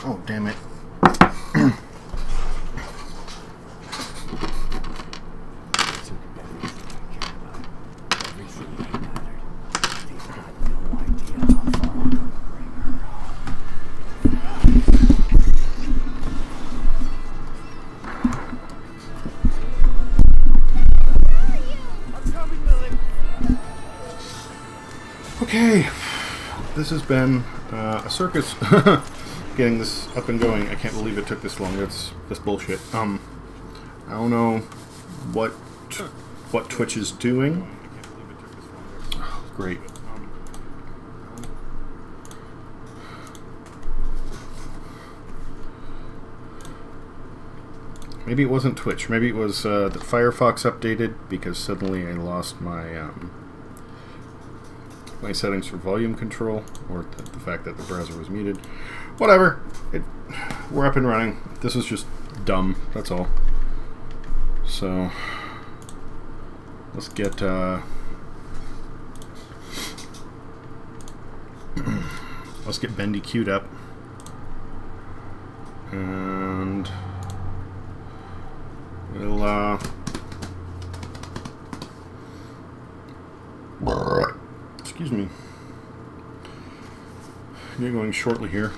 Oh, damn it. Okay, this has been a circus getting this up and going. I can't believe it took this long. That's bullshit. I don't know what Twitch is doing. Oh, great. Maybe it wasn't Twitch. Maybe it was that Firefox updated because suddenly I lost my my settings for volume control, or the fact that the browser was muted. Whatever. We're up and running. This is just dumb. That's all. So let's get let's get Bendy queued up, and we'll excuse me. Get going shortly here.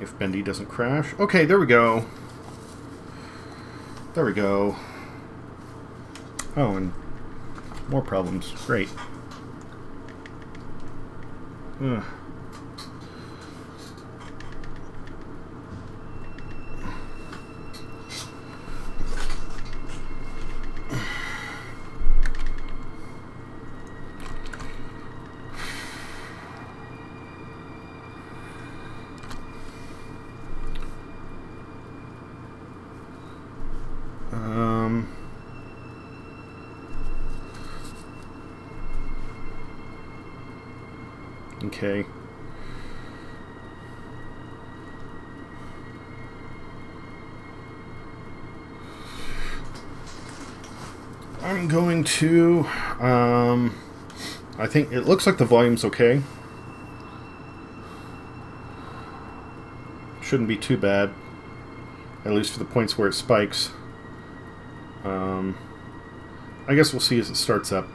If Bendy doesn't crash. Okay, there we go. There we go. Oh, and more problems. Great. Ugh. Okay. I'm going to, I think it looks like the volume's okay. Shouldn't be too bad, at least for the points where it spikes. I guess we'll see as it starts up.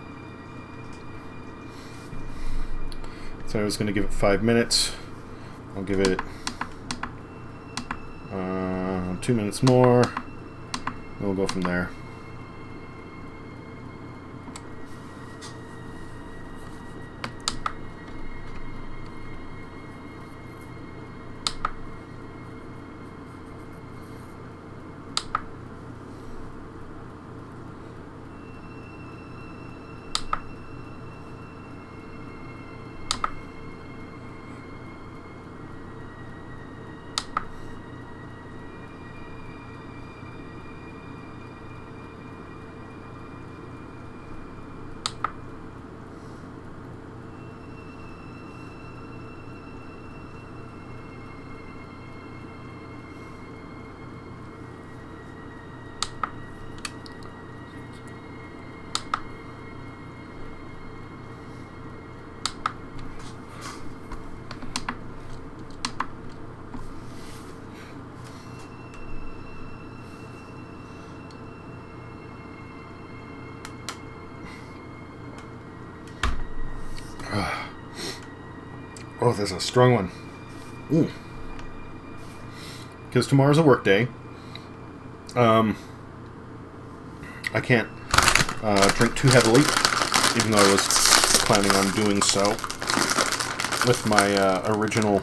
So I was going to give it 5 minutes. I'll give it 2 minutes more. And we'll go from there. Oh, there's a strong one. Ooh. Because tomorrow's a work day. I can't drink too heavily, even though I was planning on doing so with my original...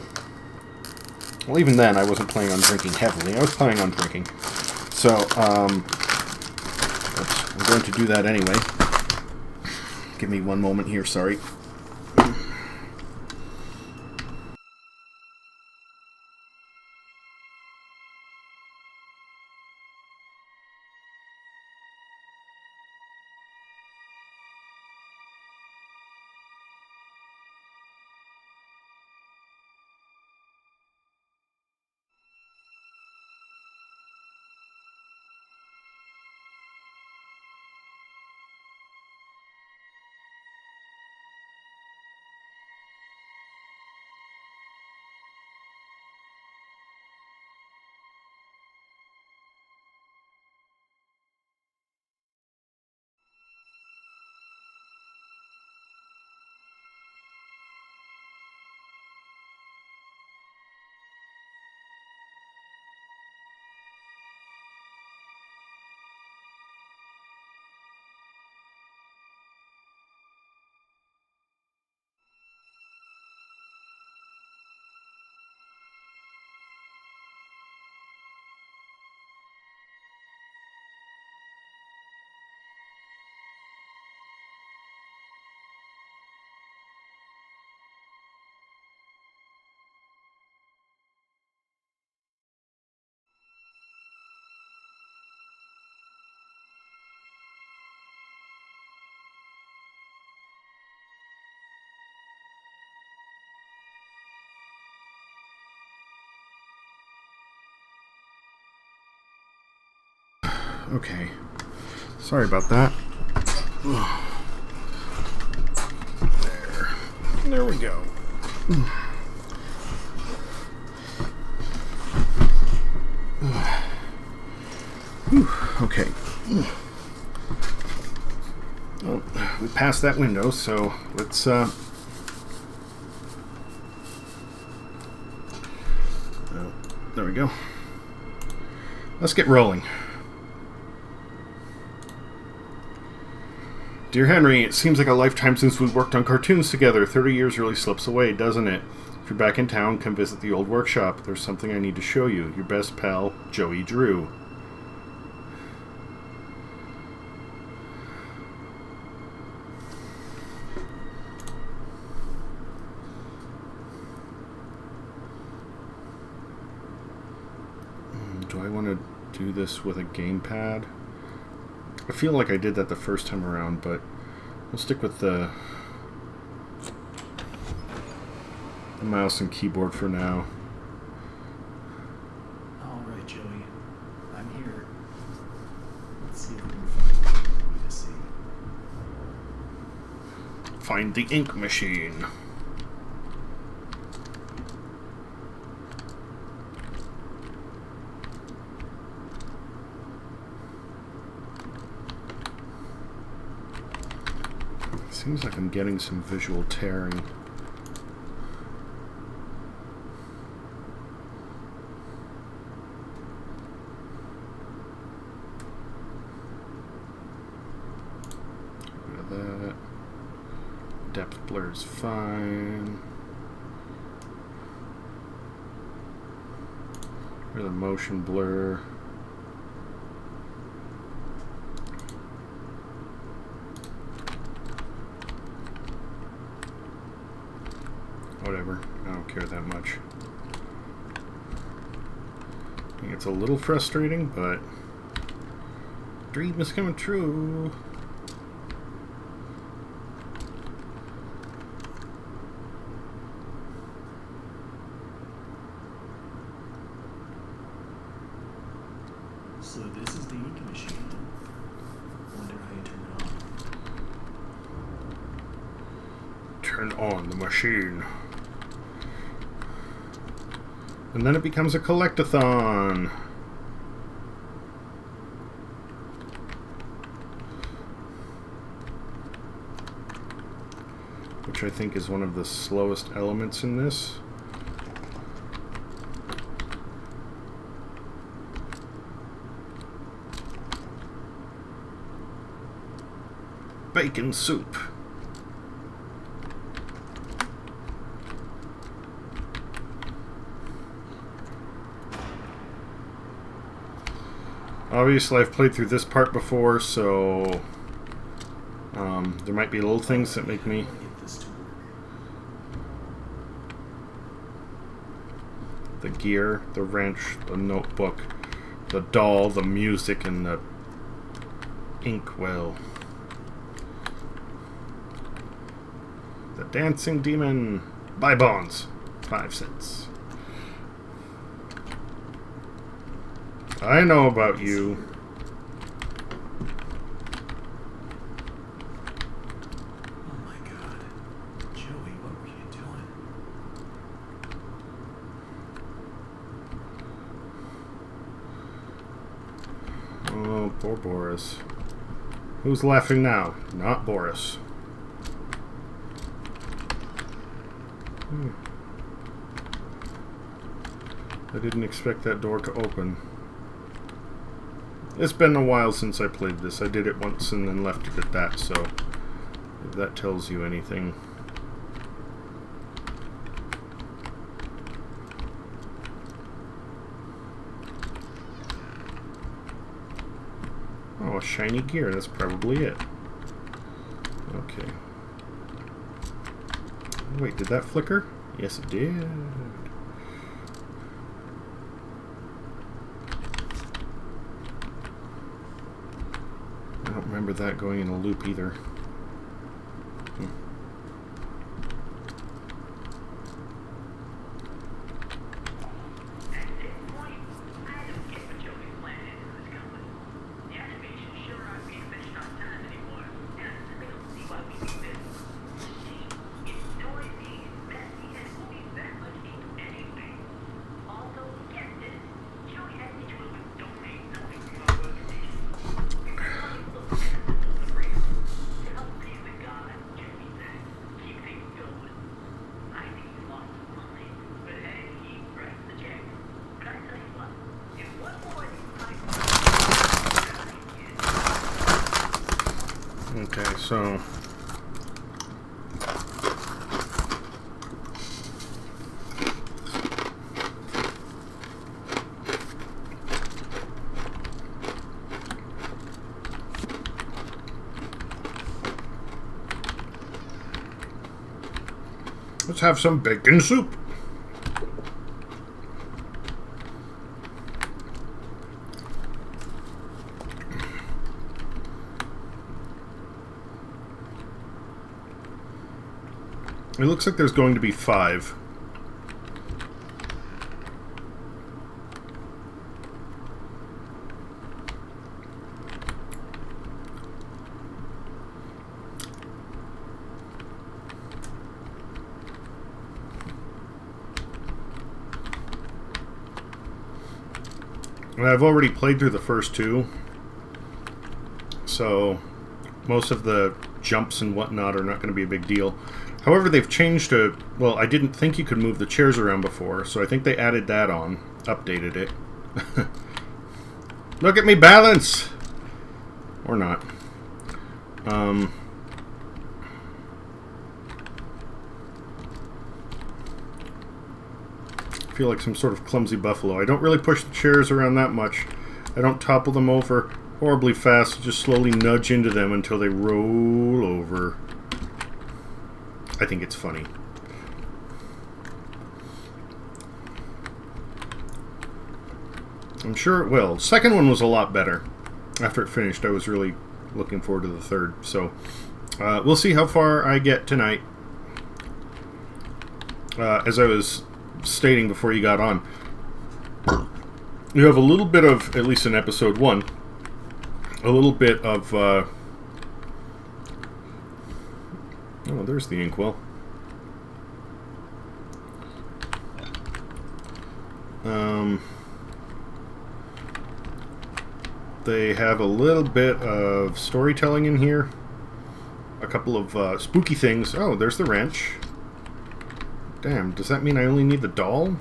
Well, even then, I wasn't planning on drinking heavily. I was planning on drinking. So, I'm going to do that anyway. Give me one moment here, sorry. Okay. Sorry about that. There we go. Okay. Well, we passed that window, so let's there we go. Let's get rolling. Dear Henry, it seems like a lifetime since we worked on cartoons together. 30 years really slips away, doesn't it? If you're back in town, come visit the old workshop. There's something I need to show you. Your best pal, Joey Drew. Do I want to do this with a gamepad? I feel like I did that the first time around, but we'll stick with the mouse and keyboard for now. Alright, Joey. I'm here. Let's see if we can find what we need to see. Find the ink machine. Seems like I'm getting some visual tearing. Rid of that. Depth blur is fine. Rid of the motion blur. Whatever, I don't care that much. I think it's a little frustrating, but dream is coming true. So this is the ink machine. Wonder how you turn it on. Turn on the machine. And then it becomes a collectathon. Which I think is one of the slowest elements in this. Bacon soup. Obviously, I've played through this part before, so there might be little things that make me... The gear, the wrench, the notebook, the doll, the music, and the inkwell. The dancing demon. Buy bonds. 5 cents. I know about you. Oh my god. Joey, what were you doing? Oh, poor Boris. Who's laughing now? Not Boris. I didn't expect that door to open. It's been a while since I played this. I did it once and then left it at that, so if that tells you anything. Oh, a shiny gear. That's probably it. Okay. Wait, did that flicker? Yes, it did. I don't remember that going in a loop either. Let's have some bacon soup. It looks like there's going to be 5. And I've already played through the first 2, so most of the jumps and whatnot are not going to be a big deal. However, they've changed to... Well, I didn't think you could move the chairs around before, so I think they added that on. Updated it. Look at me balance! Or not. I feel like some sort of clumsy buffalo. I don't really push the chairs around that much. I don't topple them over horribly fast. Just slowly nudge into them until they roll over. I think it's funny. I'm sure it will. Second one was a lot better. After it finished, I was really looking forward to the third. So, we'll see how far I get tonight. As I was stating before you got on, you have a little bit of, at least in episode 1, a little bit of... oh, there's the inkwell. They have a little bit of storytelling in here. A couple of spooky things. Oh, there's the wrench. Damn, does that mean I only need the doll?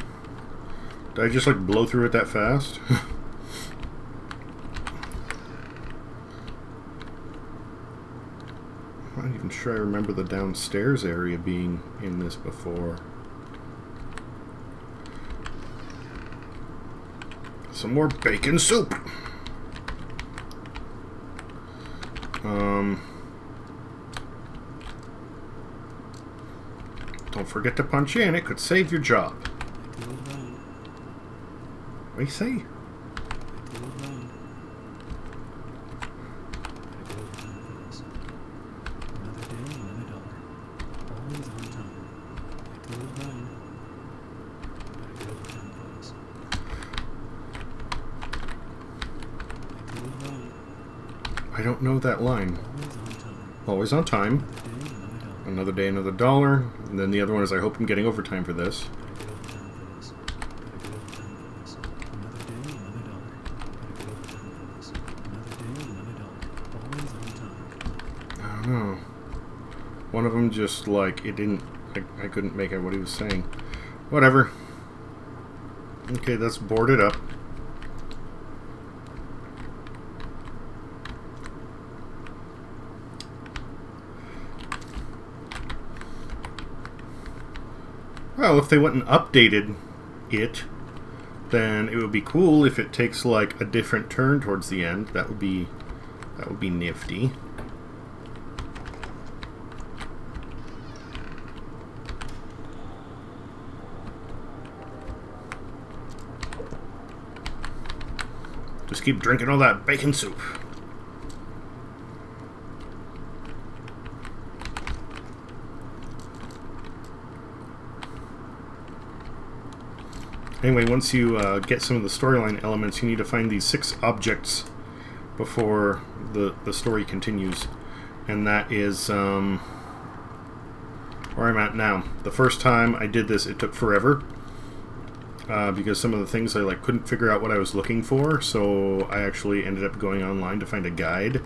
Did I just like blow through it that fast? I'm not even sure I remember the downstairs area being in this before. Some more bacon soup! Don't forget to punch in, it could save your job. What do you say? I don't know that line. Always on time. Another day, another dollar. And then the other one is I hope I'm getting overtime for this. I don't know. One of them just like, it didn't, I couldn't make out what he was saying. Whatever. Okay, that's boarded up. Well, if they went and updated it, then it would be cool if it takes like a different turn towards the end. That would be nifty. Just keep drinking all that bacon soup. Anyway, once you get some of the storyline elements, you need to find these 6 objects before the story continues. And that is where I'm at now. The first time I did this, it took forever. Because some of the things I like couldn't figure out what I was looking for. So I actually ended up going online to find a guide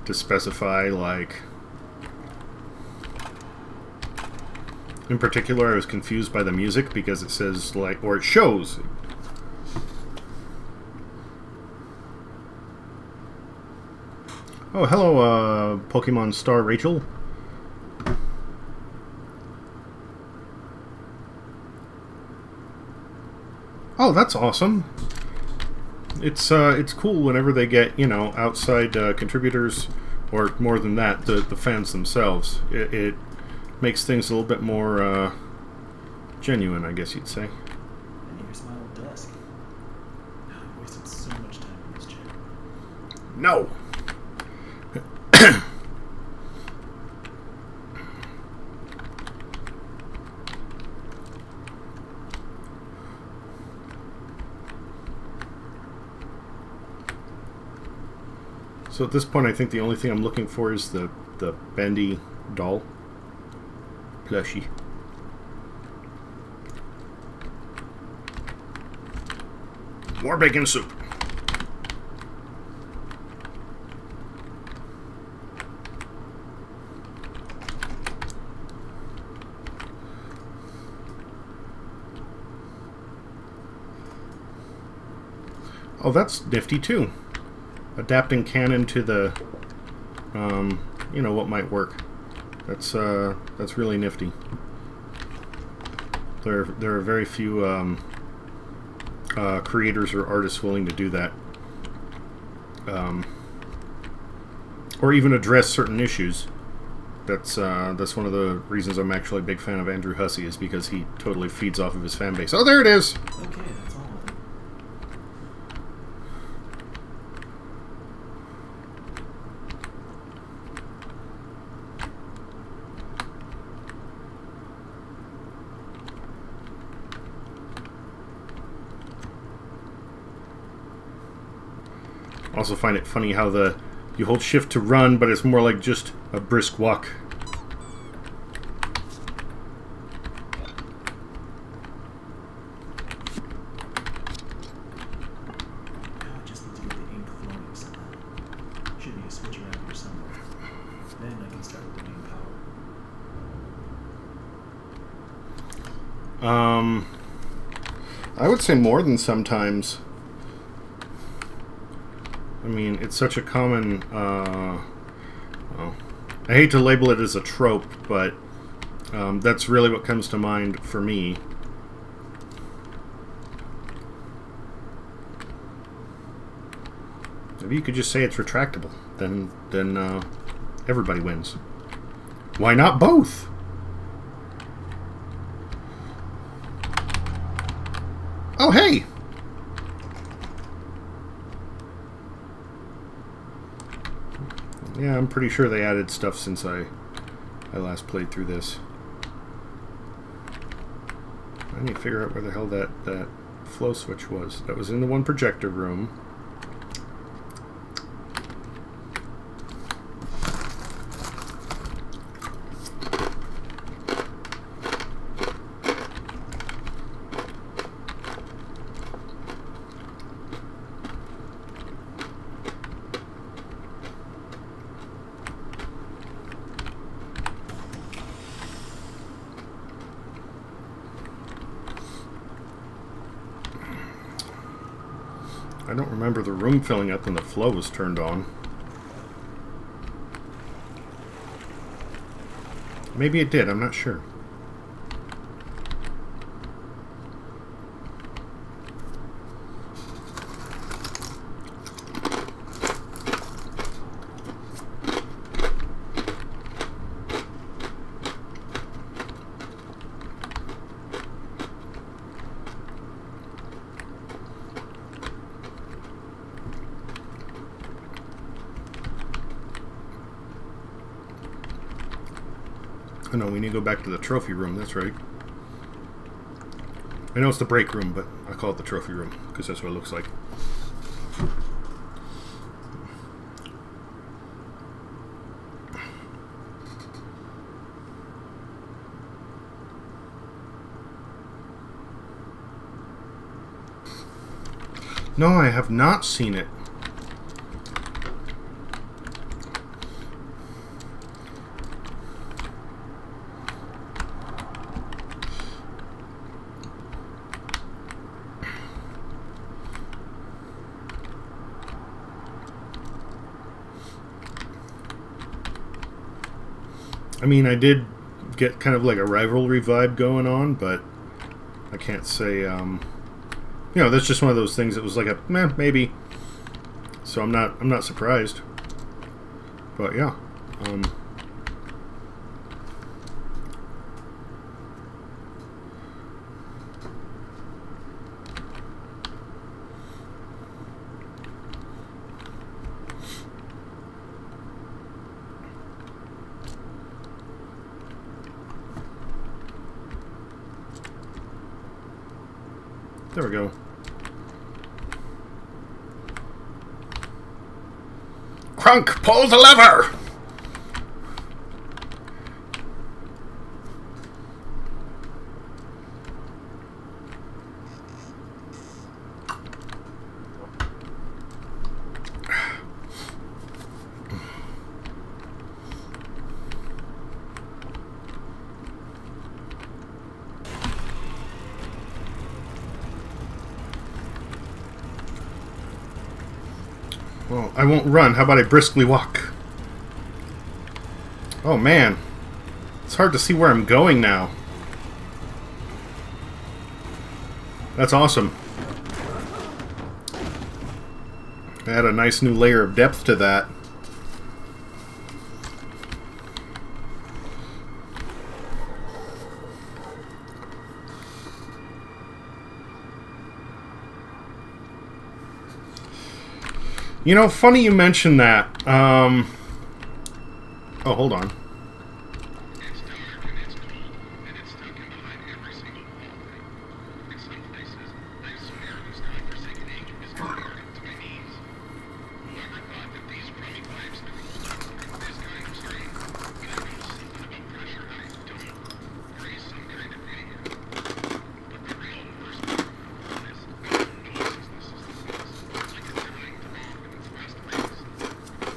to specify like... In particular, I was confused by the music because it says, like, or it shows. Oh, hello, Pokemon Star Rachel. Oh, that's awesome. It's cool whenever they get, you know, outside contributors, or more than that, the fans themselves. It makes things a little bit more genuine, I guess you'd say. And here's my old desk. I wasted so much time in this chair. No! So at this point, I think the only thing I'm looking for is the Bendy doll plushie. More bacon soup. Oh, that's nifty too. Adapting canon to the, you know, what might work. That's really nifty. There are very few creators or artists willing to do that, or even address certain issues. That's one of the reasons I'm actually a big fan of Andrew Hussey, is because he totally feeds off of his fan base. Oh, there it is. Okay, that's all of them. Also find it funny how you hold shift to run, but it's more like just a brisk walk. Now I just need to get the ink flowing somehow. Should be a switch around here somewhere. Then I can start with the main power. I would say more than sometimes. I mean, it's such a common, well, I hate to label it as a trope, but that's really what comes to mind for me. Maybe you could just say it's retractable, then everybody wins. Why not both? Oh, hey! Yeah, I'm pretty sure they added stuff since I last played through this. I need to figure out where the hell that flow switch was. That was in the one projector room. I don't remember the room filling up when the flow was turned on. Maybe it did, I'm not sure. Oh no, we need to go back to the trophy room, that's right. I know it's the break room, but I call it the trophy room, because that's what it looks like. No, I have not seen it. I mean, I did get kind of like a rivalry vibe going on, but I can't say, you know, that's just one of those things that was like a, maybe. So I'm not surprised. But yeah. There we go. Crunk, pull the lever! Well, I won't run. How about I briskly walk? Oh, man. It's hard to see where I'm going now. That's awesome. Add a nice new layer of depth to that. You know, funny you mentioned that. Oh, hold on. It's dark and it's cold, and it's stuck in behind every single wall thing. In some places, I swear this godforsaken age is converted to my knees. Whoever thought that these crummy pipes could hold up this kind of strain? But I know something about pressure I don't. Or he's some kind of idiot. But the real worst part of all this noises the system makes. It's like a dying dog in its last legs.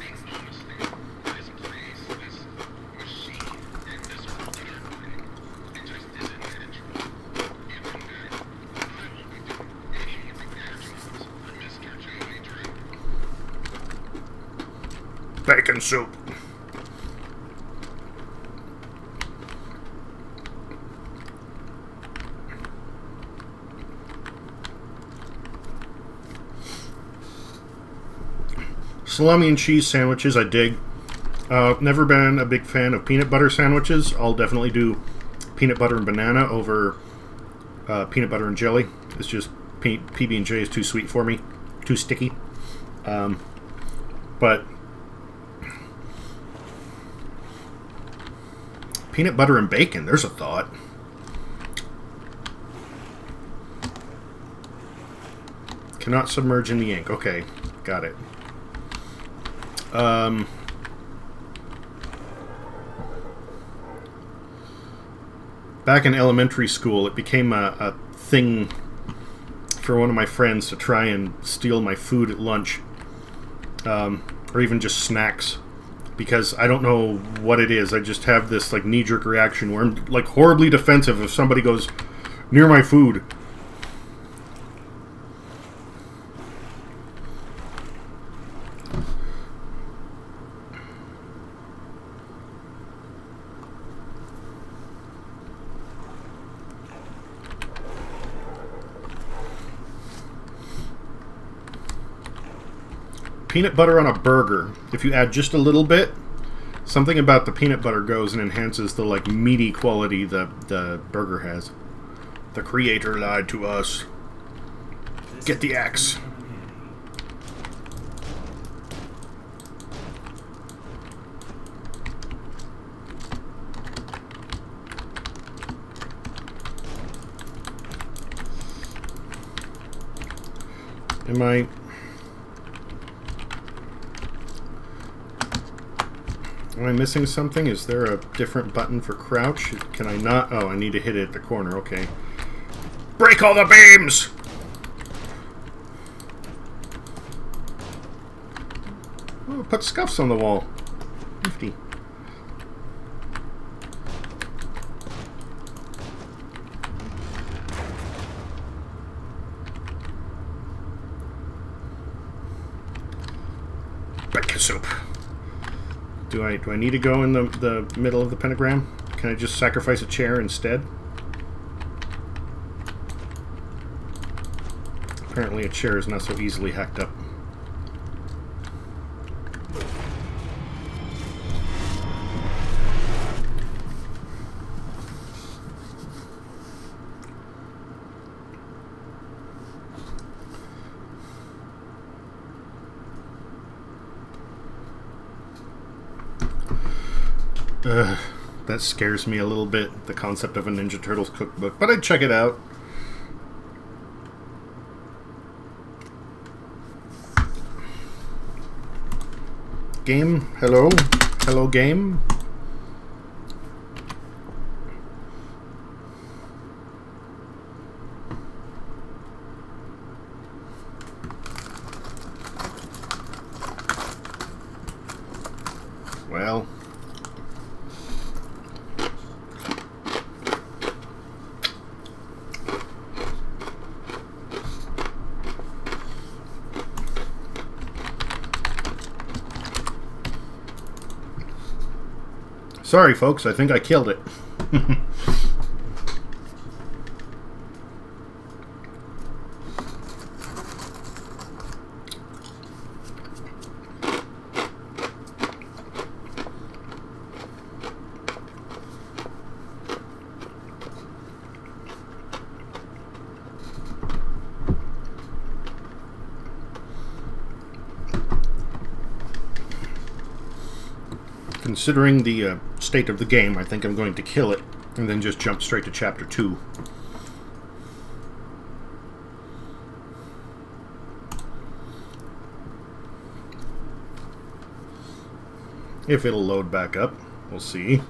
Make no mistake, this place, this machine, and this world that are working, it just isn't headed true. Even then, I won't be doing any more repair jobs for Mr. Joey Drew. Bacon soup. Salami and cheese sandwiches, I dig. Never been a big fan of peanut butter sandwiches. I'll definitely do peanut butter and banana over peanut butter and jelly. It's just PB&J is too sweet for me, too sticky. But peanut butter and bacon, there's a thought. Cannot submerge in the ink. Okay, got it. Back in elementary school, it became a thing for one of my friends to try and steal my food at lunch, or even just snacks, because I don't know what it is. I just have this like knee-jerk reaction where I'm like horribly defensive if somebody goes near my food. Peanut butter on a burger. If you add just a little bit, something about the peanut butter goes and enhances the like meaty quality the burger has. The creator lied to us. Get the axe. Am I missing something? Is there a different button for crouch? Can I not? Oh, I need to hit it at the corner. Okay. Break all the beams! Oh, put scuffs on the wall. Nifty. Bacon soup. Do I need to go in the middle of the pentagram? Can I just sacrifice a chair instead? Apparently a chair is not so easily hacked up. That scares me a little bit, the concept of a Ninja Turtles cookbook, but I'd check it out. Game? Hello? Hello, game? Well... Sorry, folks. I think I killed it. Considering the state of the game, I think I'm going to kill it and then just jump straight to Chapter 2. If it'll load back up, we'll see.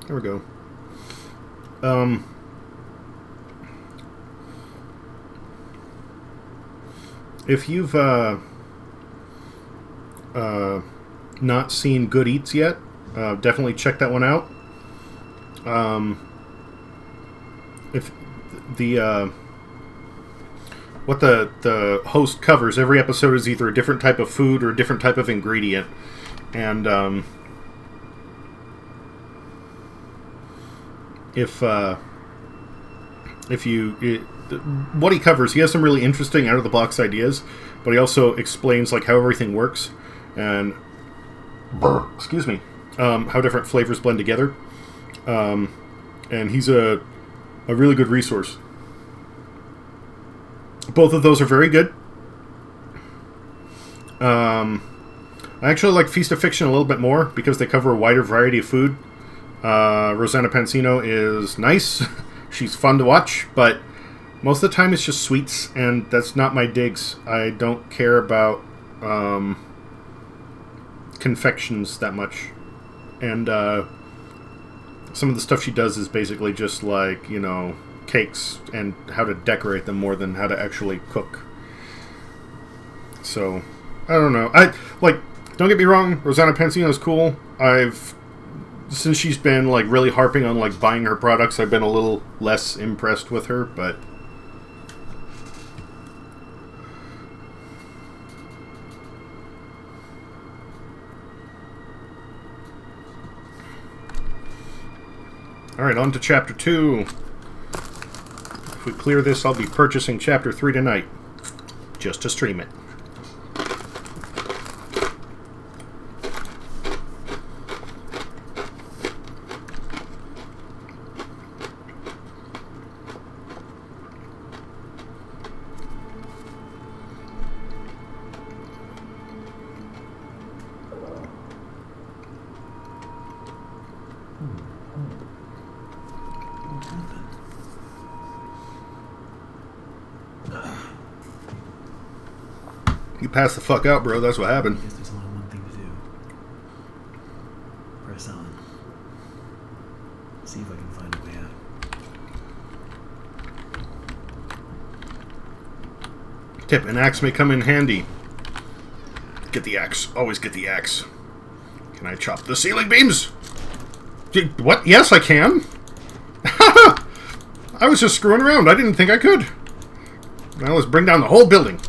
There we go. If you've not seen Good Eats yet, definitely check that one out. If the what the host covers, every episode is either a different type of food or a different type of ingredient, and what he covers, he has some really interesting out of the box ideas, but he also explains like how everything works and excuse me, how different flavors blend together, and he's a really good resource. Both of those are very good. I actually like Feast of Fiction a little bit more because they cover a wider variety of food. Rosanna Pansino is nice. She's fun to watch, but most of the time it's just sweets, and that's not my digs. I don't care about confections that much. And some of the stuff she does is basically just like, you know, cakes and how to decorate them more than how to actually cook. So, I don't know. Don't get me wrong, Rosanna Pansino is cool. Since she's been like really harping on like buying her products, I've been a little less impressed with her, but alright, on to Chapter 2. If we clear this, I'll be purchasing Chapter 3 tonight, just to stream it. You passed the fuck out, bro. That's what happened. I guess there's only one thing to do. Press on. See if I can find a way out. Tip, an axe may come in handy. Get the axe. Always get the axe. Can I chop the ceiling beams? What? Yes, I can. I was just screwing around. I didn't think I could. Now let's bring down the whole building.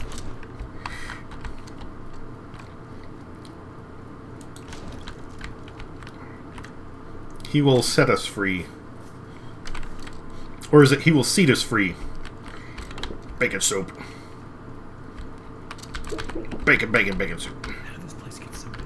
He will set us free. Or is it he will seat us free? Bacon soup. Bacon, bacon, bacon soup. How did this place get so big?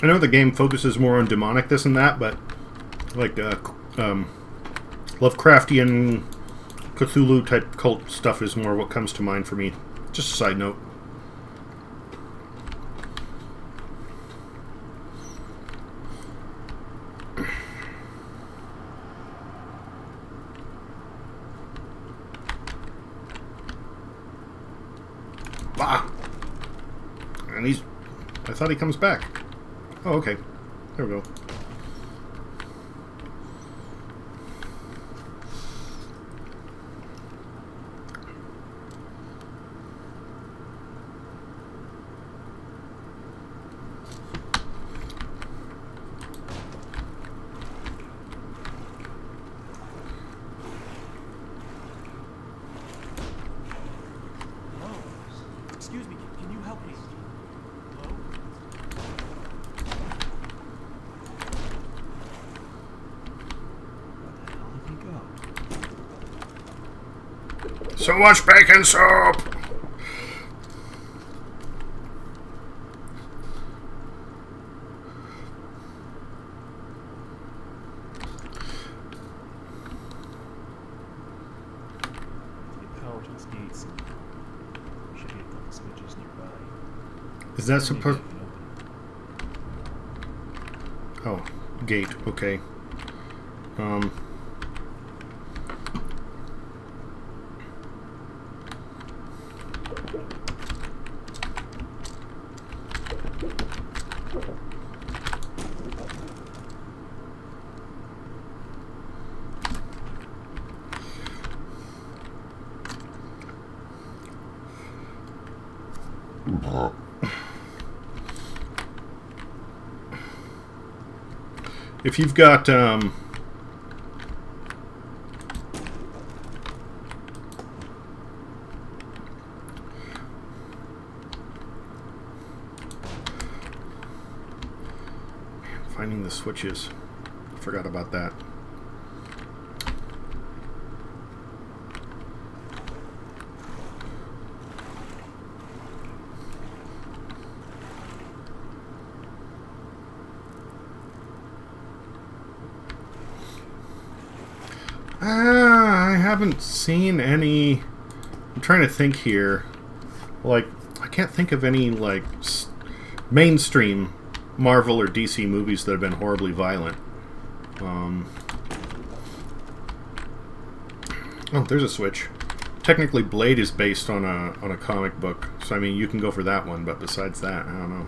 I know the game focuses more on demonic this and that, but like Lovecraftian Cthulhu type cult stuff is more what comes to mind for me. Just a side note. Bah! And I thought he comes back. Oh, okay. There we go. Hello? Excuse me, can you help me? Hello? Where the hell did he go? So much bacon soup! The power to its gates. There should be a couple switches nearby. Is that Maybe I supposed... can open it. Oh, gate, okay. If you've got, finding the switches. Forgot about that. I haven't seen any. I'm trying to think here. Like, I can't think of any, like, mainstream Marvel or DC movies that have been horribly violent. Oh, there's a switch. Technically, Blade is based on a comic book, so I mean, you can go for that one. But besides that, I don't know.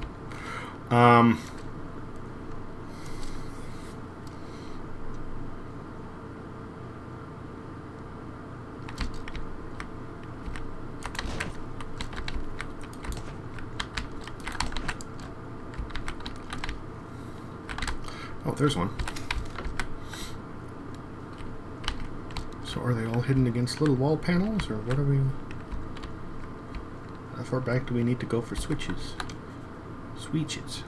Oh, there's one. So are they all hidden against little wall panels, or what are we... How far back do we need to go for switches? Switches.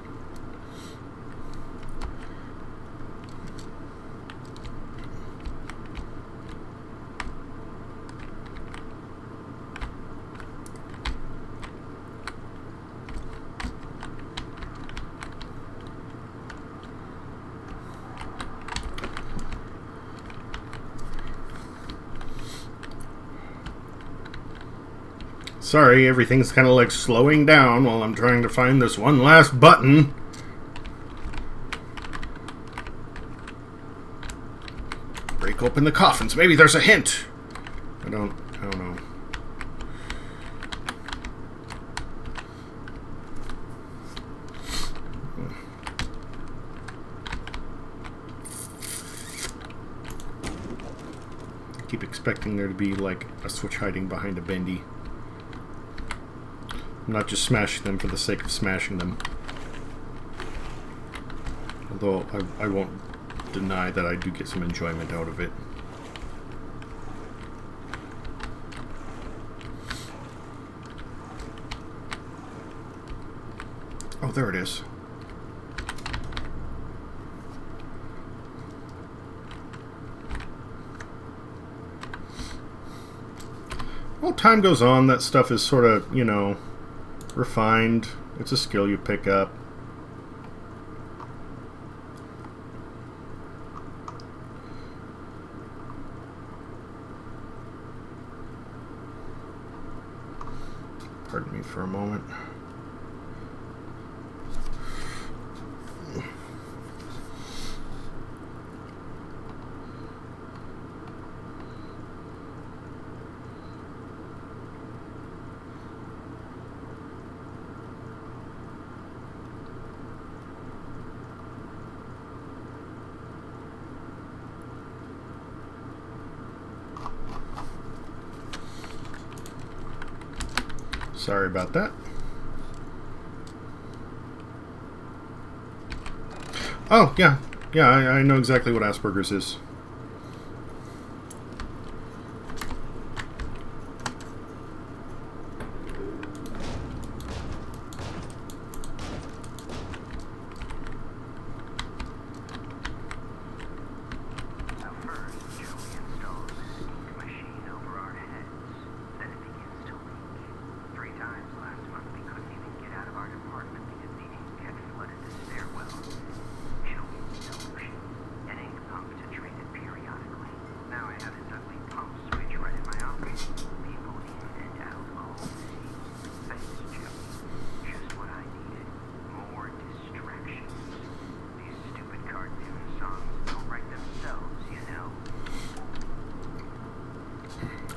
Sorry, everything's kind of like slowing down while I'm trying to find this one last button. Break open the coffins. Maybe there's a hint. I don't know. I keep expecting there to be like a switch hiding behind a Bendy. I'm not just smashing them for the sake of smashing them. Although I won't deny that I do get some enjoyment out of it. Oh, there it is. Well, time goes on, that stuff is sort of, you know, refined. It's a skill you pick up. for a moment. Sorry about that. Oh, yeah. Yeah, I know exactly what Asperger's is.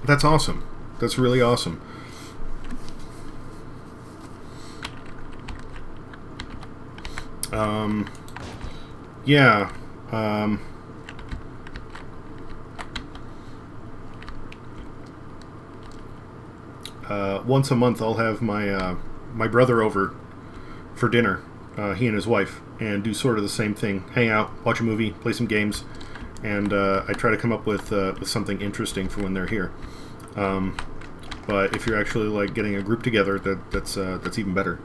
That's awesome. That's really awesome. Yeah. Once a month, I'll have my my brother over for dinner. He and his wife, and do sort of the same thing: hang out, watch a movie, play some games, and I try to come up with something interesting for when they're here. But if you're actually like getting a group together, that's even better.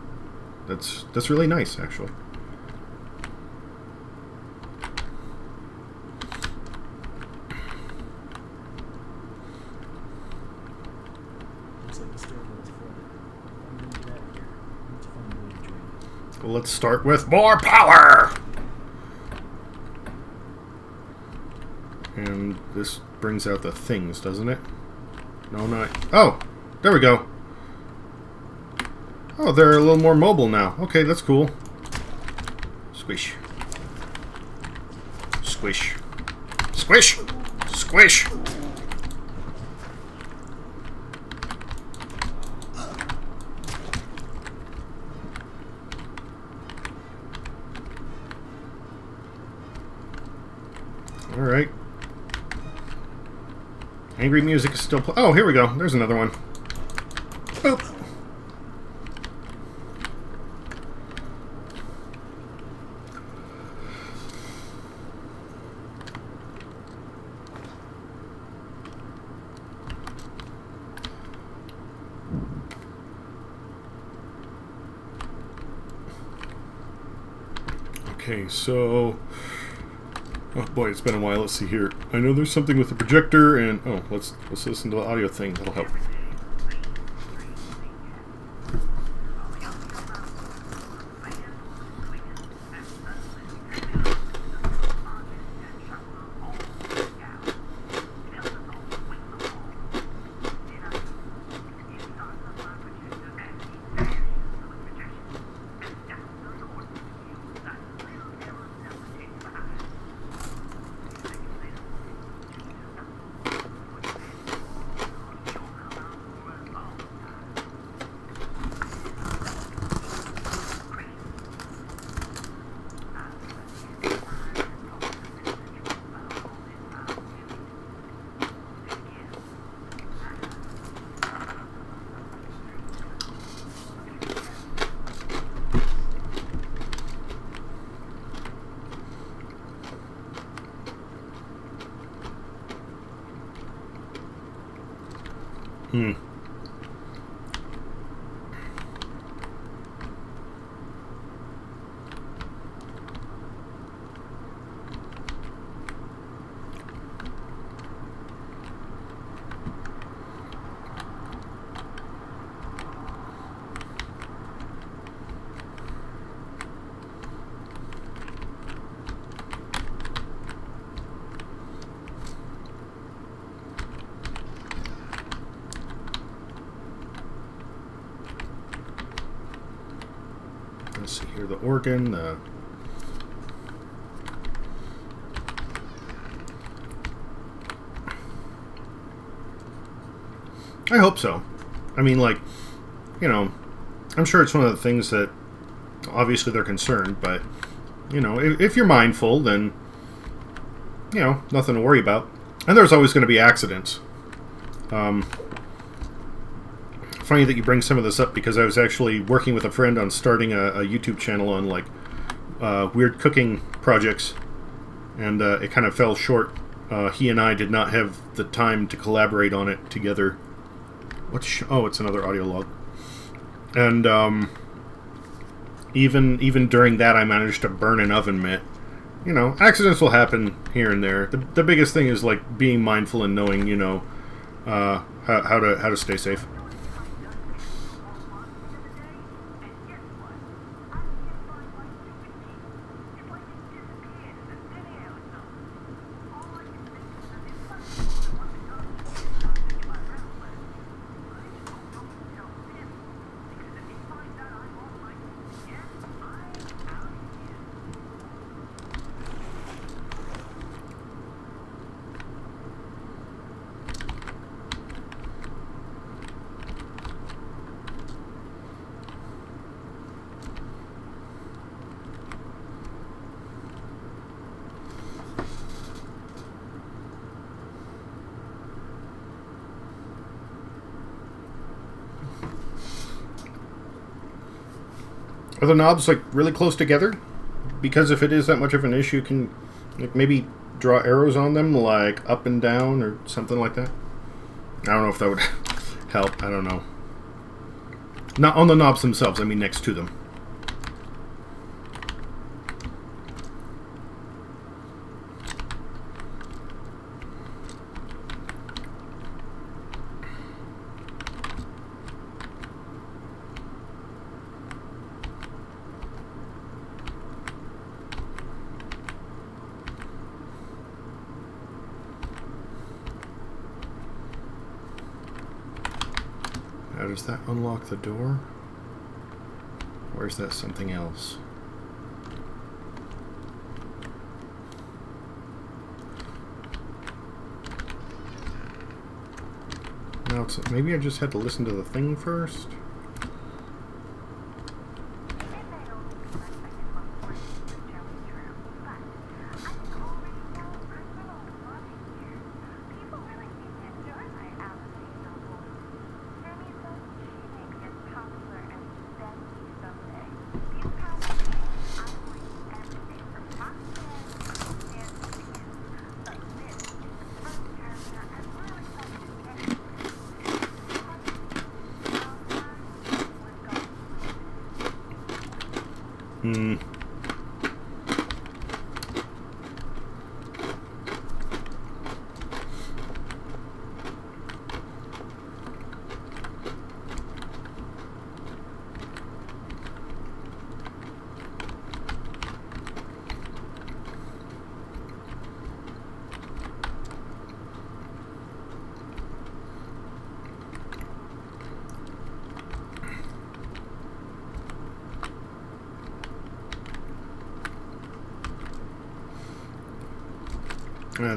That's really nice, actually. Looks like the stairwell is flooded. I'm gonna get out of here. I need to find a way to drain it. Well, let's start with more power! And this brings out the things, doesn't it? No, not... Oh! There we go. Oh, they're a little more mobile now. Okay, that's cool. Squish. Squish. Squish! Squish! Alright. Angry music is still oh, here we go. There's another one. Boop. Okay, so... Oh boy, it's been a while. Let's see here. I know there's something with the projector, and oh, let's listen to the audio thing. That'll help. let's see here, the organ, the... I hope so. I mean, like, you know, I'm sure it's one of the things that obviously they're concerned, but, you know, if you're mindful, then, you know, nothing to worry about. And there's always going to be accidents. Funny that you bring some of this up, because I was actually working with a friend on starting a YouTube channel on, like, weird cooking projects, and it kind of fell short. He and I did not have the time to collaborate on it together. Oh, it's another audio log. And even during that, I managed to burn an oven mitt. You know, accidents will happen here and there. The biggest thing is, like, being mindful and knowing, you know, how to stay safe. Are the knobs, like, really close together? Because if it is that much of an issue, can, like, maybe draw arrows on them, like up and down or something like that? I don't know if that would help. I don't know. Not on the knobs themselves, I mean next to them. How does that unlock the door? Or is that something else? No, it's, maybe I just had to listen to the thing first?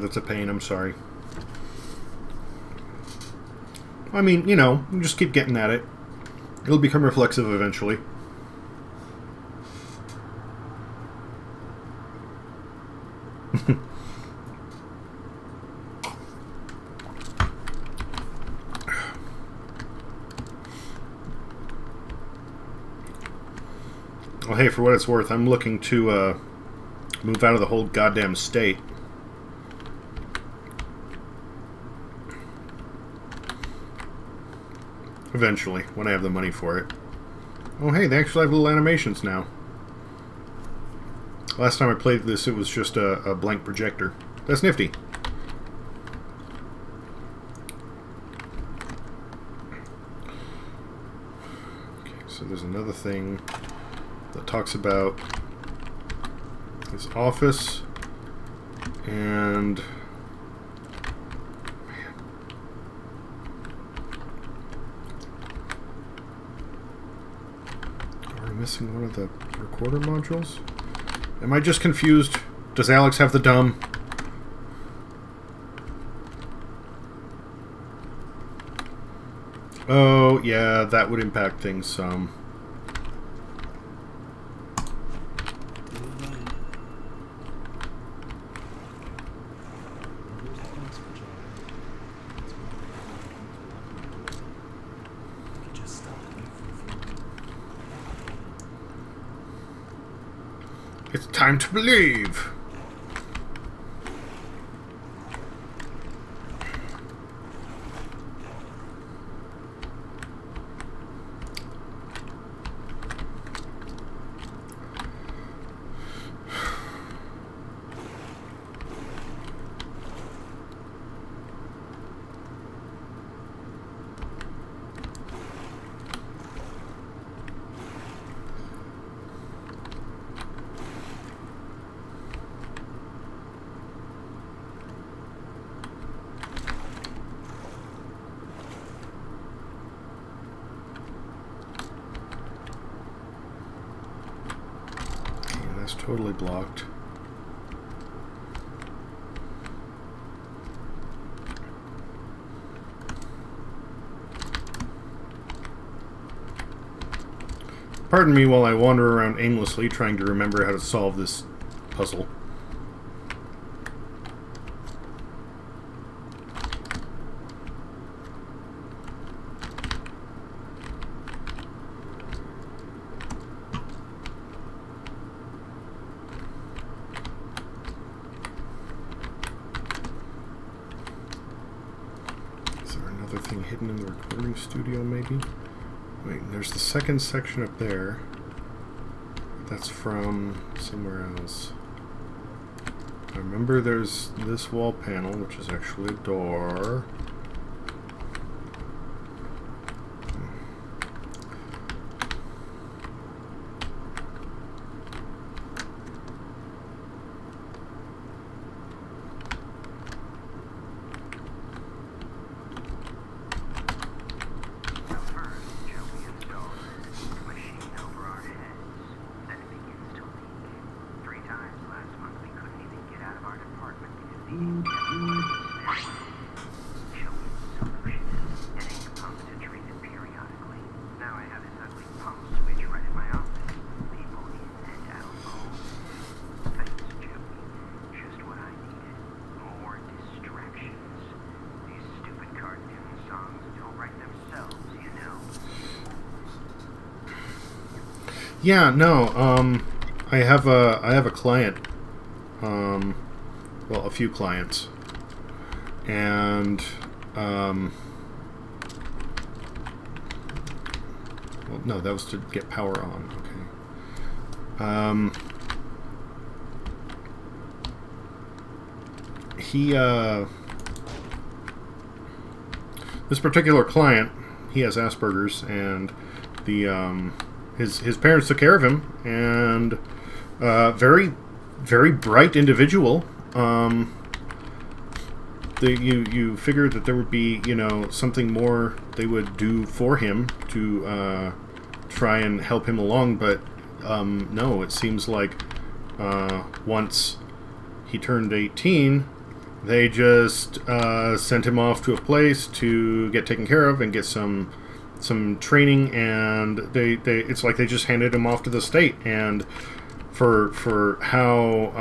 That's a pain, I'm sorry. I mean, you know, you just keep getting at it. It'll become reflexive eventually. Well, hey, for what it's worth, I'm looking to move out of the whole goddamn state. Eventually, when I have the money for it. Oh, hey, they actually have little animations now. Last time I played this, it was just a blank projector. That's nifty. Okay, so there's another thing that talks about his office and... missing one of the recorder modules? Am I just confused? Does Alex have the dumb? Oh, yeah, that would impact things some. It's time to believe. Totally blocked. Pardon me while I wander around aimlessly trying to remember how to solve this puzzle. Hidden in the recording studio, maybe? Wait, there's the second section up there. That's from somewhere else. I remember there's this wall panel, which is actually a door. Yeah, no, I have a client, well, a few clients, and, well, no, that was to get power on, okay. This particular client, he has Asperger's, and the, his parents took care of him, and very, very bright individual. You figured that there would be, you know, something more they would do for him to try and help him along, but no, it seems like once he turned 18, they just sent him off to a place to get taken care of and get some training, and they it's like they just handed him off to the state. And for how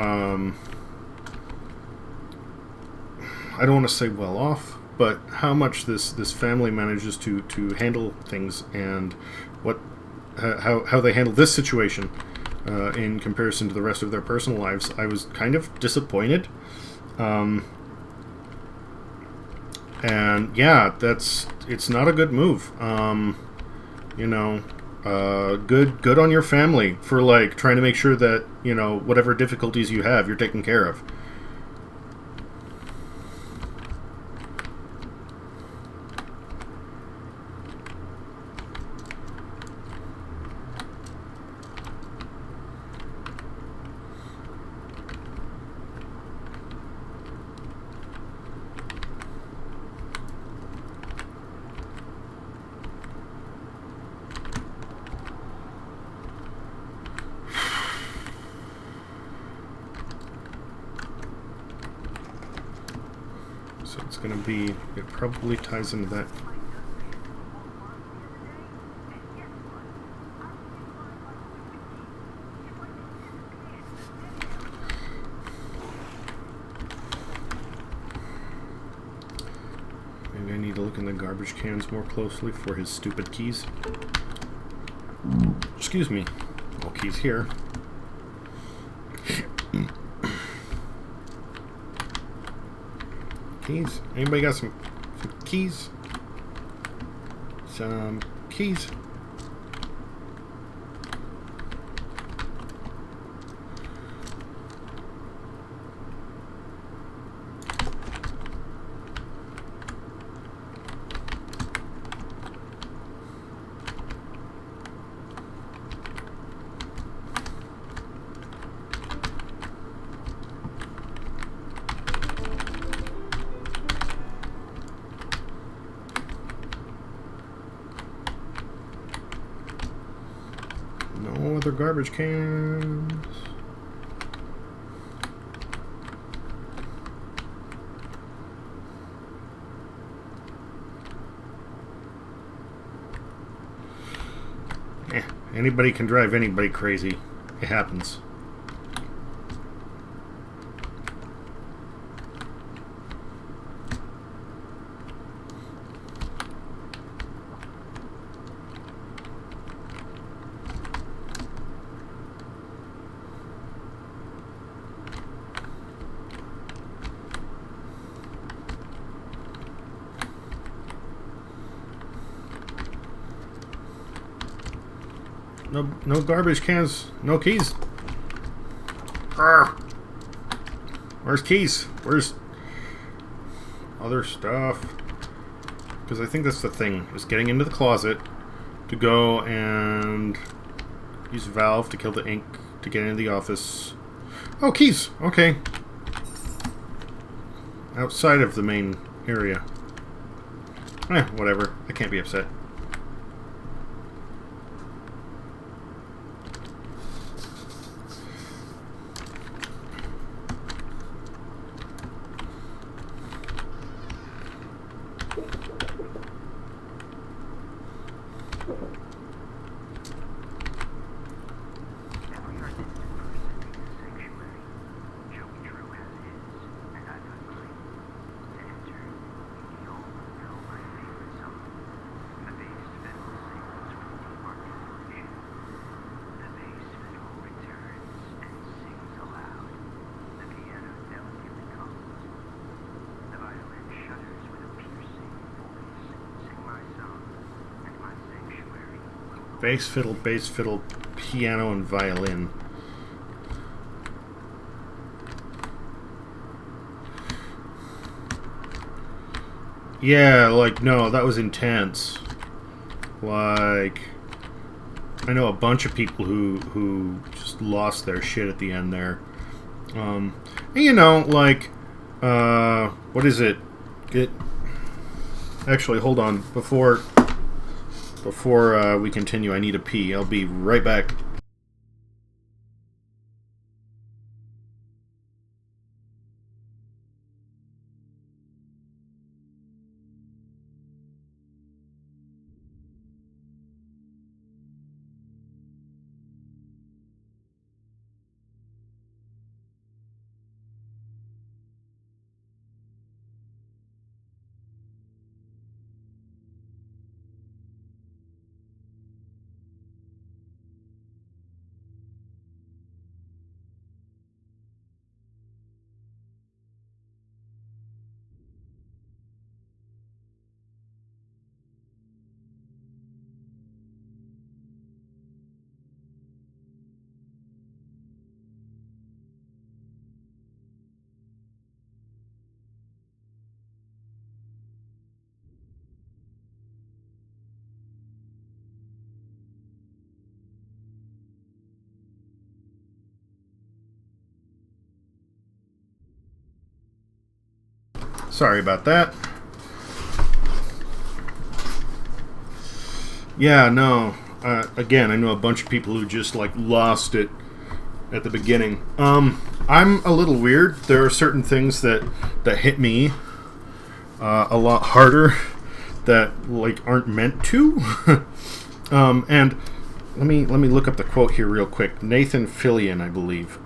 I don't want to say well off, but how much this family manages to handle things, and what how they handle this situation in comparison to the rest of their personal lives, I was kind of disappointed. And yeah, it's not a good move. You know, good on your family for like trying to make sure that, you know, whatever difficulties you have, you're taken care of. it's gonna be. It probably ties into that. Maybe I need to look in the garbage cans more closely for his stupid keys. Excuse me. Oh, keys here. Keys? Anybody got some keys? Some keys? No other garbage cans. Anybody can drive anybody crazy. It happens. No garbage cans. No keys. Arrgh. Where's keys? Where's other stuff? Because I think that's the thing, is getting into the closet to go and use a valve to kill the ink to get into the office. Oh, keys! Okay. Outside of the main area. Whatever. I can't be upset. Bass fiddle, piano, and violin. Yeah, like, no, that was intense. Like, I know a bunch of people who just lost their shit at the end there. And, you know, like, what is it? Actually, hold on. Before we continue, I need a pee. I'll be right back. Sorry about that. Yeah, no. Again, I know a bunch of people who just like lost it at the beginning. I'm a little weird. There are certain things that hit me a lot harder that like aren't meant to. And let me look up the quote here real quick. Nathan Fillion, I believe,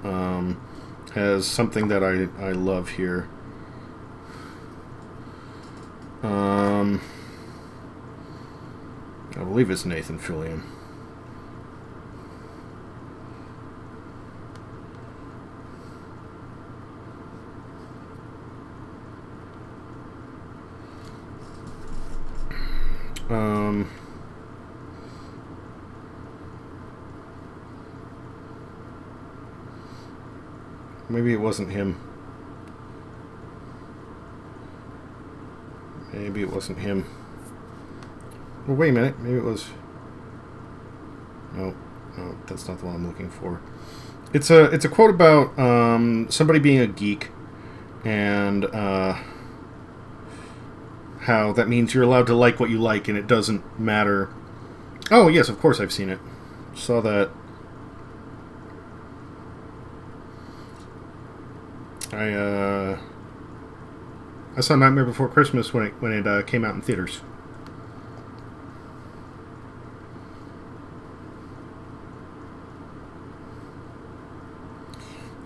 has something that I love here. I believe it's Nathan Fillion. Maybe it wasn't him. Maybe it wasn't him. Well, wait a minute. Maybe it was... No, that's not the one I'm looking for. It's a quote about somebody being a geek and how that means you're allowed to like what you like and it doesn't matter. Oh, yes, of course I've seen it. Saw that. I saw Nightmare Before Christmas when it came out in theaters.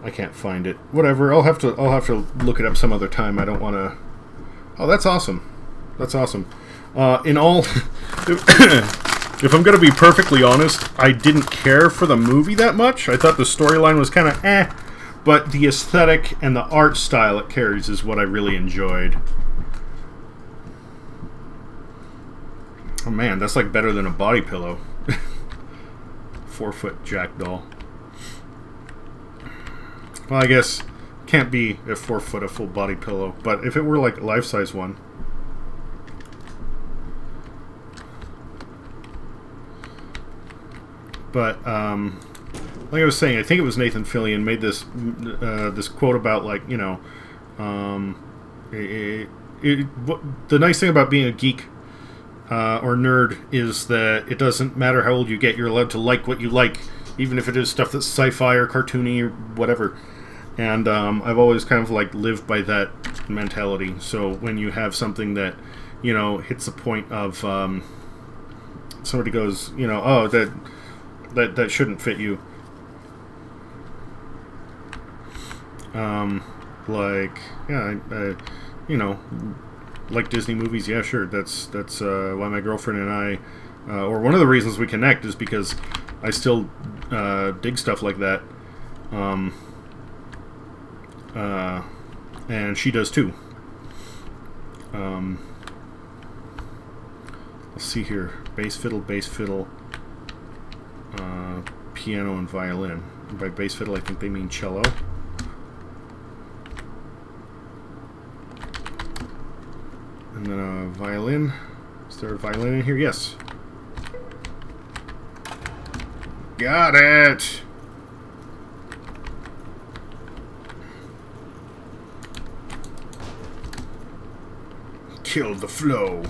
I can't find it. Whatever. I'll have to look it up some other time. I don't want to. Oh, that's awesome. That's awesome. In all, if I'm going to be perfectly honest, I didn't care for the movie that much. I thought the storyline was kind of but the aesthetic and the art style it carries is what I really enjoyed. Oh man, that's like better than a body pillow. 4-foot jackdaw. Well, I guess can't be at 4 foot a full body pillow, but if it were like a life-size one. But like I was saying, I think it was Nathan Fillion made this this quote about, like, you know, the nice thing about being a geek or nerd is that it doesn't matter how old you get, you're allowed to like what you like, even if it is stuff that's sci-fi or cartoony or whatever. And I've always kind of like lived by that mentality. So when you have something that, you know, hits the point of somebody goes, you know, oh, that shouldn't fit you. Like, yeah, I you know, like Disney movies, yeah, sure. That's why my girlfriend and I, or one of the reasons we connect is because I still dig stuff like that. And she does too. Let's see here. Bass fiddle, piano, and violin. And by bass fiddle, I think they mean cello. And then a violin. Is there a violin in here? Yes. Got it! Kill the flow.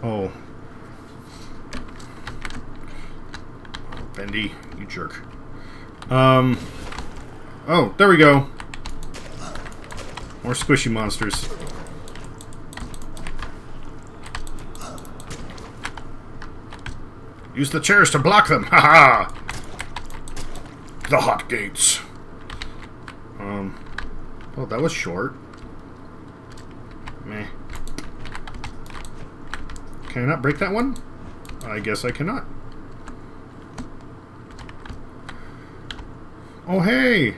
Oh. Bendy, you jerk. Oh, there we go. More squishy monsters. Use the chairs to block them. Haha! The hot gates. Oh, that was short. Meh. Can I not break that one? I guess I cannot. Oh, hey!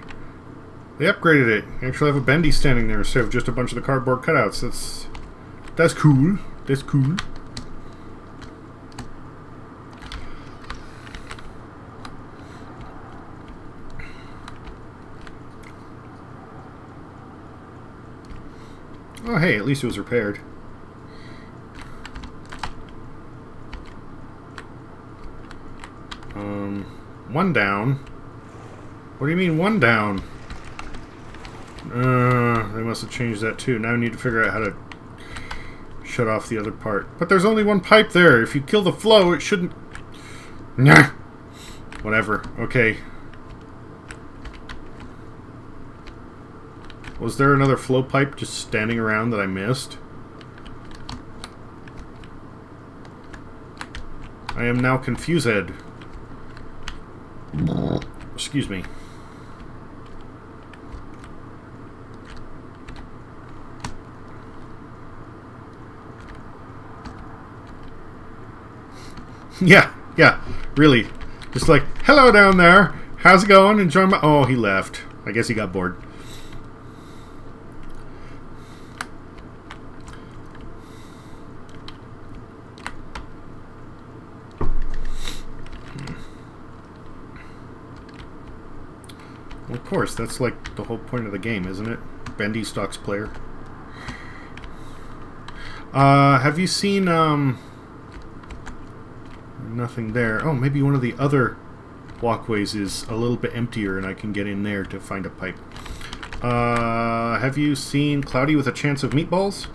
They upgraded it. You actually have a Bendy standing there instead of just a bunch of the cardboard cutouts. That's cool. That's cool. Oh, hey, at least it was repaired. One down. What do you mean, one down? They must have changed that too. Now I need to figure out how to shut off the other part. But there's only one pipe there. If you kill the flow, it shouldn't... Nah. Whatever. Okay. Was there another flow pipe just standing around that I missed? I am now confused. Excuse me. Yeah, really. Just like, hello down there. How's it going? Enjoy my... Oh, he left. I guess he got bored. Well, of course, that's like the whole point of the game, isn't it? Bendy stalks player. Have you seen, nothing there. Oh, maybe one of the other walkways is a little bit emptier and I can get in there to find a pipe. Have you seen Cloudy with a Chance of Meatballs?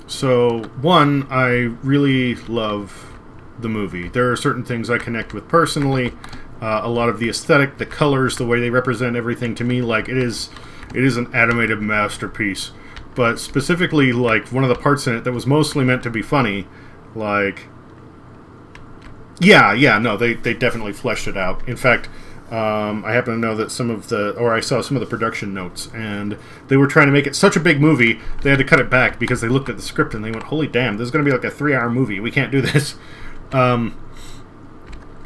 So, one, I really love the movie. There are certain things I connect with personally. A lot of the aesthetic, the colors, the way they represent everything to me, like it is an animated masterpiece. But specifically, like one of the parts in it that was mostly meant to be funny, like no, they definitely fleshed it out. In fact, I happen to know that I saw some of the production notes, and they were trying to make it such a big movie, they had to cut it back because they looked at the script and they went, holy damn, this is going to be like a 3-hour movie. We can't do this.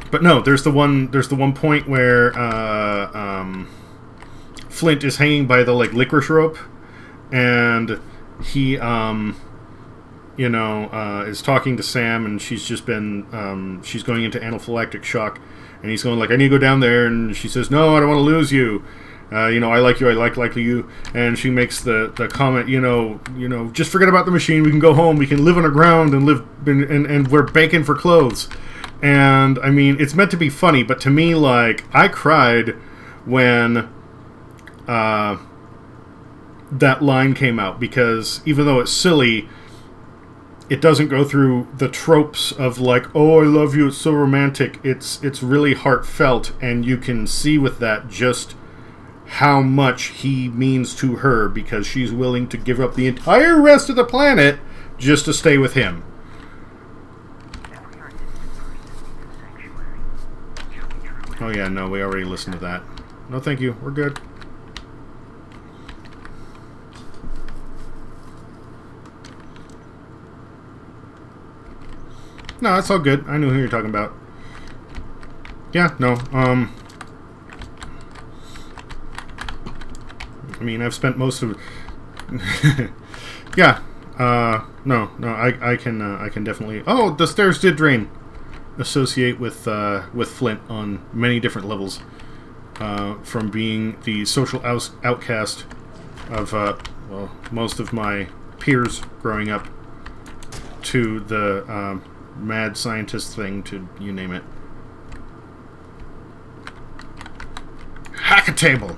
But no, there's the one point where Flint is hanging by the like licorice rope, and he is talking to Sam, and she's just been she's going into anaphylactic shock, and he's going like, I need to go down there, and she says, no, I don't want to lose you. I like you, I like you, and she makes the comment, just forget about the machine, we can go home, we can live on the ground and live and wear bacon for clothes. And I mean, it's meant to be funny, but to me, like, I cried when that line came out, because even though it's silly, it doesn't go through the tropes of like, oh, I love you, it's so romantic. It's really heartfelt, and you can see with that just how much he means to her, because she's willing to give up the entire rest of the planet just to stay with him. Oh yeah, no, we already listened to that. No, thank you. We're good. No, that's all good. I knew who you're talking about. Yeah, no, I mean, I've spent most of... yeah, no, I can definitely... Oh, the stairs did drain. Associate with Flint on many different levels, from being the social outcast of most of my peers growing up, to the mad scientist thing, to you name it. Hack a table.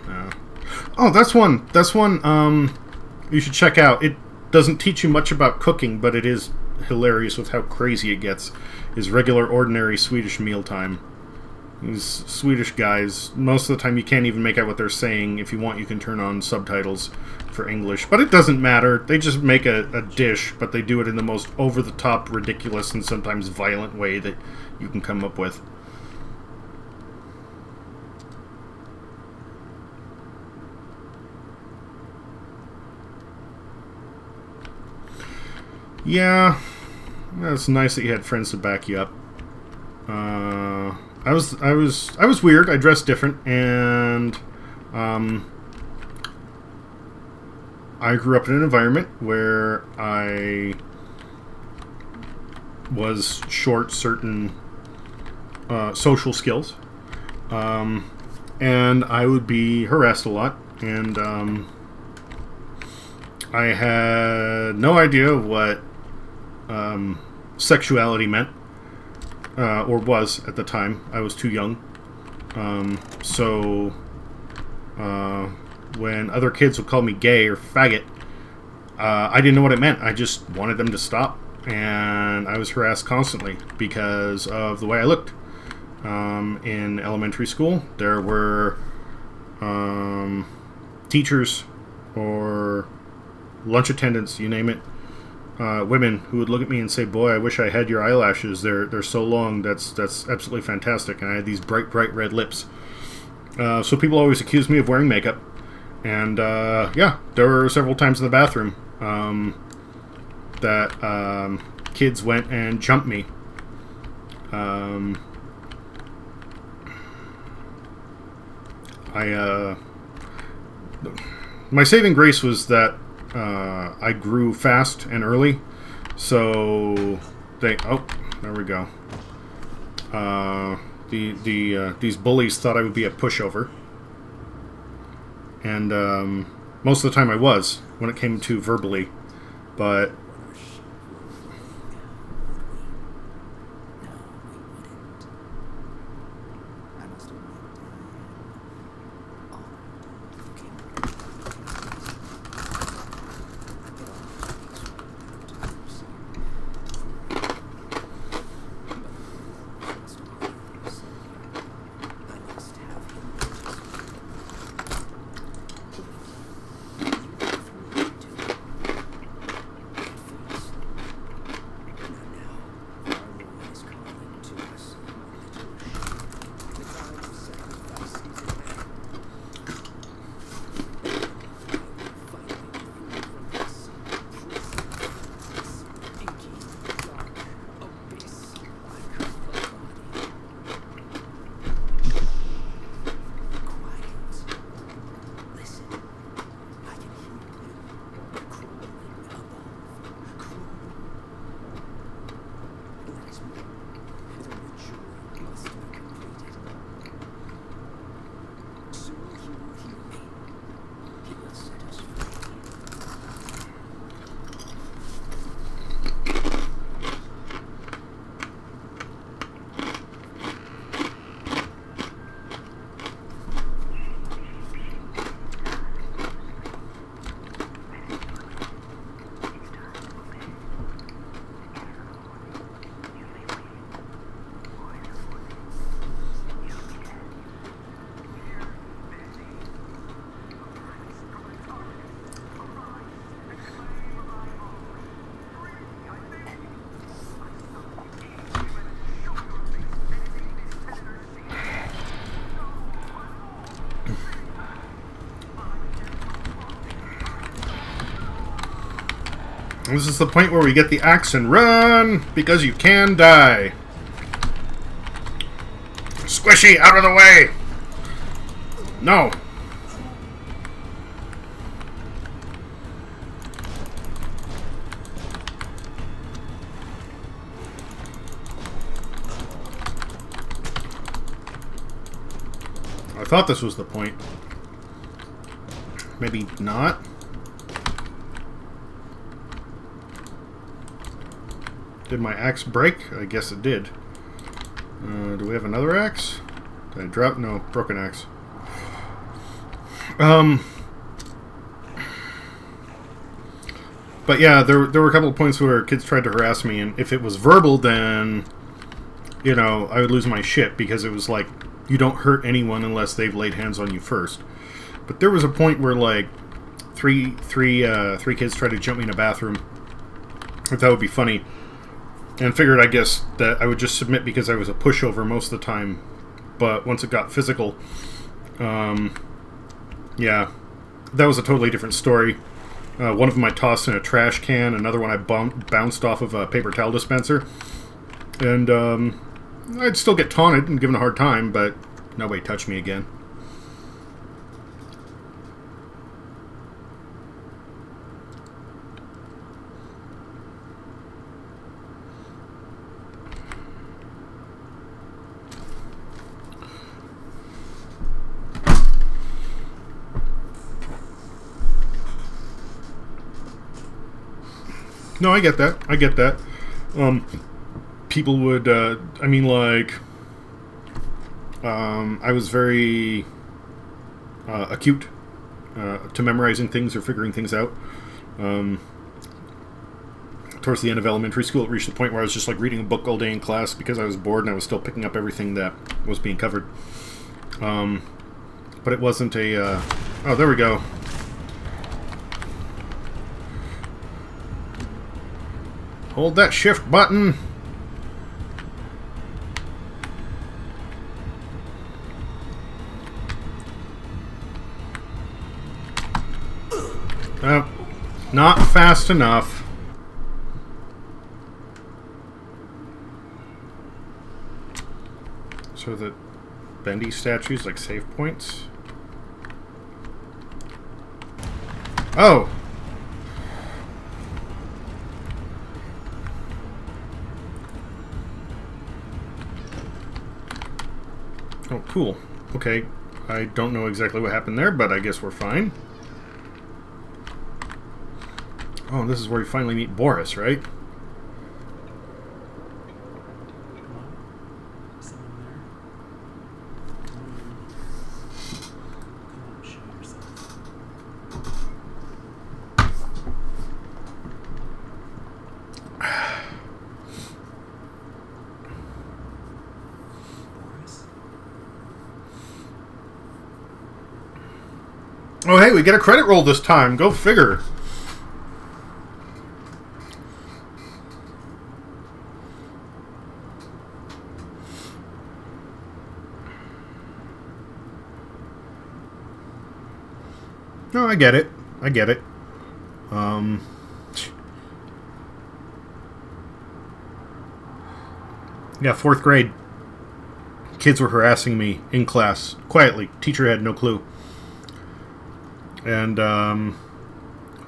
Oh, that's one you should check out. It doesn't teach you much about cooking, but it is hilarious with how crazy it gets. Is regular, ordinary Swedish mealtime. These Swedish guys, most of the time you can't even make out what they're saying. If you want, you can turn on subtitles for English, but it doesn't matter. They just make a dish, but they do it in the most over-the-top, ridiculous, and sometimes violent way that you can come up with. Yeah, it's nice that you had friends to back you up. I was weird. I dressed different, and I grew up in an environment where I was short certain social skills, and I would be harassed a lot, and I had no idea what sexuality meant, or was at the time. I was too young. So when other kids would call me gay or faggot, I didn't know what it meant. I just wanted them to stop, and I was harassed constantly because of the way I looked. In elementary school, there were teachers or lunch attendants, you name it, women who would look at me and say, "Boy, I wish I had your eyelashes. They're so long. That's absolutely fantastic." And I had these bright red lips. So people always accused me of wearing makeup. And yeah, there were several times in the bathroom that kids went and jumped me. My saving grace was that I grew fast and early, so there we go. These bullies thought I would be a pushover, and most of the time I was when it came to verbally, but this is the point where we get the axe and run, because you can die. Squishy, out of the way! No. I thought this was the point. Maybe not. Did my axe break? I guess it did. Do we have another axe? Did I drop? No, broken axe. But yeah, there were a couple of points where kids tried to harass me, and if it was verbal, then, you know, I would lose my shit, because it was like, you don't hurt anyone unless they've laid hands on you first. But there was a point where, like, three kids tried to jump me in a bathroom. I thought it would be funny. And figured, I guess, that I would just submit because I was a pushover most of the time. But once it got physical, yeah, that was a totally different story. One of them I tossed in a trash can. Another one I bounced off of a paper towel dispenser. And I'd still get taunted and given a hard time, but nobody touched me again. No, I get that. I get that. People would, I mean, like, I was very acute to memorizing things or figuring things out. towards the end of elementary school, it reached the point where I was just like reading a book all day in class because I was bored and I was still picking up everything that was being covered. But it wasn't a... oh, there we go. Hold that shift button. Oh, not fast enough. So the Bendy statues like save points? Oh! Oh, cool. Okay, I don't know exactly what happened there, but I guess we're fine. Oh, this is where we finally meet Boris, right? Come on. Someone there? Come on, show yourself. Boris? Oh, hey, we get a credit roll this time. Go figure. No, I get it. I get it. Yeah, 4th grade. Kids were harassing me in class quietly. Teacher had no clue. And then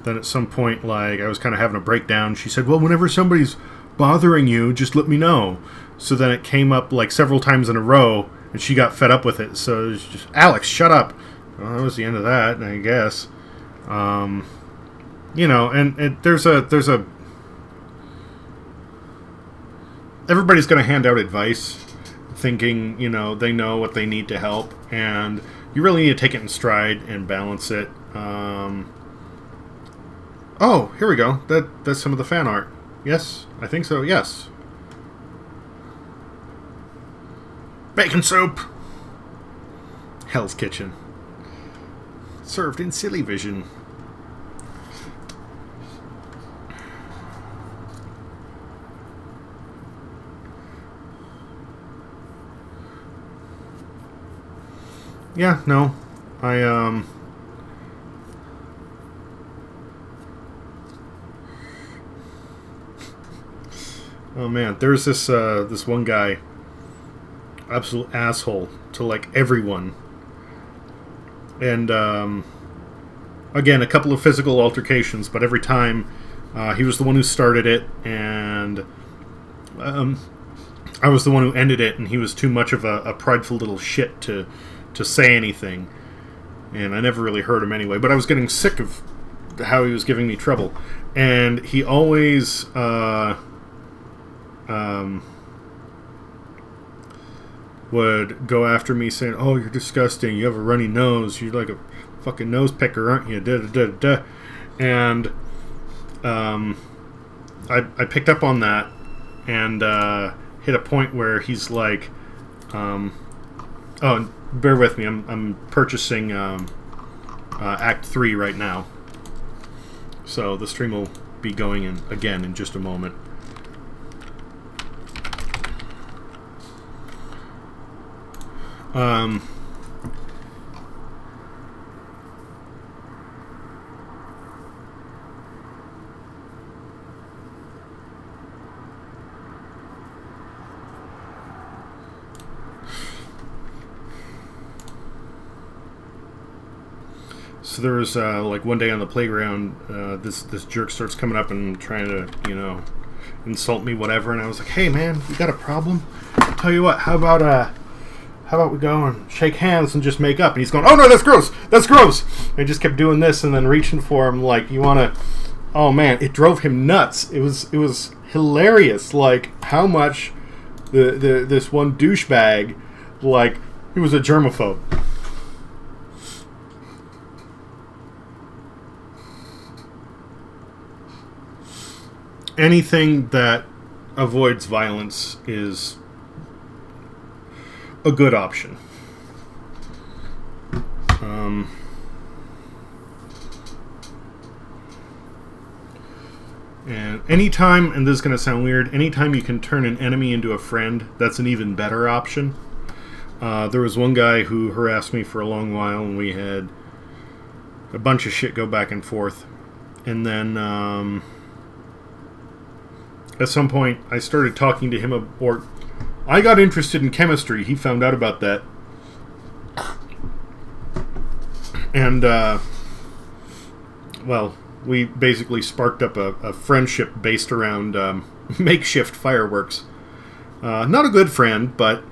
at some point, like, I was kind of having a breakdown. She said, well, whenever somebody's bothering you, just let me know. So then it came up like several times in a row, and she got fed up with it. So it was just, Alex, shut up. Well, that was the end of that, I guess. You know, and there's a everybody's going to hand out advice thinking, you know, they know what they need to help, and you really need to take it in stride and balance it. Oh, here we go. That's some of the fan art. Yes, I think so, yes. Bacon soup! Hell's Kitchen. Served in Silly Vision. Yeah, no. Oh man, there's this this one guy, absolute asshole to like everyone. And again, a couple of physical altercations, but every time he was the one who started it, and I was the one who ended it, and he was too much of a prideful little shit to say anything. And I never really heard him anyway, but I was getting sick of how he was giving me trouble. And he always would go after me saying, oh, you're disgusting, you have a runny nose, you're like a fucking nose picker, aren't you? Da, da, da, da. And I picked up on that and hit a point where he's like, oh, bear with me, I'm purchasing Act 3 right now, so the stream will be going in again in just a moment. So there was like one day on the playground, this jerk starts coming up and trying to, you know, insult me, whatever. And I was like, "Hey, man, you got a problem? I'll tell you what. How about we go and shake hands and just make up?" And he's going, "Oh no, that's gross. That's gross." And I just kept doing this and then reaching for him, like, "You want to?" Oh man, it drove him nuts. It was hilarious. Like how much this one douchebag, like, he was a germaphobe. anything that avoids violence is a good option. And anytime, and this is going to sound weird, anytime you can turn an enemy into a friend, that's an even better option. There was one guy who harassed me for a long while, and we had a bunch of shit go back and forth. And then at some point, I started talking to him, or I got interested in chemistry. He found out about that. And, well, we basically sparked up a friendship based around makeshift fireworks. Not a good friend, but,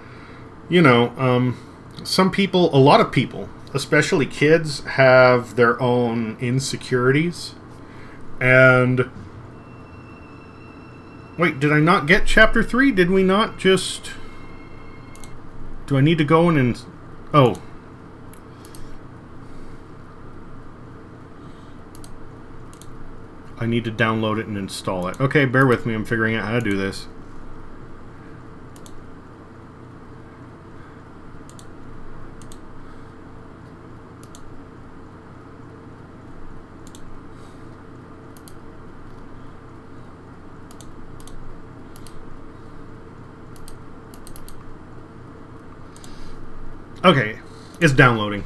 you know, some people, a lot of people, especially kids, have their own insecurities. And wait, did I not get chapter 3? Did we not just... Do I need to go in and... Oh. I need to download it and install it. Okay, bear with me. I'm figuring out how to do this. Okay, it's downloading.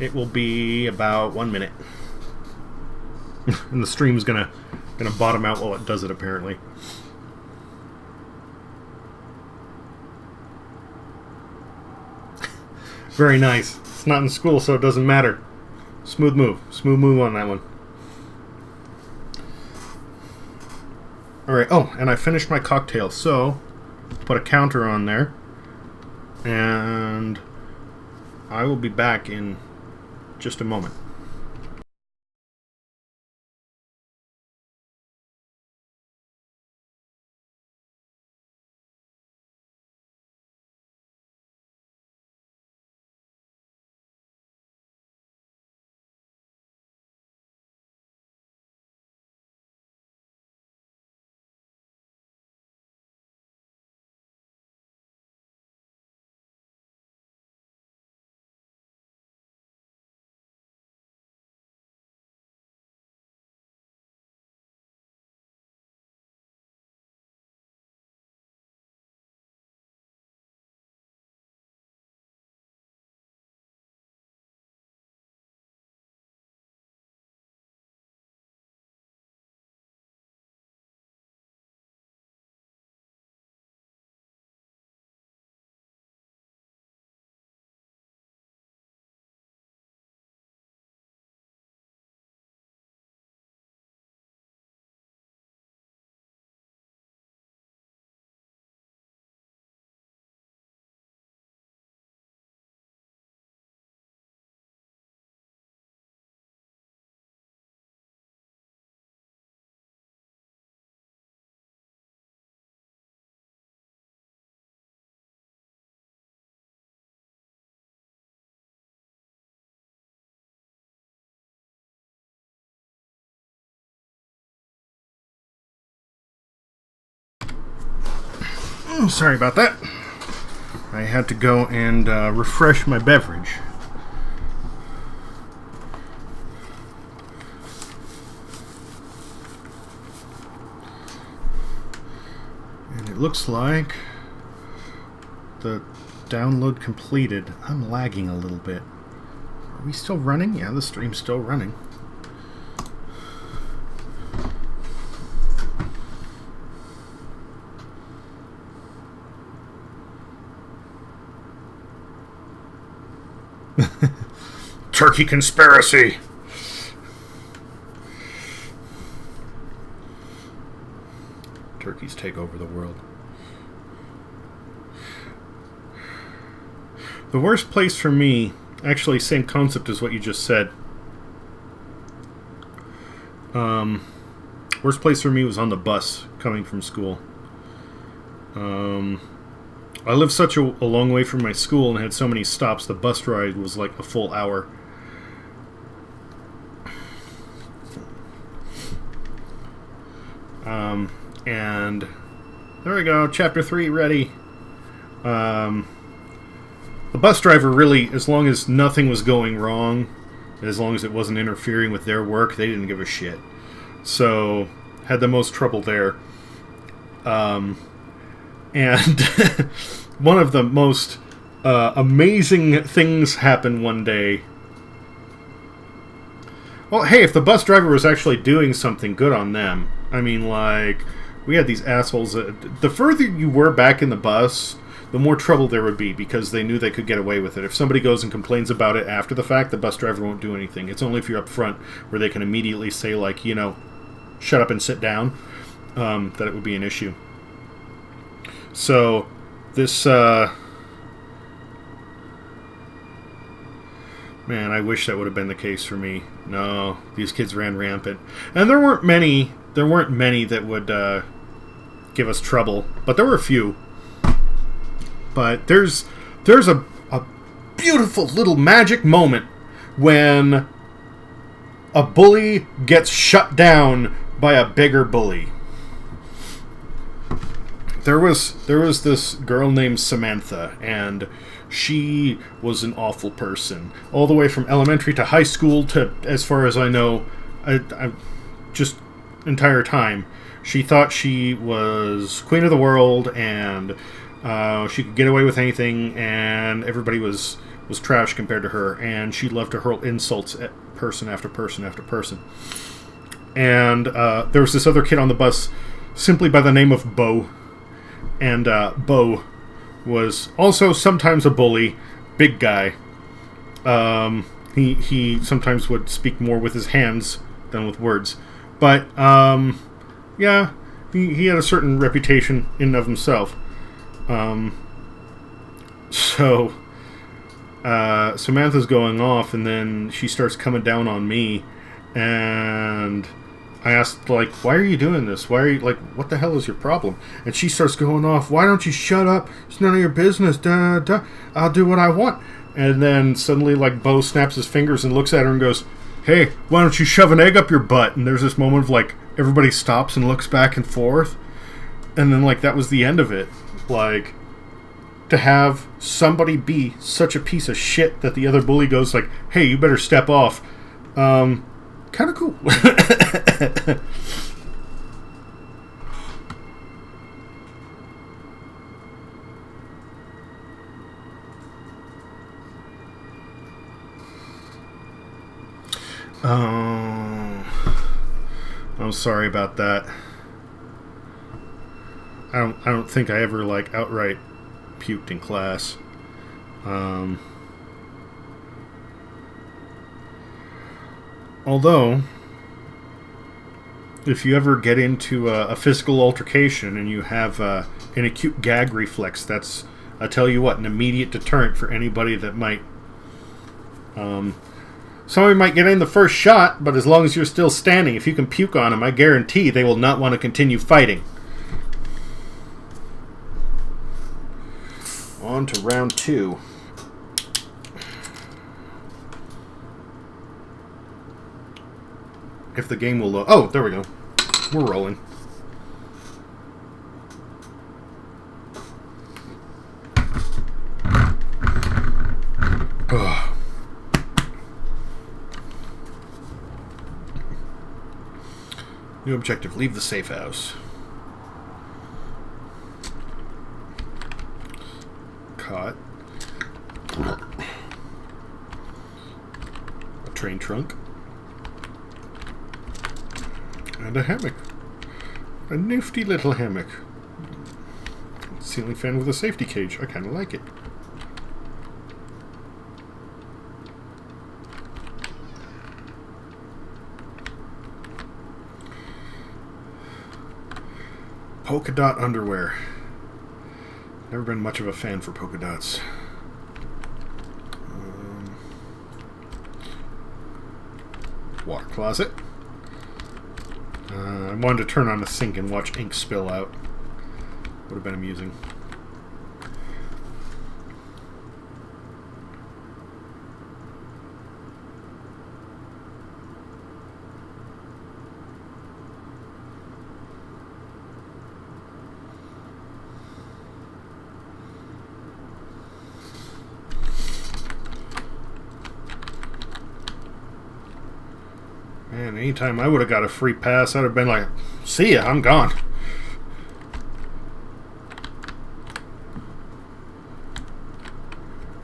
It will be about 1 minute. And the stream's gonna bottom out while it does it, apparently. Very nice. It's not in school, so it doesn't matter. Smooth move. Smooth move on that one. Alright, oh, and I finished my cocktail, so put a counter on there. And I will be back in just a moment. Sorry about that. I had to go and refresh my beverage. And it looks like the download completed. I'm lagging a little bit. Are we still running? Yeah, the stream's still running. Turkey conspiracy. Turkeys take over the world. The worst place for me, actually same concept as what you just said. Worst place for me was on the bus coming from school. I live such a long way from my school and had so many stops, the bus ride was like a full hour. And there we go, chapter 3 ready. The bus driver really, as long as nothing was going wrong, as long as it wasn't interfering with their work, they didn't give a shit. So, had the most trouble there. And one of the most amazing things happened one day. Well, hey, if the bus driver was actually doing something, good on them. I mean, like, we had these assholes. The further you were back in the bus, the more trouble there would be, because they knew they could get away with it. If somebody goes and complains about it after the fact, the bus driver won't do anything. It's only if you're up front where they can immediately say, like, you know, shut up and sit down, that it would be an issue. So, this, man, I wish that would have been the case for me. No, these kids ran rampant. And there weren't many that would give us trouble, but there were a few. But there's a beautiful little magic moment when a bully gets shut down by a bigger bully. There was this girl named Samantha, and she was an awful person. All the way from elementary to high school to, as far as I know, I just entire time. She thought she was queen of the world, and she could get away with anything, and everybody was trash compared to her, and she loved to hurl insults at person after person after person. And there was this other kid on the bus simply by the name of Bo. And Bo was also sometimes a bully, big guy. He sometimes would speak more with his hands than with words. But, yeah, he had a certain reputation in and of himself. So, Samantha's going off, and then she starts coming down on me, and I asked, like, why are you doing this? Why are you, like, what the hell is your problem? And she starts going off, why don't you shut up? It's none of your business. Duh, duh. I'll do what I want. And then suddenly, like, Bo snaps his fingers and looks at her and goes, hey, why don't you shove an egg up your butt? And there's this moment of, like, everybody stops and looks back and forth. And then, like, that was the end of it. Like, to have somebody be such a piece of shit that the other bully goes, like, hey, you better step off. Kind of cool. I'm sorry about that. I don't think I ever, like, outright puked in class. Although, if you ever get into a physical altercation and you have an acute gag reflex, that's, I tell you what, an immediate deterrent for anybody that might... somebody might get in the first shot, but as long as you're still standing, if you can puke on them, I guarantee they will not want to continue fighting. On to round 2. If the game will load. Oh, there we go. We're rolling. Ugh. New objective. Leave the safe house. Caught. A train trunk. And a hammock. A nifty little hammock. Ceiling fan with a safety cage. I kind of like it. Polka dot underwear. Never been much of a fan for polka dots. Water closet. I wanted to turn on the sink and watch ink spill out. Would have been amusing. Man, anytime I would have got a free pass, I'd have been like, see ya, I'm gone.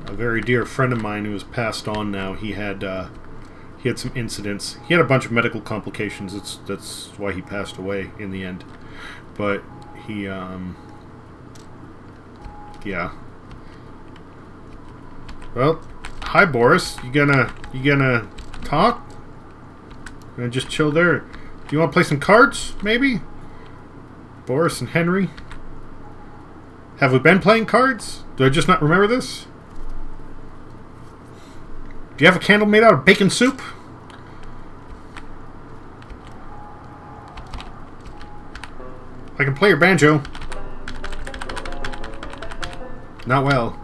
A very dear friend of mine who has passed on now, he had some incidents. He had a bunch of medical complications. That's why he passed away in the end. But he, yeah. Well, hi Boris. You gonna talk? Gonna just chill there? Do you want to play some cards, maybe? Boris and Henry. Have we been playing cards? Do I just not remember this? Do you have a candle made out of bacon soup? I can play your banjo. Not well.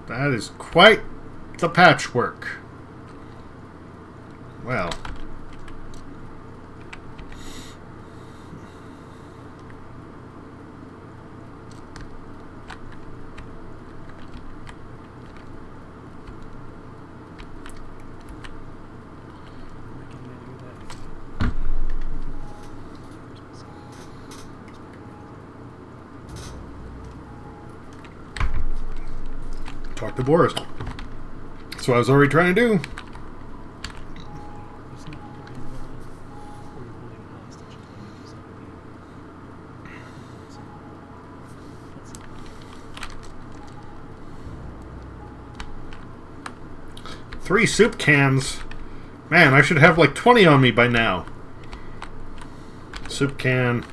That is quite the patchwork. Well. Talk to Boris. That's what I was already trying to do. Three soup cans. Man, I should have like 20 on me by now. Soup can.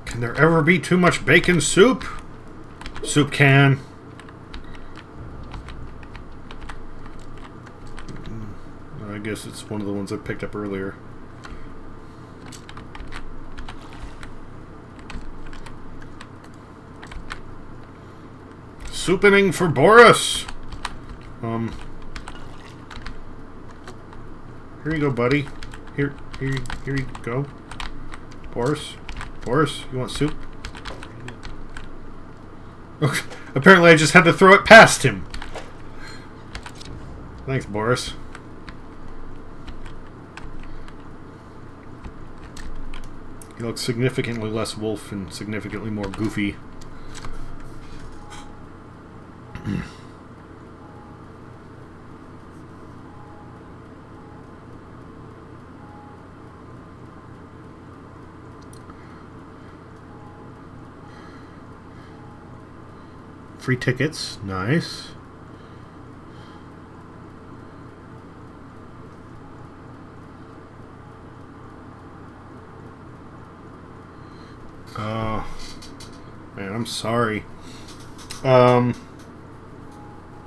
Can there ever be too much bacon soup? Soup can. I guess it's one of the ones I picked up earlier. Soupening for Boris. Here you go, buddy. Here you go. Boris, you want soup? Apparently I just had to throw it past him. Thanks, Boris. He looks significantly less wolf and significantly more goofy. Free tickets, nice. Oh, man, I'm sorry.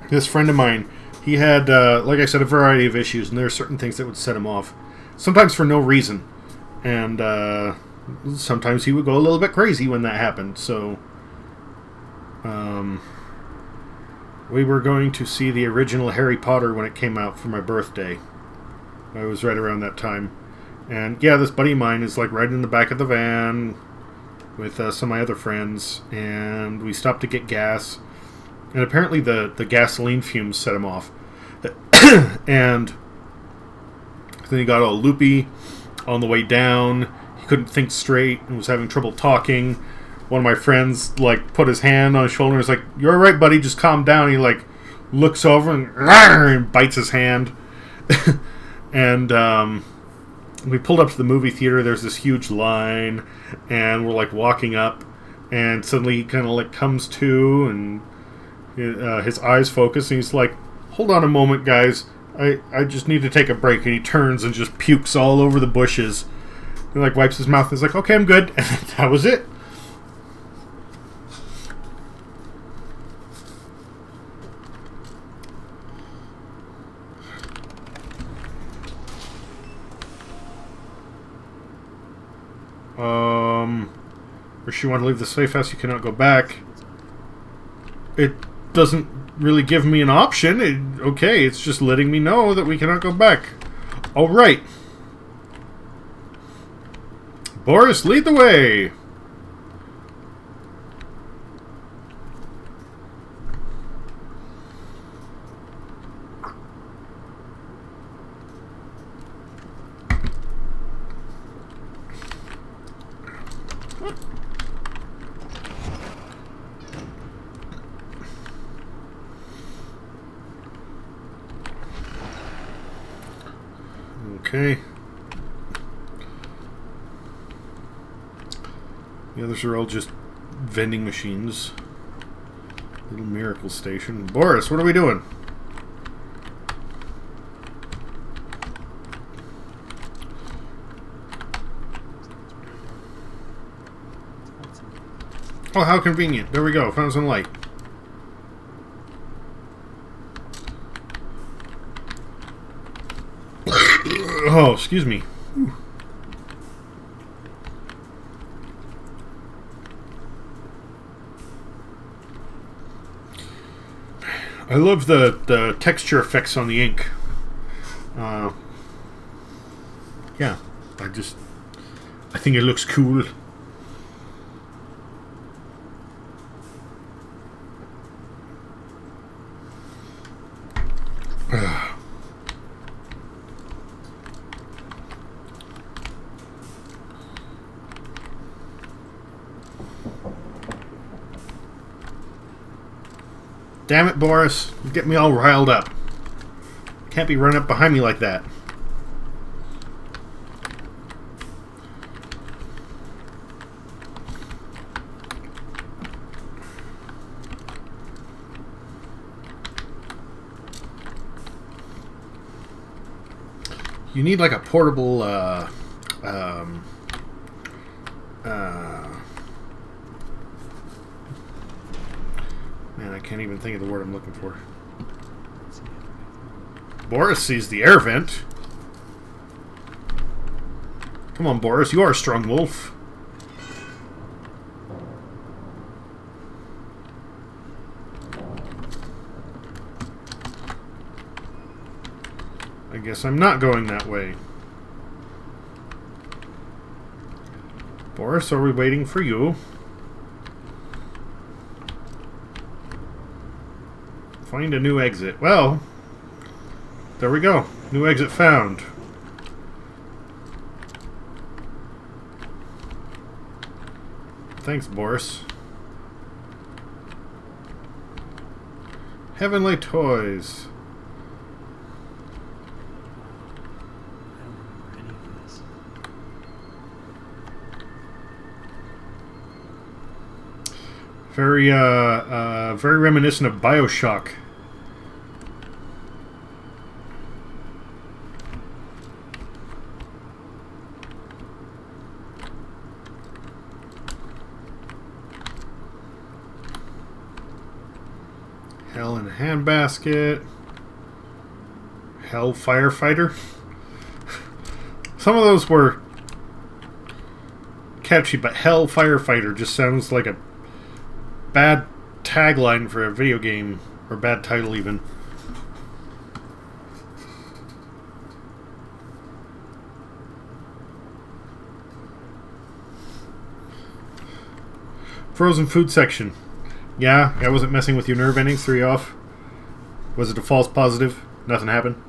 This friend of mine, he had, like I said, a variety of issues, and there are certain things that would set him off. Sometimes for no reason. And sometimes he would go a little bit crazy when that happened, so... we were going to see the original Harry Potter when it came out for my birthday. I was right around that time. And yeah, this buddy of mine is like right in the back of the van with some of my other friends, and we stopped to get gas. And apparently the gasoline fumes set him off. And then he got all loopy on the way down. He couldn't think straight and was having trouble talking. One of my friends, like, put his hand on his shoulder and was like, "You're all right, buddy, just calm down." He, like, looks over and bites his hand. And we pulled up to the movie theater. There's this huge line, and we're, like, walking up, and suddenly he kind of, like, comes to, and his eyes focus, and he's like, "Hold on a moment, guys. I just need to take a break." And he turns and just pukes all over the bushes. He, like, wipes his mouth and is like, "Okay, I'm good." And that was it. Or she want to leave the safe house, you cannot go back. It doesn't really give me an option. Okay, it's just letting me know that we cannot go back. Alright. Boris, lead the way! Okay. The others are all just vending machines. Little miracle station. Boris, what are we doing? Oh, how convenient. There we go. Found some light. Oh, excuse me. Whew. I love the texture effects on the ink. Yeah, I think it looks cool. Damn it, Boris. You get me all riled up. Can't be running up behind me like that. You need like a portable, man, I can't even think of the word I'm looking for. Boris sees the air vent. Come on, Boris, you are a strong wolf. I guess I'm not going that way. Boris, are we waiting for you? Find a new exit. Well, there we go. New exit found. Thanks, Boris. Heavenly Toys. I don't remember any of this. Very reminiscent of BioShock. Hell in a handbasket. Hell firefighter. Some of those were catchy, but Hell Firefighter just sounds like a bad tagline for a video game, or bad title even. Frozen food section. Yeah, I wasn't messing with your nerve endings. Threw you off. Was it a false positive? Nothing happened.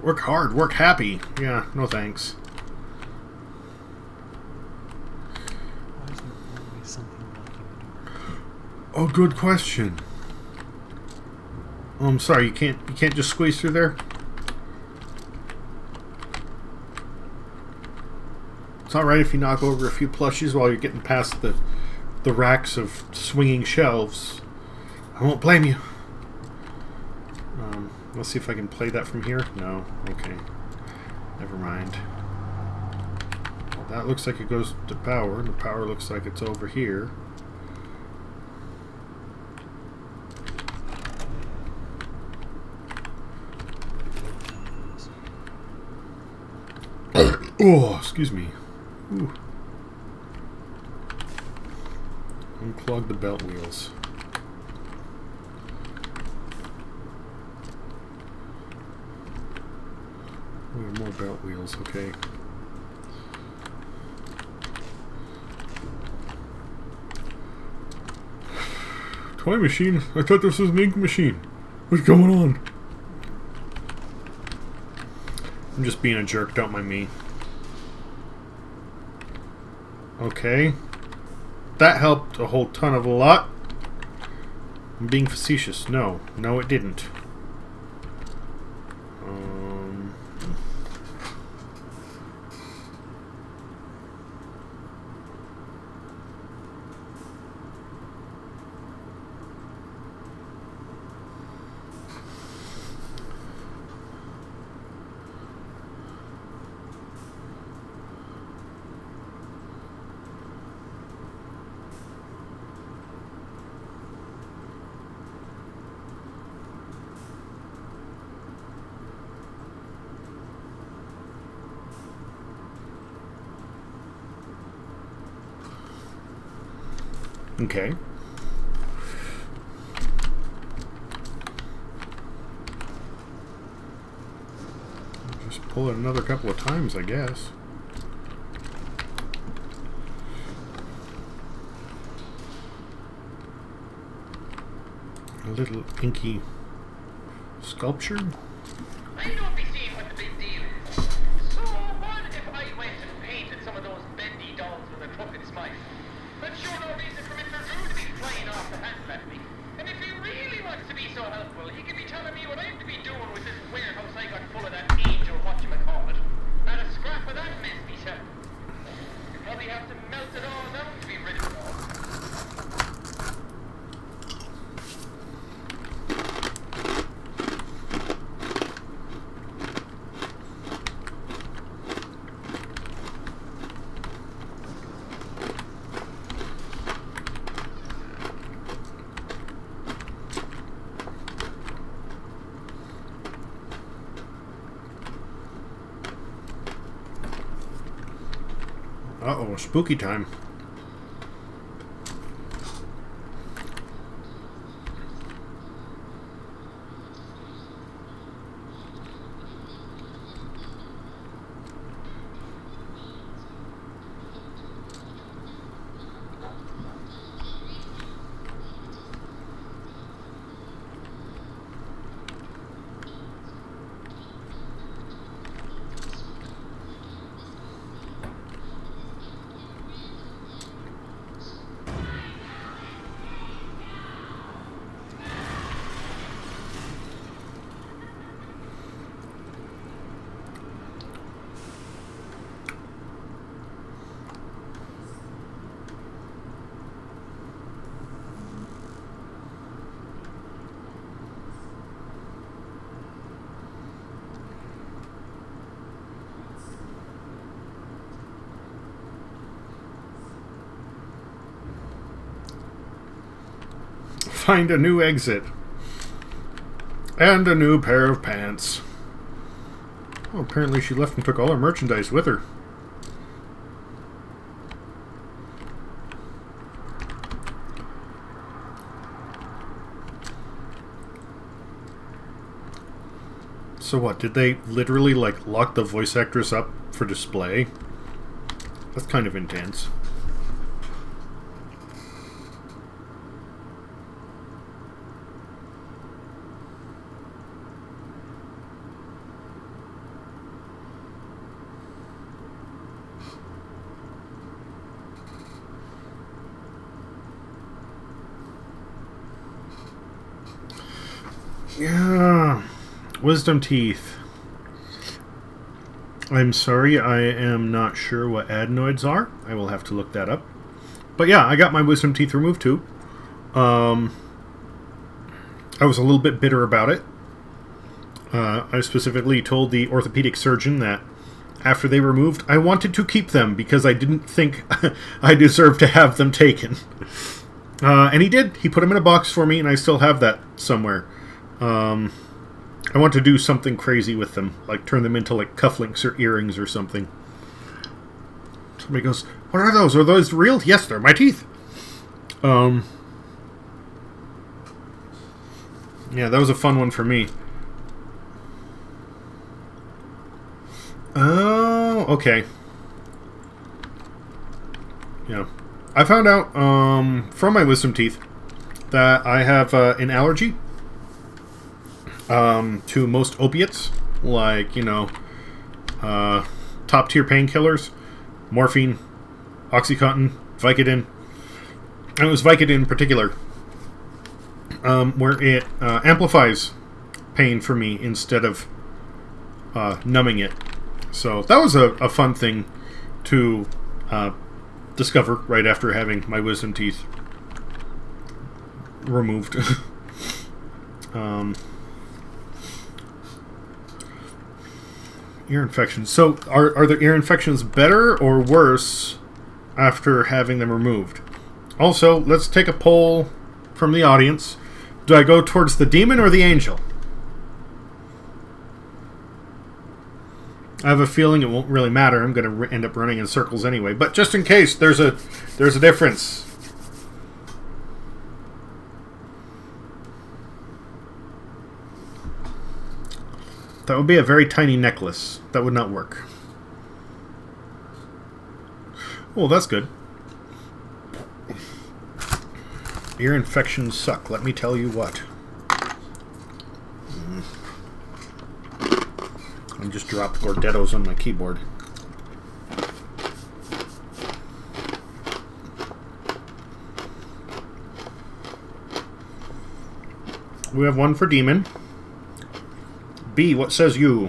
Work hard, work happy. Yeah, no thanks. Why is there always something blocking the door? Oh, good question. Oh, I'm sorry, you can't just squeeze through there? It's alright if you knock over a few plushies while you're getting past the racks of swinging shelves. I won't blame you. Let's see if I can play that from here. No. Okay. Never mind. Well, that looks like it goes to power. The power looks like it's over here. Oh, excuse me. Ooh. Unclog the belt wheels. Ooh, more belt wheels, okay. Toy machine? I thought this was an ink machine. What's going on? I'm just being a jerk, don't mind me. Okay. That helped a whole ton of a lot. I'm being facetious. No. No, it didn't. Okay. Just pull it another couple of times, I guess. A little inky sculpture. I don't be seeing what the big deal is. So what if I went and painted some of those Bendy dolls with a crooked smile? That's sure no reason for Mr. Drew to be flying off the handle at me. And if he really wants to be so helpful, he could be telling me what I have to be doing with this warehouse I got full of that angel whatchamacallit. Not a scrap of that mess myself. You probably have to melt it all down to be rid of it all. Uh-oh, spooky time. Find a new exit. And a new pair of pants. Oh, apparently she left and took all her merchandise with her. So what, did they literally, like, lock the voice actress up for display? That's kind of intense. Yeah. Wisdom teeth. I'm sorry, I am not sure what adenoids are. I will have to look that up. But yeah, I got my wisdom teeth removed too. I was a little bit bitter about it. I specifically told the orthopedic surgeon that after they were removed, I wanted to keep them because I didn't think I deserved to have them taken. And he did. He put them in a box for me, and I still have that somewhere. I want to do something crazy with them, like turn them into like cufflinks or earrings or something. Somebody goes, "What are those? Are those real?" Yes, they're my teeth. Yeah, that was a fun one for me. Oh, okay. Yeah. I found out from my wisdom teeth that I have an allergy to most opiates, like, top tier painkillers, morphine, Oxycontin, Vicodin. And it was Vicodin in particular, where it amplifies pain for me instead of numbing it. So that was a fun thing to discover right after having my wisdom teeth removed. Ear infections. So are the ear infections better or worse after having them removed? Also, let's take a poll from the audience. Do I go towards the demon or the angel? I have a feeling it won't really matter. I'm going to end up running in circles anyway. But just in case, there's a difference. That would be a very tiny necklace. That would not work. Well, that's good. Ear infections suck, let me tell you what. I just dropped Gordettos on my keyboard. We have one for demon. B, what says you?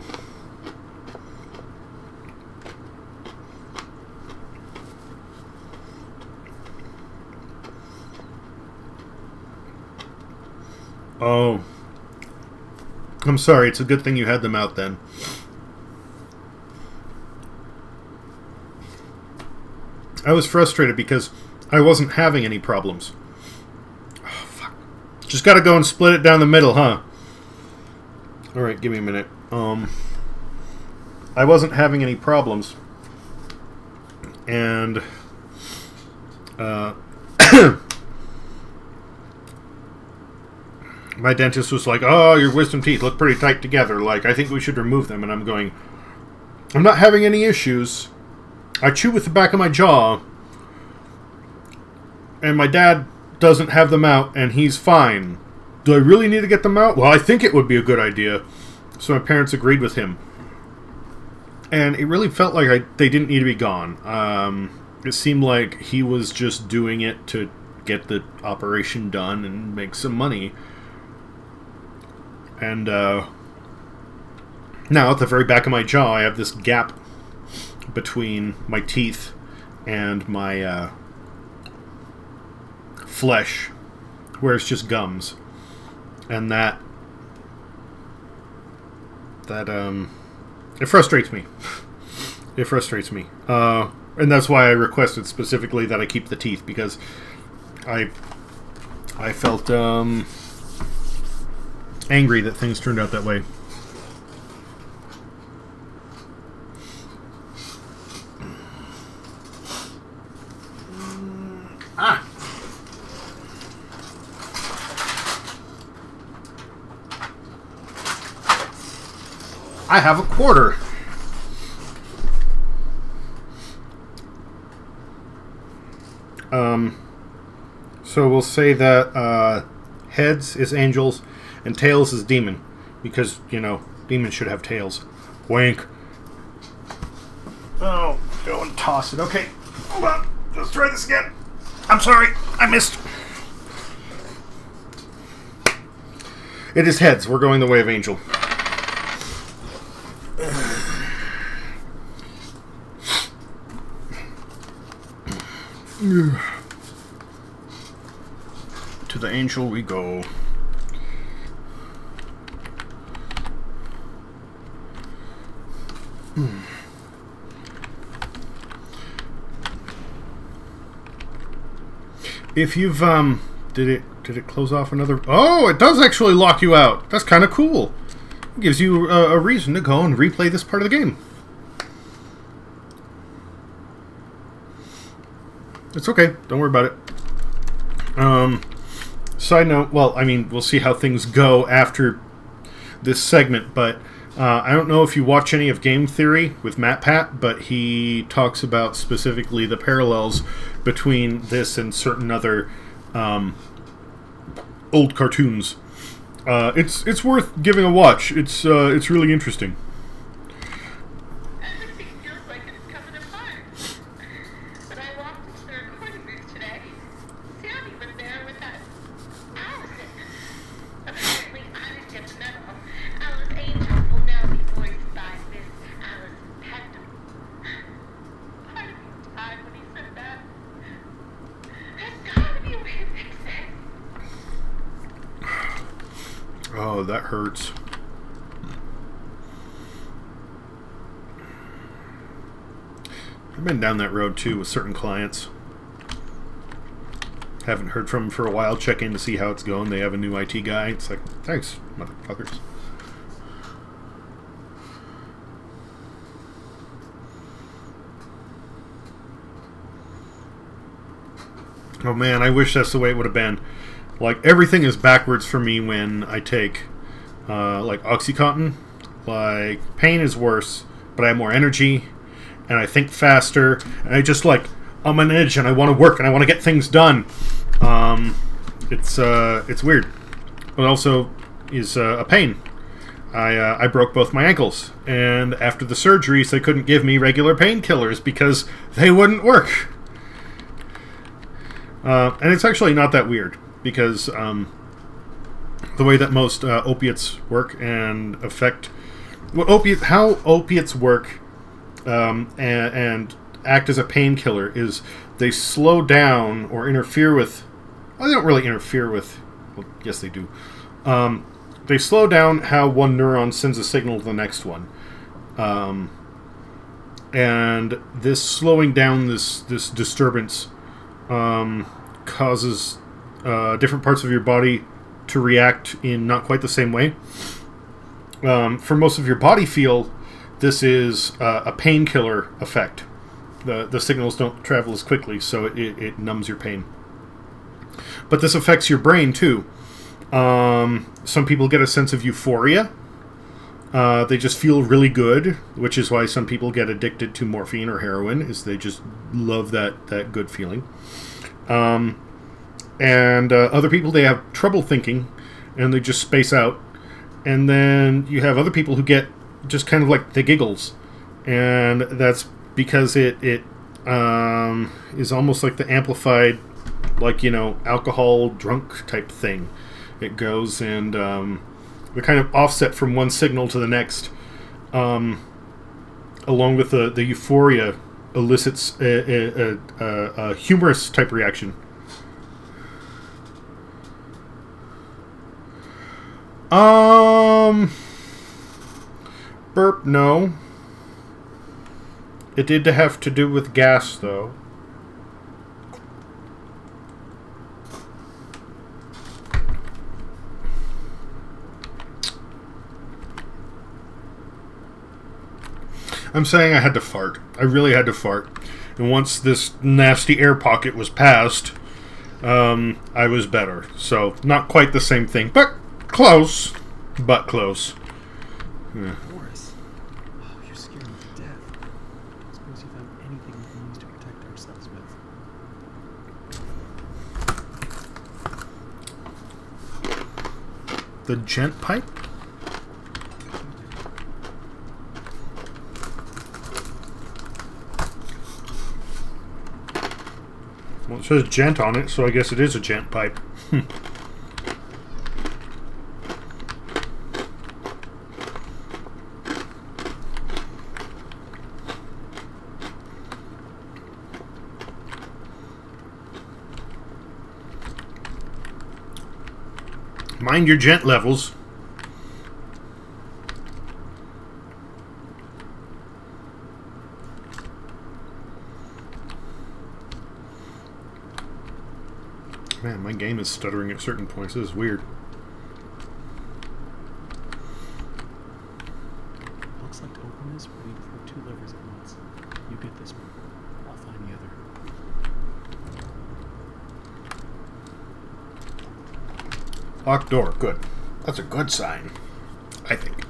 Oh. I'm sorry, it's a good thing you had them out then. I was frustrated because I wasn't having any problems. Oh, fuck. Just gotta go and split it down the middle, huh? Alright, give me a minute. I wasn't having any problems. And my dentist was like, "Oh, your wisdom teeth look pretty tight together. Like, I think we should remove them." And I'm going, "I'm not having any issues. I chew with the back of my jaw. And my dad doesn't have them out, and he's fine. Do I really need to get them out? Well, I think it would be a good idea." So my parents agreed with him. And it really felt like they didn't need to be gone. It seemed like he was just doing it to get the operation done and make some money. And now at the very back of my jaw, I have this gap between my teeth and my flesh, where it's just gums. And that it frustrates me. It frustrates me. And that's why I requested specifically that I keep the teeth, because I felt angry that things turned out that way. I have a quarter. So we'll say that heads is angels and tails is demon, because, demons should have tails. Wink. Oh, go and toss it. Okay, hold on. Let's try this again. I'm sorry, I missed. It is heads. We're going the way of angel. To the angel we go. If you've did it close off another? Oh, it does actually lock you out. That's kind of cool. It gives you a reason to go and replay this part of the game. It's okay. Don't worry about it. Side note, well, I mean, we'll see how things go after this segment, but I don't know if you watch any of Game Theory with MatPat, but he talks about specifically the parallels between this and certain other old cartoons. It's worth giving a watch. It's really interesting. Everything feels like it's coming apart. When I walked into the recording booth today, Sammy was there with that Allison. Apparently, I was just metal. Alice Angel will now be voiced by Miss Allison Peckham. Part of me died when he said that. There's gotta be a way to fix it. Oh, that hurts. I've been down that road too with certain clients. Haven't heard from them for a while. Check in to see how it's going. They have a new IT guy. It's like, thanks, motherfuckers. Oh man, I wish that's the way it would have been. Like, everything is backwards for me when I take, like, Oxycontin. Like, pain is worse, but I have more energy, and I think faster, and I just, like, I'm on edge, and I want to work, and I want to get things done. It's weird. But also is a pain. I broke both my ankles, and after the surgeries, they couldn't give me regular painkillers because they wouldn't work. And it's actually not that weird, because the way that most opiates work and affect how opiates work and act as a painkiller is they slow down or interfere with. Well, they don't really interfere with. Well, yes, they do. They slow down how one neuron sends a signal to the next one, and this slowing down this disturbance causes different parts of your body to react in not quite the same way. For most of your body field, this is a painkiller effect. The signals don't travel as quickly, so it numbs your pain. But this affects your brain too. Some people get a sense of euphoria. They just feel really good, which is why some people get addicted to morphine or heroin, is they just love that good feeling. And other people, they have trouble thinking, and they just space out. And then you have other people who get just kind of like the giggles, and that's because it is almost like the amplified, like, alcohol drunk type thing. It goes and the kind of offset from one signal to the next, along with the euphoria, elicits a humorous type reaction. Burp, no. It did have to do with gas, though. I'm saying I had to fart. I really had to fart. And once this nasty air pocket was passed, I was better. So, not quite the same thing, but close. But close. Yeah. Boris, oh, you're scaring me to death. Suppose you found anything we can use to protect ourselves with. The gent pipe? Well, it says gent on it, so I guess it is a gent pipe. Mind your gent levels. My game is stuttering at certain points. This is weird. Looks like to open this, we need to throw 2 levers at once. You get this one. I'll find the other. Locked door. Good. That's a good sign, I think.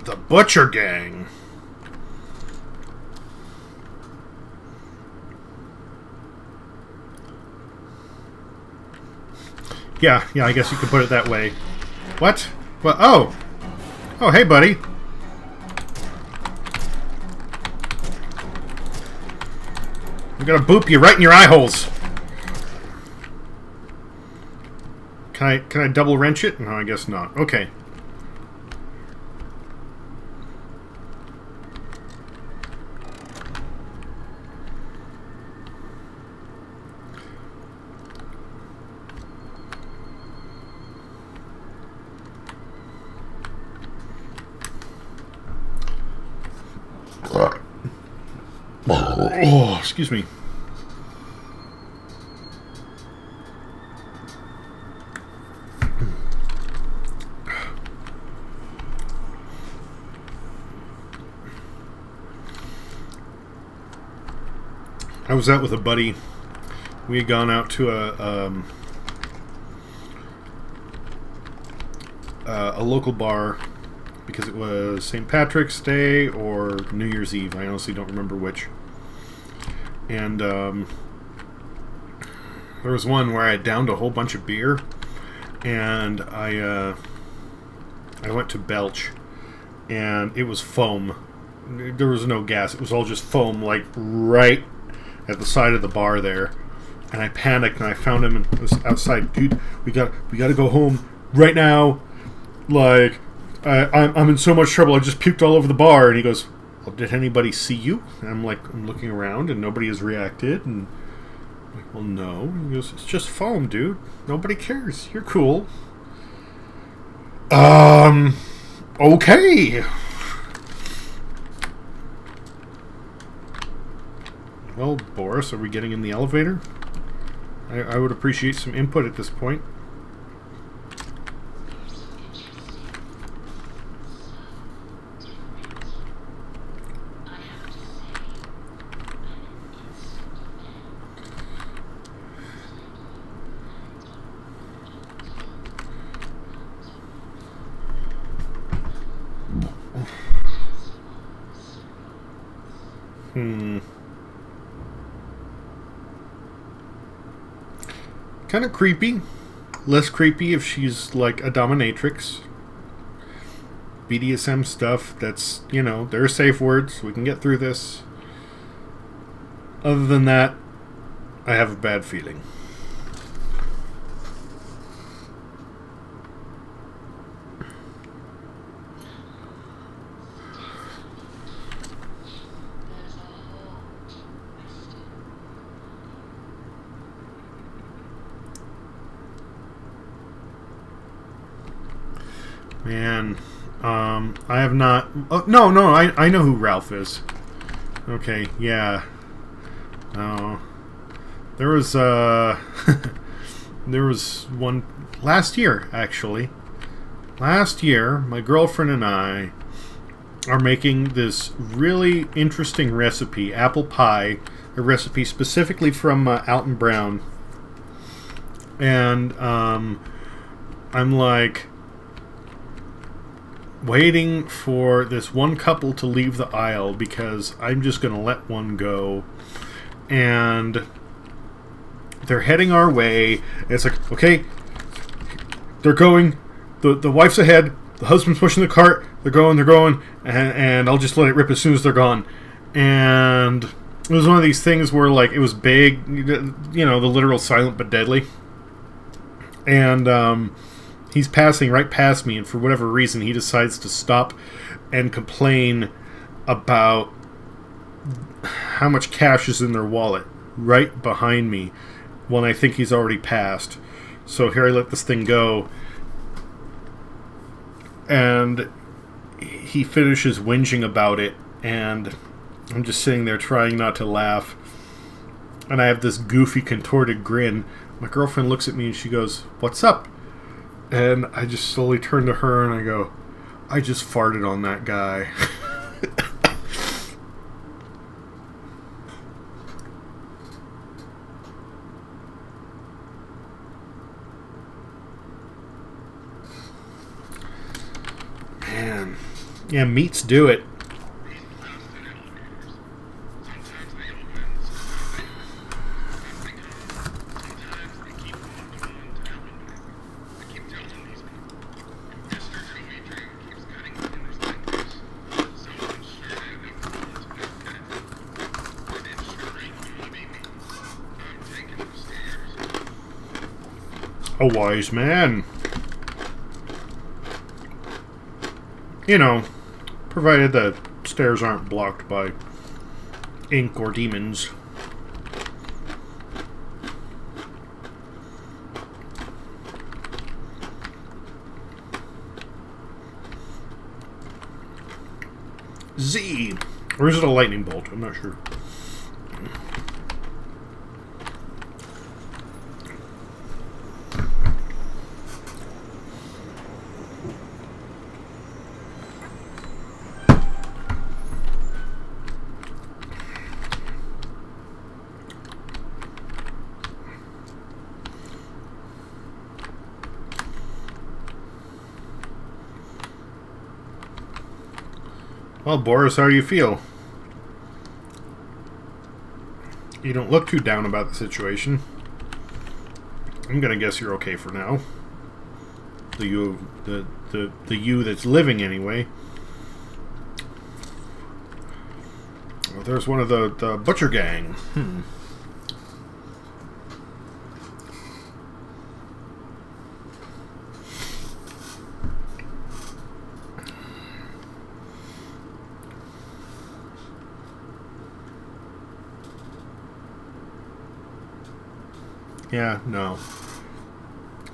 The Butcher Gang. Yeah, I guess you could put it that way. What? Well, oh! Oh, hey, buddy. I'm gonna boop you right in your eye holes. Can I double wrench it? No, I guess not. Okay. Oh, excuse me. I was out with a buddy. We had gone out to a local bar because it was St. Patrick's Day or New Year's Eve. I honestly don't remember which. And there was one where I downed a whole bunch of beer, and I went to belch, and it was foam. There was no gas. It was all just foam, like right at the side of the bar there. And I panicked, and I found him and was outside. Dude, we got to go home right now. Like, I'm in so much trouble. I just puked all over the bar. And he goes, well, did anybody see you? And I'm looking around, and nobody has reacted. And I'm like, well, no. He goes, it's just foam, dude. Nobody cares. You're cool. Okay. Well, Boris, are we getting in the elevator? I would appreciate some input at this point. Kind of creepy. Less creepy if she's like a dominatrix. BDSM stuff, that's, there are safe words. We can get through this. Other than that, I have a bad feeling. Man, I have not... Oh, no, I know who Ralph is. Okay, yeah. Oh. There was, there was one... Last year, actually. Last year, my girlfriend and I are making this really interesting recipe, apple pie, a recipe specifically from Alton Brown. And, I'm like... waiting for this one couple to leave the aisle because I'm just going to let one go. And they're heading our way. It's like, okay, they're going. The wife's ahead. The husband's pushing the cart. They're going. And I'll just let it rip as soon as they're gone. And it was one of these things where, like, it was big, the literal silent but deadly. And, he's passing right past me, and for whatever reason, he decides to stop and complain about how much cash is in their wallet right behind me when I think he's already passed. So here I let this thing go, and he finishes whinging about it, and I'm just sitting there trying not to laugh. And I have this goofy, contorted grin. My girlfriend looks at me and she goes, "What's up?" And I just slowly turn to her and I go, "I just farted on that guy." Man. Yeah, meats do it. A wise man. You know, provided the stairs aren't blocked by ink or demons. Z. Or is it a lightning bolt? I'm not sure. Well, Boris, how do you feel? You don't look too down about the situation. I'm gonna guess you're okay for now. The you that's living anyway. Well, there's one of the butcher gang. Yeah, no.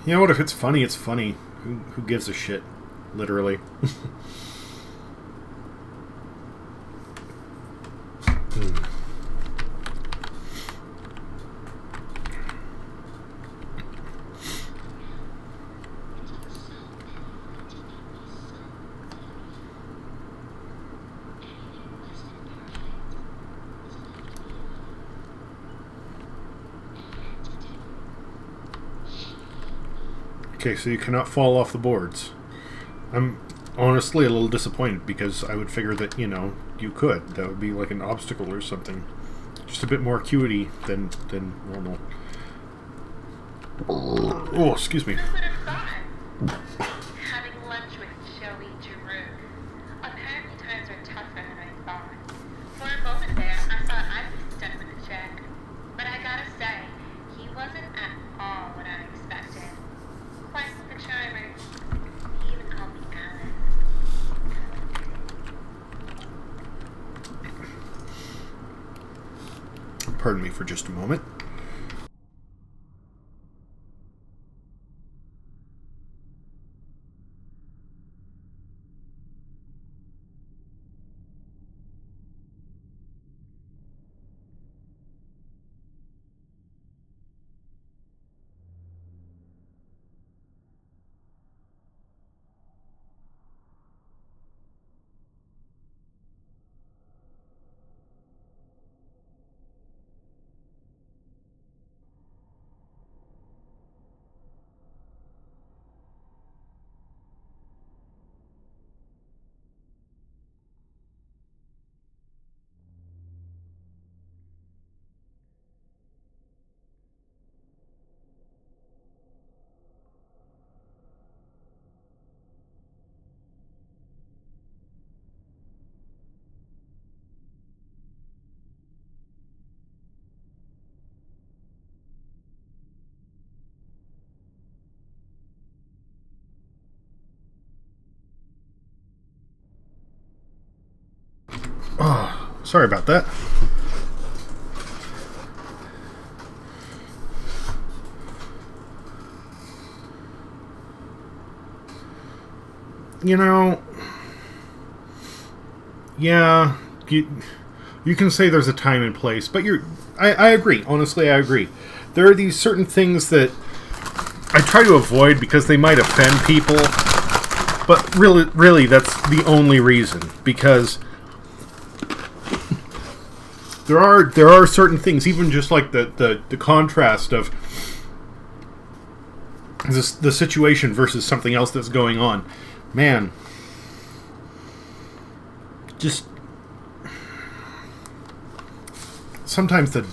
You know what? If it's funny, it's funny. Who gives a shit? Literally. Okay, so you cannot fall off the boards. I'm honestly a little disappointed because I would figure that, you know, you could. That would be like an obstacle or something. Just a bit more acuity than normal. Oh, excuse me. Who would have thought? Having lunch with Joey Drew. Apparently times are tougher than I thought. For a moment there, I thought I'd be stuck with a check. But I gotta say, he wasn't at all what I expected. Quite the charmer. He even called me Alice. Pardon me for just a moment. Oh, sorry about that. You know, yeah, You can say there's a time and place, but I agree. Honestly, I agree. There are these certain things that I try to avoid because they might offend people, but really, that's the only reason. Because there are certain things, even just like the contrast of the situation versus something else that's going on. Man, just sometimes the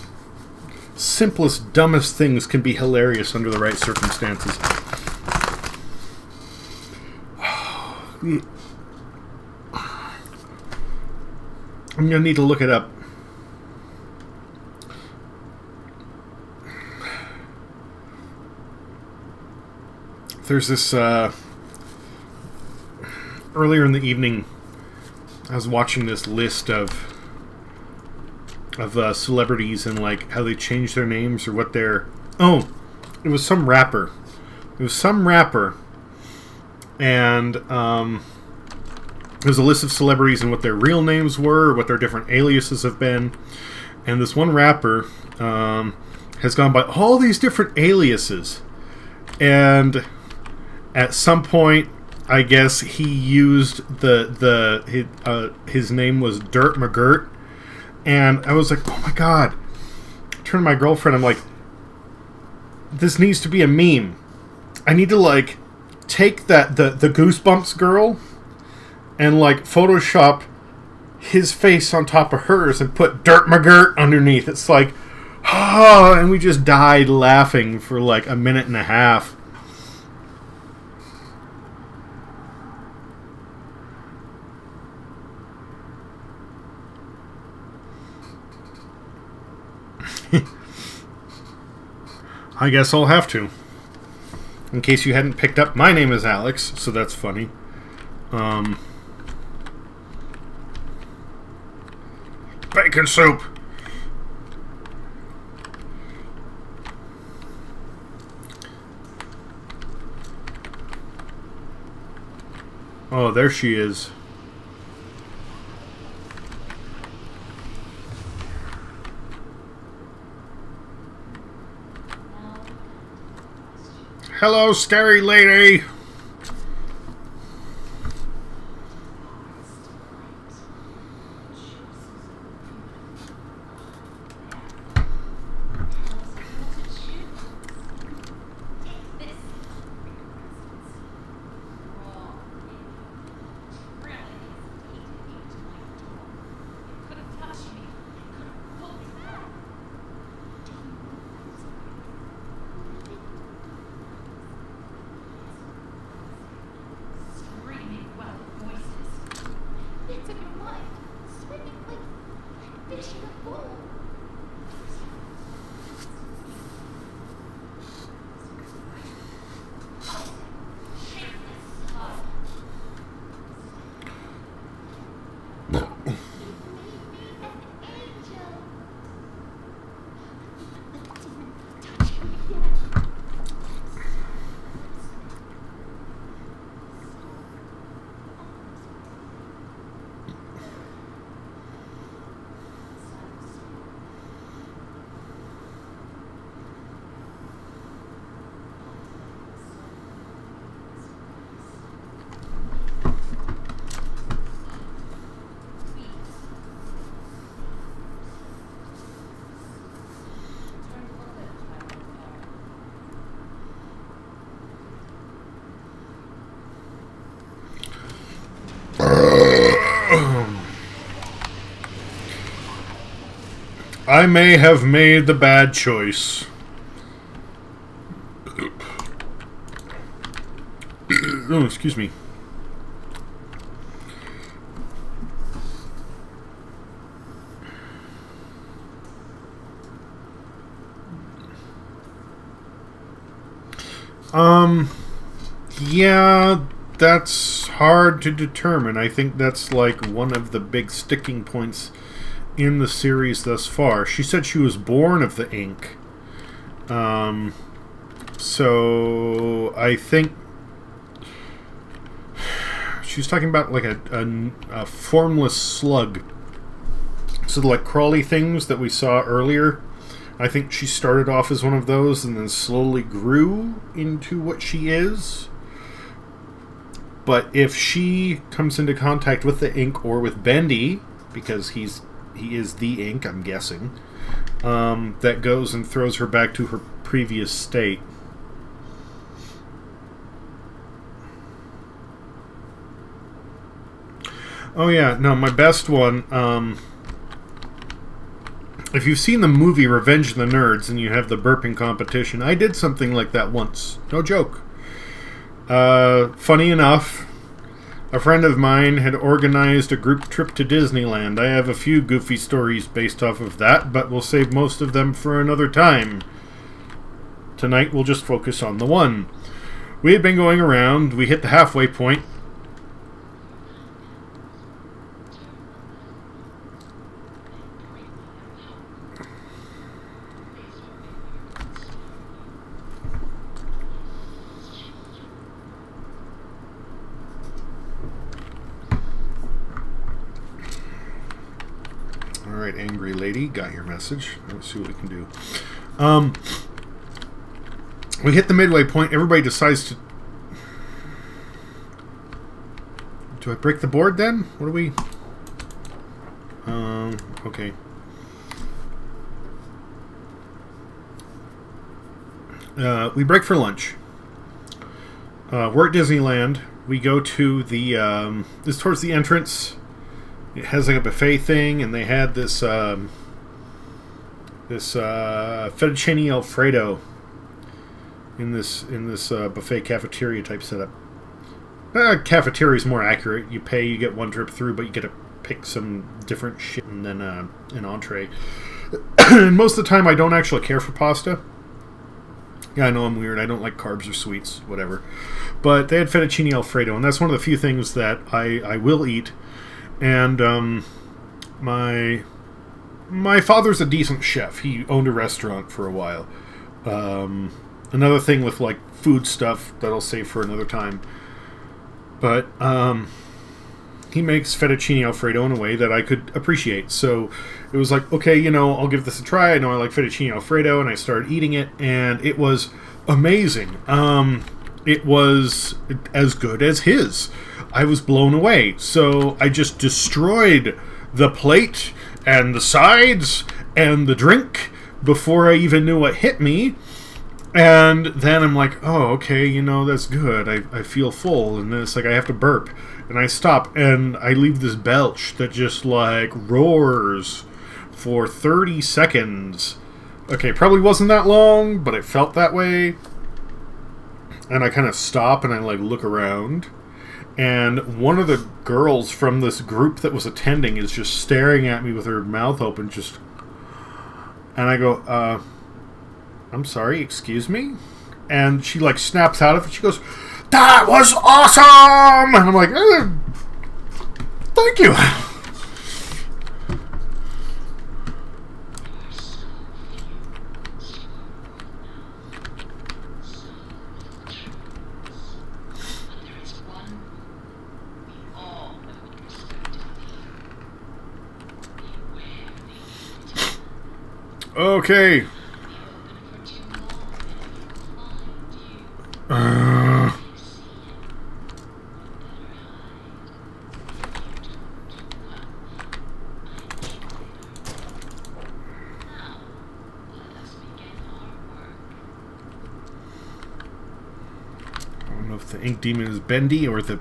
simplest, dumbest things can be hilarious under the right circumstances. I'm gonna need to look it up. There's this earlier in the evening I was watching this list of celebrities and like how they changed their names or what their... Oh, it was some rapper. And there's a list of celebrities and what their real names were, what their different aliases have been. And this one rapper has gone by all these different aliases. And at some point, I guess he used his name was Dirt McGirt. And I was like, oh my god. I turned to my girlfriend, I'm like, this needs to be a meme. I need to like take the Goosebumps girl and like Photoshop his face on top of hers and put Dirt McGirt underneath. It's like, oh, and we just died laughing for like a minute and a half. I guess I'll have to. In case you hadn't picked up, my name is Alex, so that's funny. Bacon soup! Oh, there she is. Hello, scary lady! I may have made the bad choice. Oh, excuse me. Yeah, that's hard to determine. I think that's like one of the big sticking points in the series thus far. She said she was born of the ink. So I think she's talking about like a formless slug So the like crawly things that we saw earlier, I think she started off as one of those and then slowly grew into what she is. But if she comes into contact with the ink or with Bendy, because he is the ink, I'm guessing, that goes and throws her back to her previous state. Oh yeah, no, my best one, if you've seen the movie Revenge of the Nerds and you have the burping competition, I did something like that once. No joke. Funny enough, a friend of mine had organized a group trip to Disneyland. I have a few goofy stories based off of that, but we'll save most of them for another time. Tonight we'll just focus on the one. We had been going around, we hit the halfway point. Alright, angry lady, got your message. Let's see what we can do. We hit the midway point. Everybody decides to... Do I break the board then? What do we... Okay. We break for lunch. We're at Disneyland. We go to the... this is towards the entrance. It has like a buffet thing, and they had this fettuccine Alfredo in this buffet cafeteria type setup. Cafeteria is more accurate. You pay, you get one trip through, but you get to pick some different shit and then an entree. And most of the time, I don't actually care for pasta. Yeah, I know I'm weird. I don't like carbs or sweets, whatever. But they had fettuccine Alfredo, and that's one of the few things that I will eat. And my father's a decent chef. He owned a restaurant for a while. Another thing with like food stuff that I'll save for another time. But he makes fettuccine Alfredo in a way that I could appreciate. So it was like, okay, I'll give this a try. I know I like fettuccine Alfredo, and I started eating it, and it was amazing. It was as good as his. I was blown away. So I just destroyed the plate and the sides and the drink before I even knew what hit me. And then I'm like, oh, okay, that's good. I feel full. And then it's like I have to burp. And I stop and I leave this belch that just like roars for 30 seconds. Okay, probably wasn't that long, but it felt that way. And I kind of stop and I like look around. And one of the girls from this group that was attending is just staring at me with her mouth open, just... And I go, I'm sorry, excuse me? And she, like, snaps out of it. She goes, that was awesome! And I'm like, thank you. Okay. I don't know if the ink demon is Bendy or the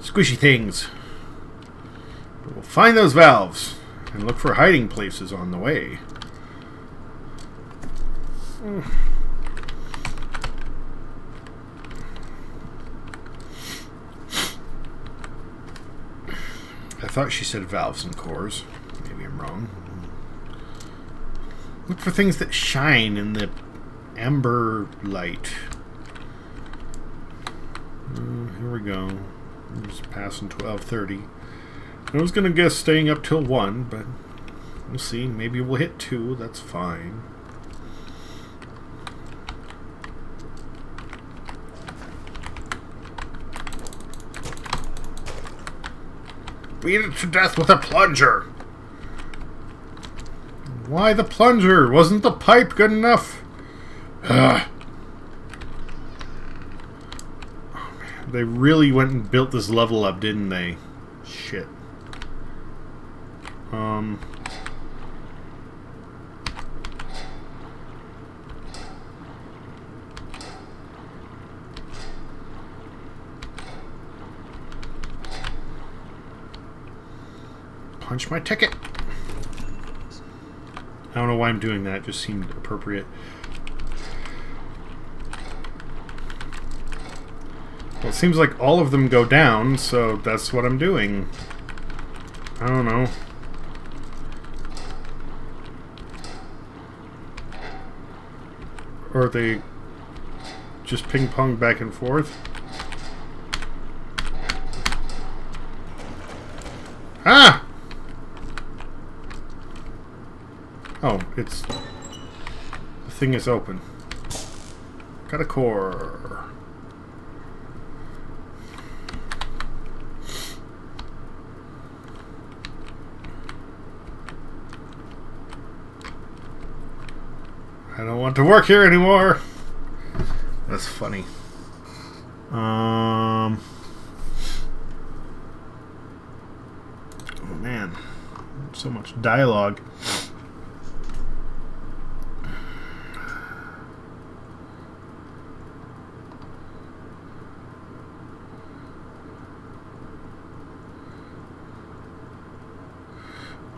squishy things. But we'll find those valves and look for hiding places on the way. I thought she said valves and cores. Maybe I'm wrong. Look for things that shine in the amber light. Here we go. I'm just passing 12:30. I was going to guess staying up till 1, but we'll see. Maybe we'll hit 2. That's fine. Beat it to death with a plunger. Why the plunger? Wasn't the pipe good enough? Ugh. Oh, man. They really went and built this level up, didn't they? Shit. Punch my ticket. I don't know why I'm doing that. It just seemed appropriate. Well, it seems like all of them go down, so that's what I'm doing. I don't know. Or they just ping-pong back and forth. Ah! Oh, it's... the thing is open. Got a core. I don't want to work here anymore. That's funny. Oh man, so much dialogue.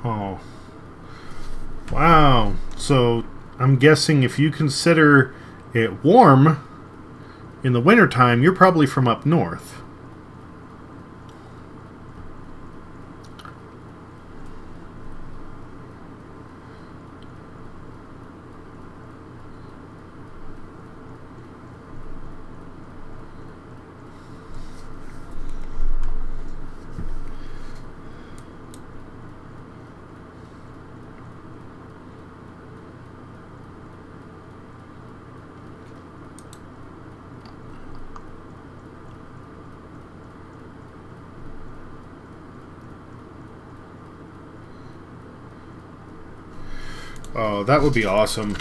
Oh. Wow. So I'm guessing if you consider it warm in the wintertime, you're probably from up north. Oh, that would be awesome.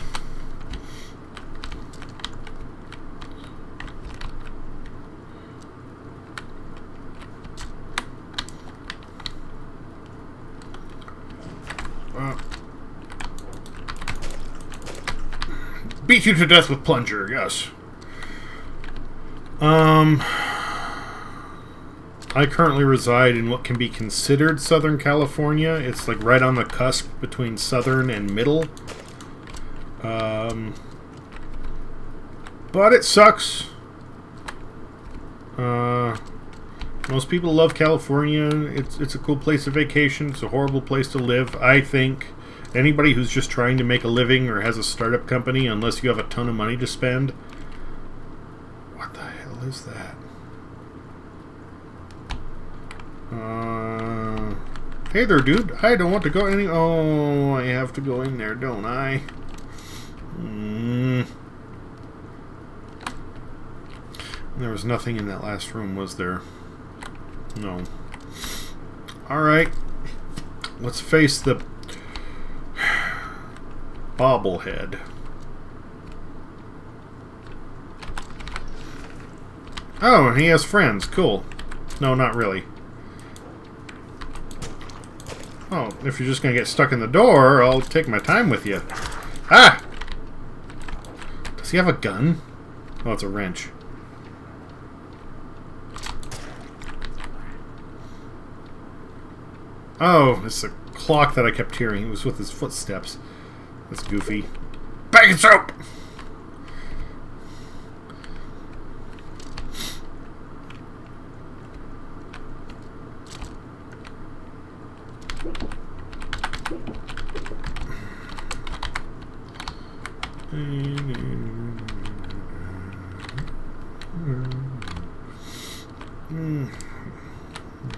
Beat you to death with plunger, yes. I currently reside in what can be considered Southern California. It's like right on the cusp between Southern and Middle. But it sucks. Most people love California. It's a cool place to vacation. It's a horrible place to live, I think. Anybody who's just trying to make a living or has a startup company, unless you have a ton of money to spend. What the hell is that? Hey there, dude. I don't want to go any... Oh, I have to go in there, don't I? There was nothing in that last room, was there? No. Alright. Let's face the... bobblehead. Oh, and he has friends. Cool. No, not really. Oh, if you're just gonna get stuck in the door, I'll take my time with you. Ah! Does he have a gun? Oh, it's a wrench. Oh, it's a clock that I kept hearing. It was with his footsteps. That's goofy. Bacon soap!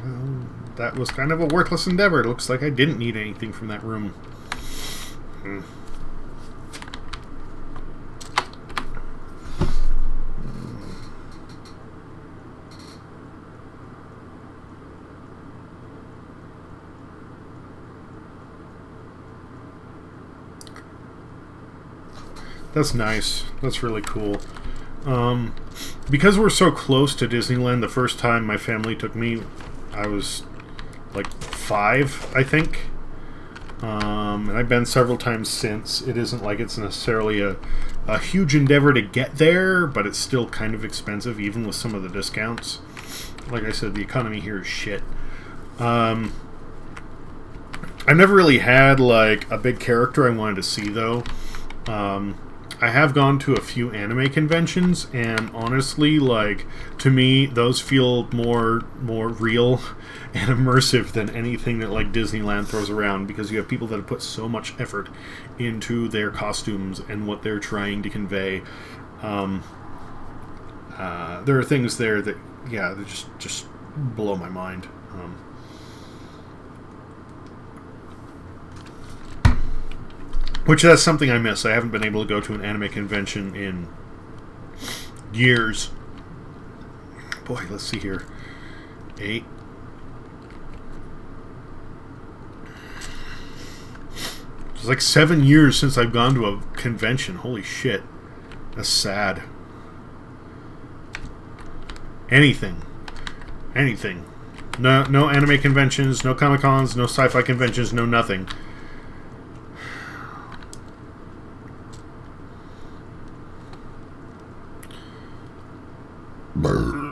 Well, that was kind of a worthless endeavor. It looks like I didn't need anything from that room. That's nice. That's really cool. Because we're so close to Disneyland, the first time my family took me, I was like 5, I think. And I've been several times since. It isn't like it's necessarily a huge endeavor to get there, but it's still kind of expensive, even with some of the discounts. Like I said, the economy here is shit. I've never really had like a big character I wanted to see, though. I have gone to a few anime conventions, and honestly, like, to me, those feel more real and immersive than anything that like Disneyland throws around, because you have people that have put so much effort into their costumes and what they're trying to convey. There are things there that, yeah, that just blow my mind. Which, that's something I miss. I haven't been able to go to an anime convention in years. Boy, let's see here. 8. It's like 7 years since I've gone to a convention. Holy shit. That's sad. Anything. No anime conventions, no Comic-Cons, no sci-fi conventions, no nothing.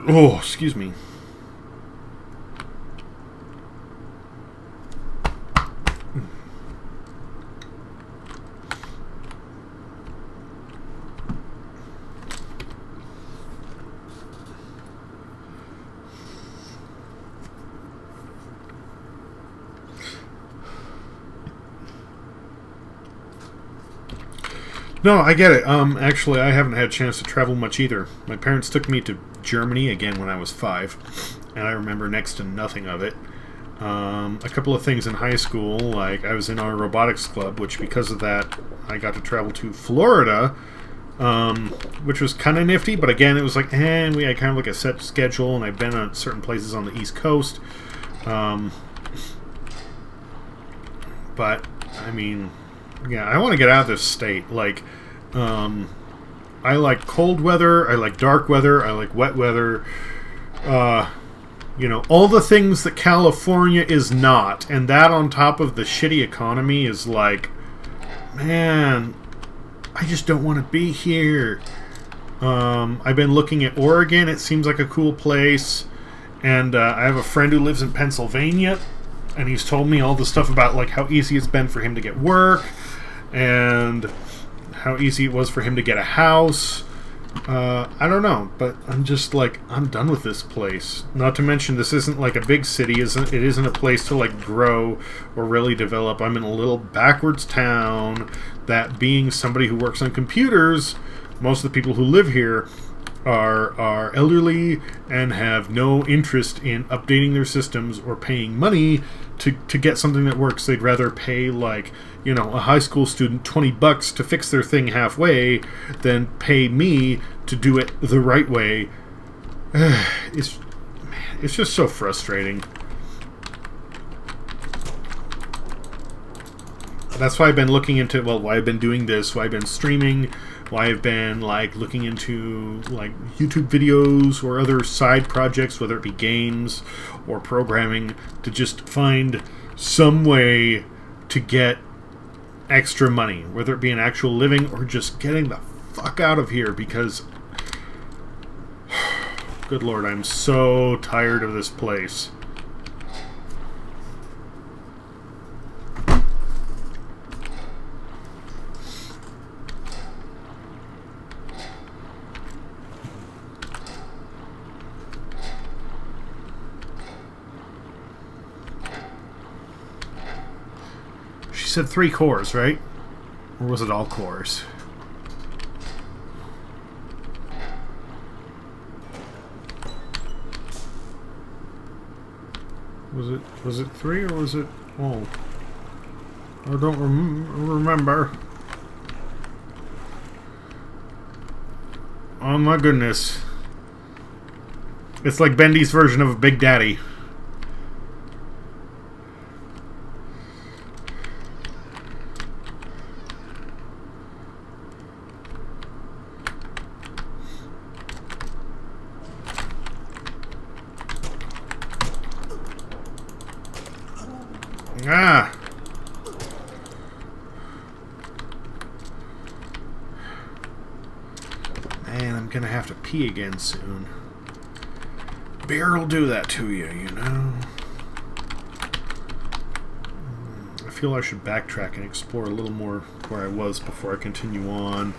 Oh, excuse me. No, I get it. Actually, I haven't had a chance to travel much either. My parents took me to Germany again when I was 5, and I remember next to nothing of it. A couple of things in high school, like I was in our robotics club, which because of that, I got to travel to Florida, which was kind of nifty, but again, it was like, we had kind of like a set schedule, and I've been at certain places on the East Coast. But, I mean, yeah, I want to get out of this state. Like, I like cold weather, I like dark weather, I like wet weather. All the things that California is not, and that on top of the shitty economy is like, man, I just don't want to be here. I've been looking at Oregon. It seems like a cool place. And I have a friend who lives in Pennsylvania, and he's told me all the stuff about like how easy it's been for him to get work, and how easy it was for him to get a house. I don't know, but I'm just like, I'm done with this place. Not to mention, this isn't like a big city. It isn't a place to like grow or really develop. I'm in a little backwards town that, being somebody who works on computers, most of the people who live here are elderly and have no interest in updating their systems or paying money to get something that works. They'd rather pay like, a high school student $20 to fix their thing halfway than pay me to do it the right way. It's just so frustrating. That's why I've been looking into, why I've been doing this, why I've been streaming, why I've been like looking into like YouTube videos or other side projects, whether it be games or programming, to just find some way to get extra money, whether it be an actual living or just getting the fuck out of here, because good lord, I'm so tired of this place. Said 3 cores, right? Or was it all cores? Was it 3 or was it all? I don't remember. Oh my goodness. It's like Bendy's version of a Big Daddy. Ah! Man, I'm gonna have to pee again soon. Beer will do that to you, you know? I feel I should backtrack and explore a little more where I was before I continue on.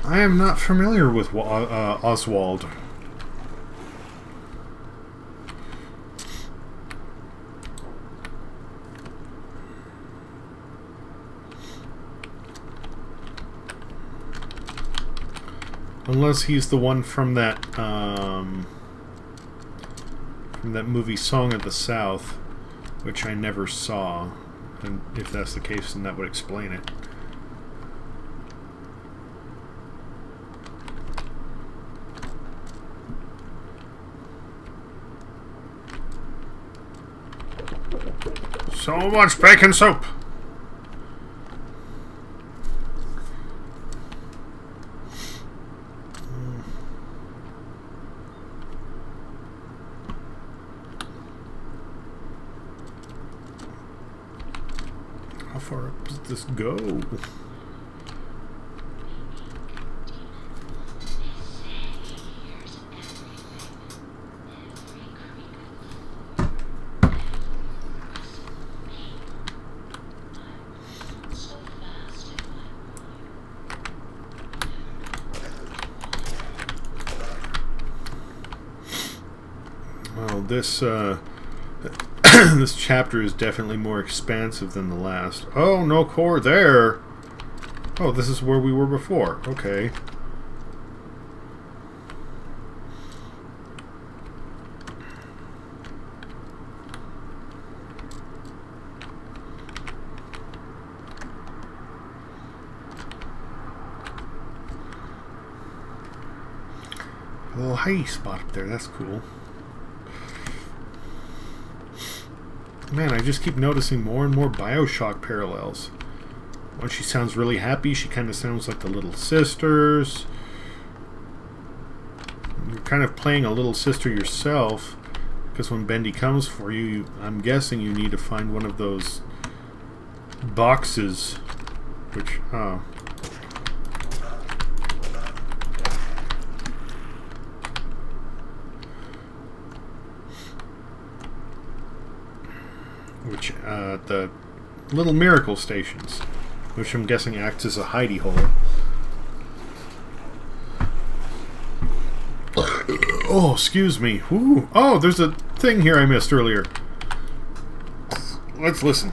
I am not familiar with Oswald. Unless he's the one from that movie Song of the South, which I never saw. And if that's the case, then that would explain it. So much bacon soup! How far up does this go? Well, this this chapter is definitely more expansive than the last. Oh, no core there. Oh, this is where we were before. Okay. A little hidey spot up there. That's cool. Man, I just keep noticing more and more Bioshock parallels. When she sounds really happy, she kind of sounds like the little sisters. You're kind of playing a little sister yourself, because when Bendy comes for you, I'm guessing you need to find one of those boxes, which, the little miracle stations, which I'm guessing acts as a hidey hole. Oh, excuse me. Ooh. Oh, there's a thing here I missed earlier. Let's listen.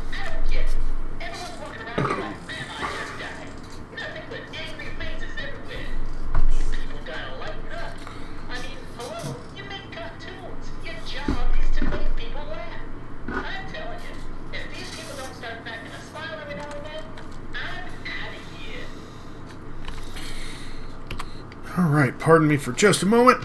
Alright, pardon me for just a moment.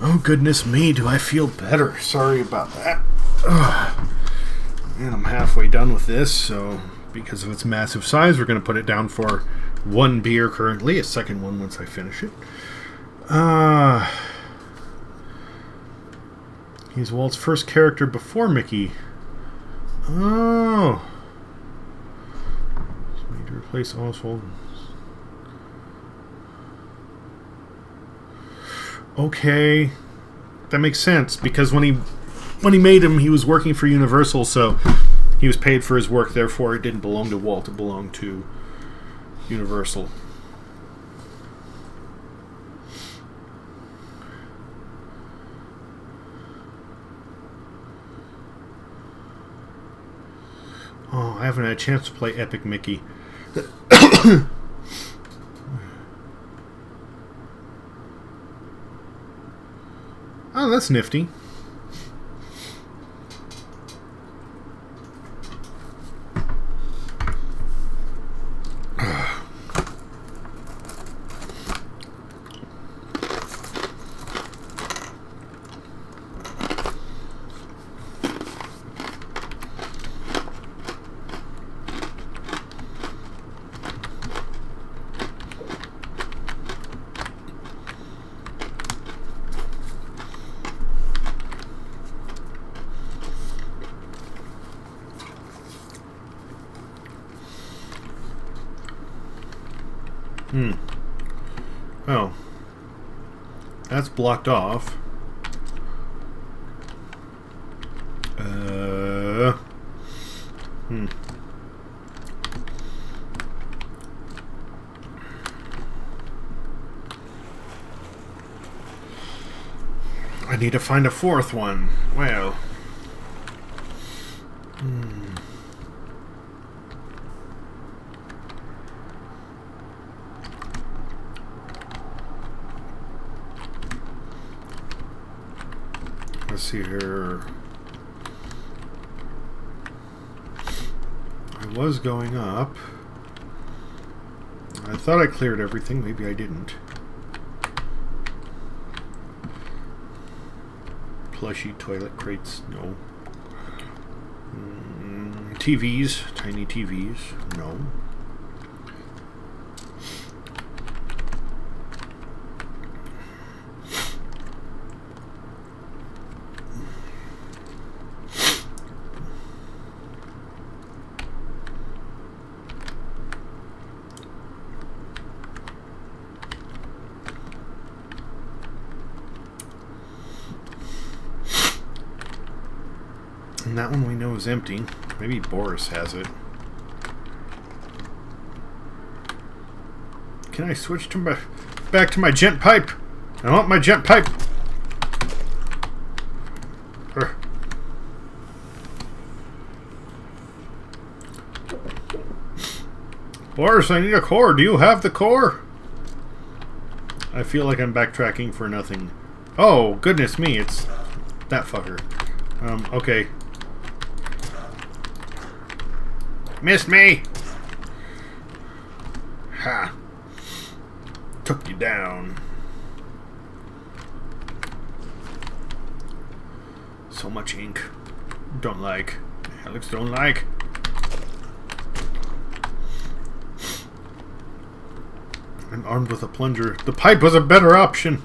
Oh, goodness me, do I feel better. Sorry about that. Ugh. And I'm halfway done with this, so because of its massive size, we're going to put it down for one beer currently, a second one once I finish it. He's Walt's first character before Mickey. Oh. He's made to replace Oswald. Okay. That makes sense, because when he made him, he was working for Universal, so he was paid for his work, therefore it didn't belong to Walt, it belonged to Universal. Oh, I haven't had a chance to play Epic Mickey. Oh, that's nifty. Oh. That's blocked off. I need to find a fourth one. Well. Let's see here. I was going up. I thought I cleared everything. Maybe I didn't. Plushy toilet crates. No. TVs. Tiny TVs. No. And that one we know is empty. Maybe Boris has it. Can I switch to back to my gent pipe? I want my gent pipe. Boris, I need a core. Do you have the core? I feel like I'm backtracking for nothing. Oh, goodness me, it's that fucker. Okay. Missed me! Ha! Took you down. So much ink. Don't like. Alex don't like. I'm armed with a plunger. The pipe was a better option.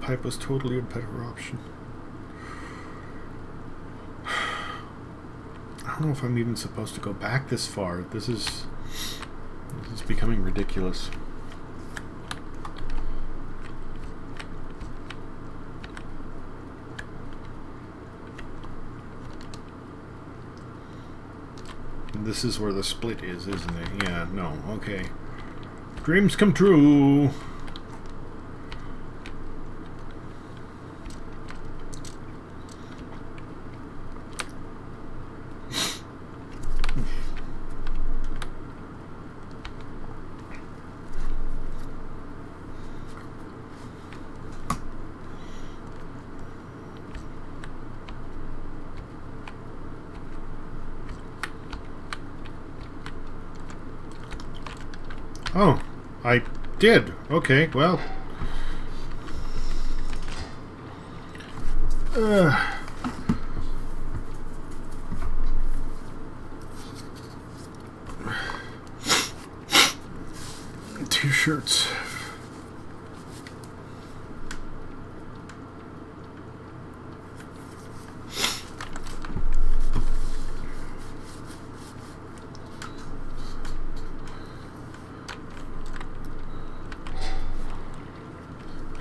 Pipe was totally a better option. I don't know if I'm even supposed to go back this far. This is becoming ridiculous. This is where the split is, isn't it? Yeah, no, okay. Dreams come true. Oh, I did. Okay, well. T-shirts.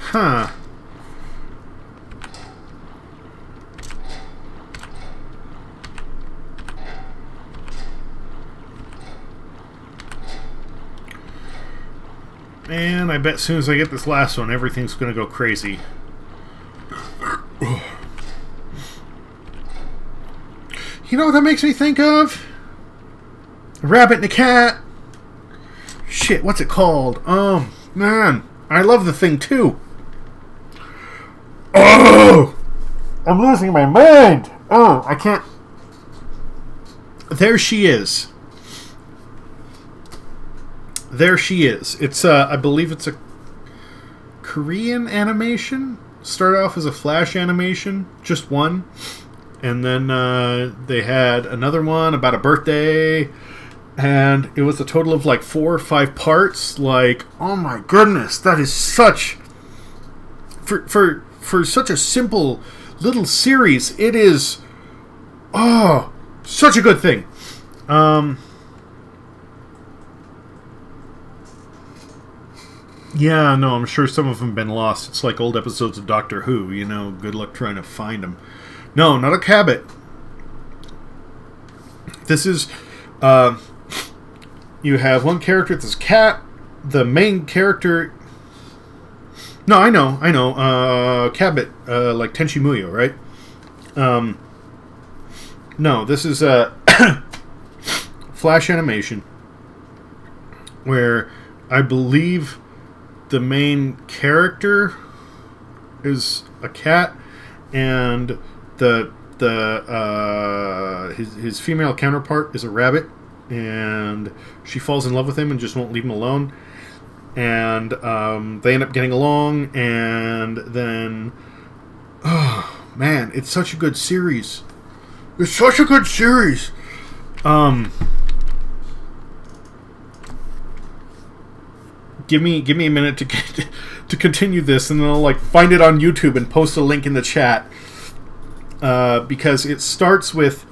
Huh. And I bet as soon as I get this last one, everything's going to go crazy. You know what that makes me think of? A rabbit and a cat. Shit, what's it called? Man. I love the thing too. Oh! I'm losing my mind. Oh, I can't. There she is. There she is. It's I believe it's a Korean animation. Started off as a Flash animation, just one, and then they had another one about a birthday, and it was a total of like 4 or 5 parts. Like, oh my goodness, that is such for such a simple little series. It is such a good thing. Yeah, no, I'm sure some of them have been lost. It's like old episodes of Doctor Who, you know, good luck trying to find them. No, not a Cabot. This is, you have one character that's cat, the main character... No, I know, Cabot, like Tenchi Muyo, right? No, this is a Flash animation, where I believe the main character is a cat, and his female counterpart is a rabbit, and she falls in love with him and just won't leave him alone, and they end up getting along, and then man, it's such a good series. It's such a good series. Give me a minute to continue this, and then I'll like find it on YouTube and post a link in the chat, because it starts with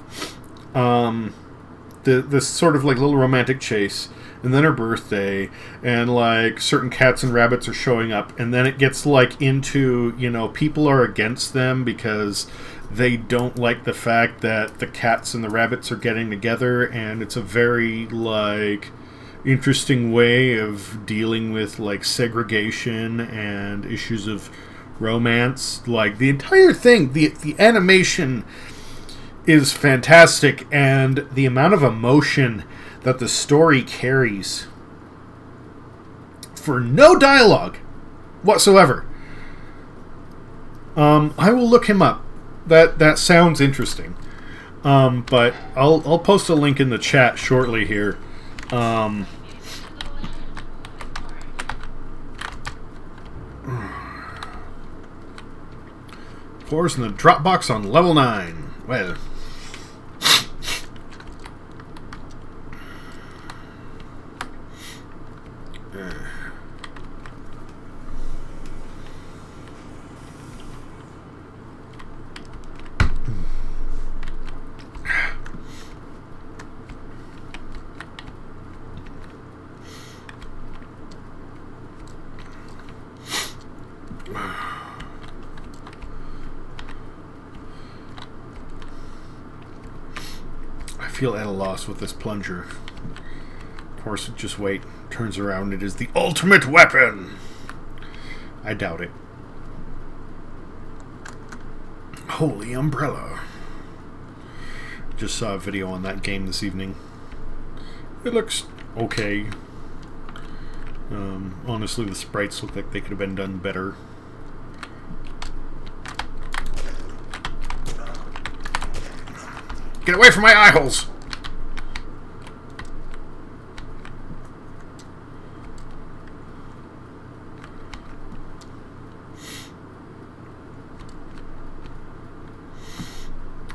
this sort of like little romantic chase, and then her birthday, and like certain cats and rabbits are showing up, and then it gets like into, you know, people are against them because they don't like the fact that the cats and the rabbits are getting together, and it's a very like interesting way of dealing with like segregation and issues of romance. Like the entire thing, the animation is fantastic, and the amount of emotion that the story carries for no dialogue whatsoever. I will look him up. That sounds interesting. But I'll post a link in the chat shortly here. Floors in the Dropbox on level 9. Well. I feel at a loss with this plunger. Of course, just wait. Turns around, it is the ultimate weapon! I doubt it. Holy umbrella. Just saw a video on that game this evening. It looks okay. Honestly, the sprites look like they could have been done better. Get away from my eye holes!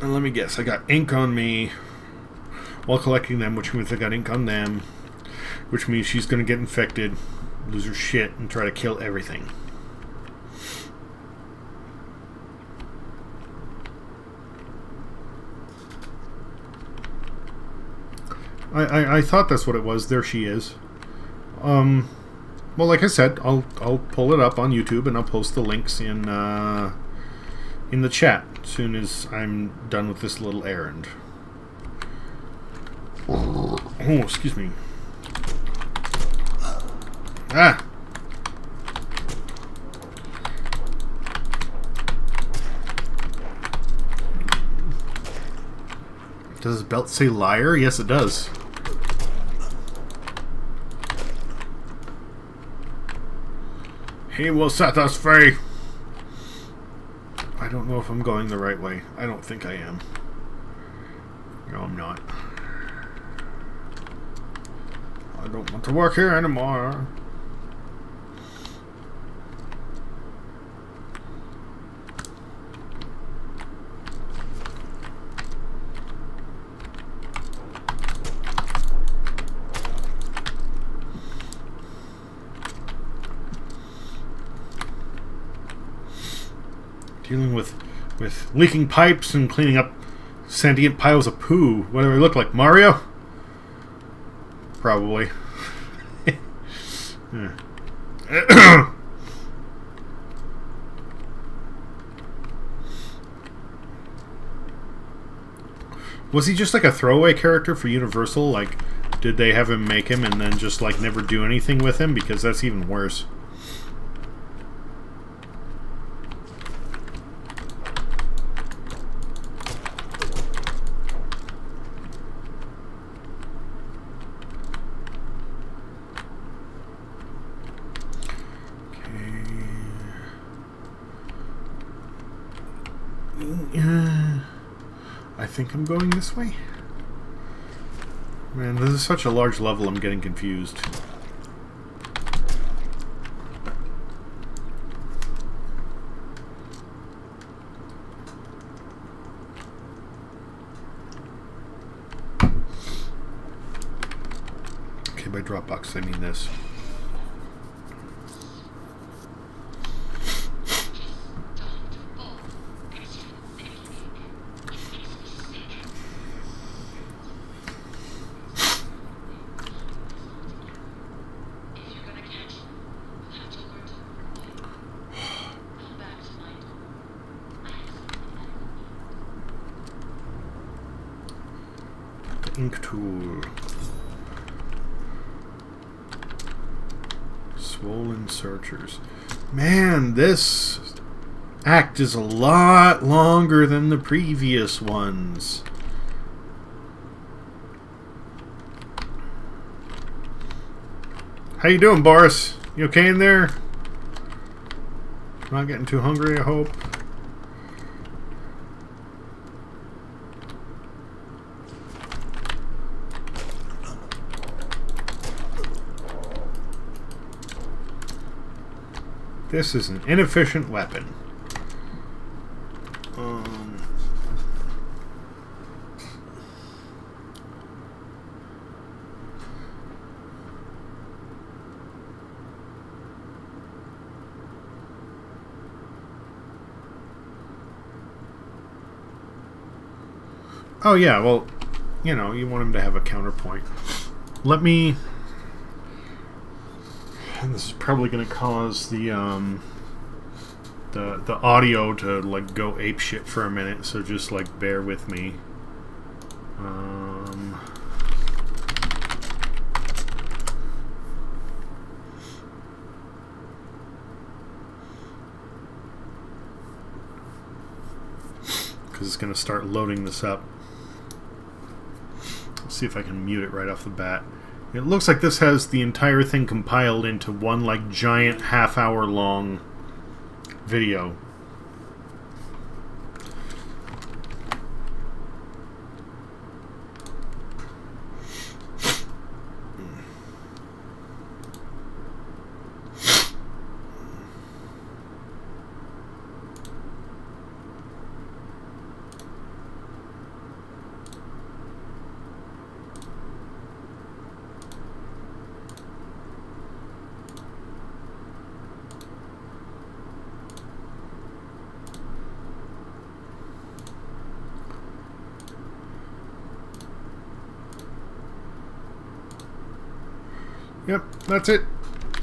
And let me guess, I got ink on me while collecting them, which means I got ink on them, which means she's going to get infected, lose her shit, and try to kill everything. I thought that's what it was. There she is. Well, like I said, I'll pull it up on YouTube and I'll post the links in the chat as soon as I'm done with this little errand. Oh, excuse me. Ah. Does his belt say liar? Yes, it does. He will set us free. I don't know if I'm going the right way. I don't think I am. No, I'm not. I don't want to work here anymore. Dealing with leaking pipes and cleaning up sentient piles of poo. What do I look like? Mario? Probably. Was he just like a throwaway character for Universal? Like, did they have him make him and then just like never do anything with him? Because that's even worse. I think I'm going this way. Man, this is such a large level, I'm getting confused. Okay, by Dropbox, I mean this. Ink tool. Swollen searchers. Man, this act is a lot longer than the previous ones. How you doing, Boris? You okay in there? Not getting too hungry, I hope. This is an inefficient weapon. Oh yeah, well, you know, you want him to have a counterpoint. Let me... And this is probably going to cause the audio to like go apeshit for a minute, so just like bear with me. Because it's going to start loading this up. Let's see if I can mute it right off the bat. It looks like this has the entire thing compiled into one like giant half-hour long video. Yep, that's it.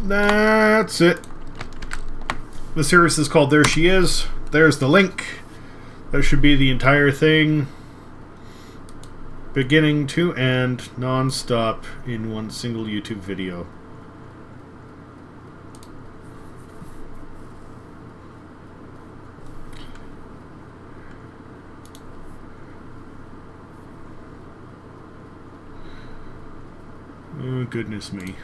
That's it. The series is called There She Is. There's the link. That should be the entire thing. Beginning to end, non-stop, in one single YouTube video. Oh, goodness me.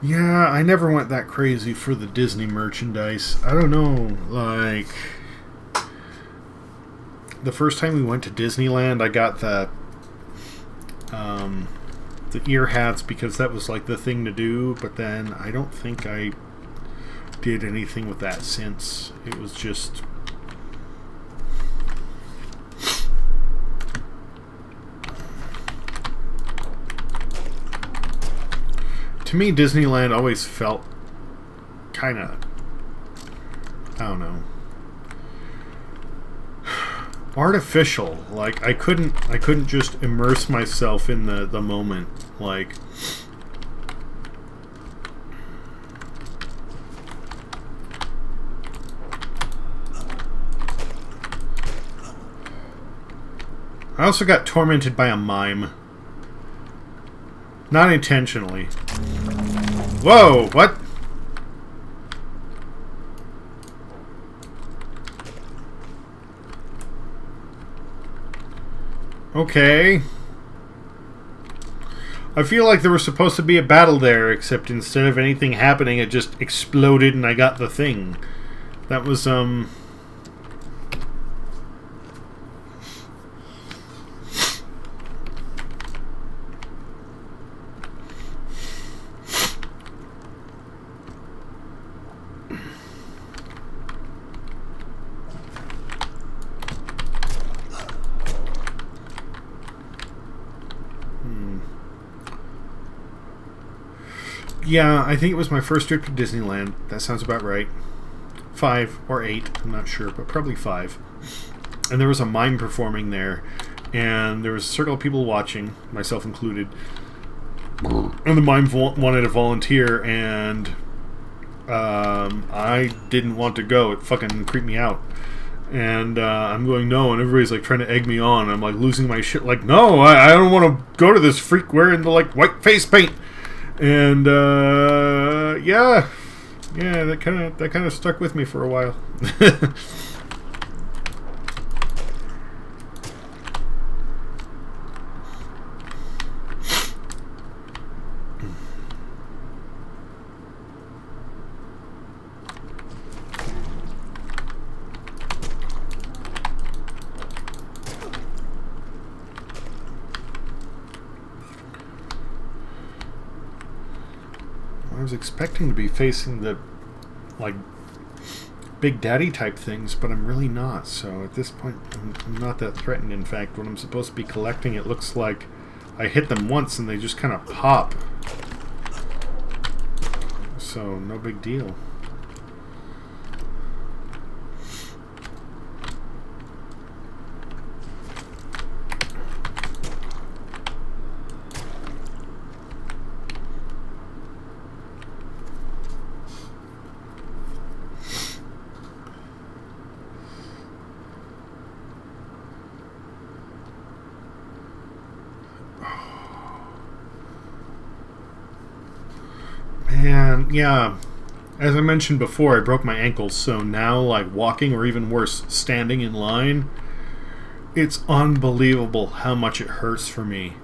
Yeah, I never went that crazy for the Disney merchandise. I don't know, like... The first time we went to Disneyland, I got the ear hats because that was like the thing to do, but then I don't think I did anything with that since. It was just... To me, Disneyland always felt kind of, I don't know, artificial. Like I couldn't just immerse myself in the moment. Like I also got tormented by a mime. Not intentionally. Whoa, what? Okay. I feel like there was supposed to be a battle there, except instead of anything happening, it just exploded and I got the thing. That was, Yeah, I think it was my first trip to Disneyland. That sounds about right. 5 or 8, I'm not sure, but probably 5. And there was a mime performing there, and there was a circle of people watching, myself included. And the mime wanted to volunteer, and I didn't want to go. It fucking creeped me out. And I'm going, no, and everybody's like trying to egg me on. I'm like losing my shit, like, no, I don't want to go to this freak wearing the like white face paint. And yeah, that kind of stuck with me for a while. I was expecting to be facing the, like, Big Daddy type things, but I'm really not. So at this point, I'm not that threatened. In fact, when I'm supposed to be collecting, it looks like I hit them once and they just kind of pop. So no big deal. And yeah, as I mentioned before, I broke my ankles, so now, like, walking, or even worse, standing in line, it's unbelievable how much it hurts for me.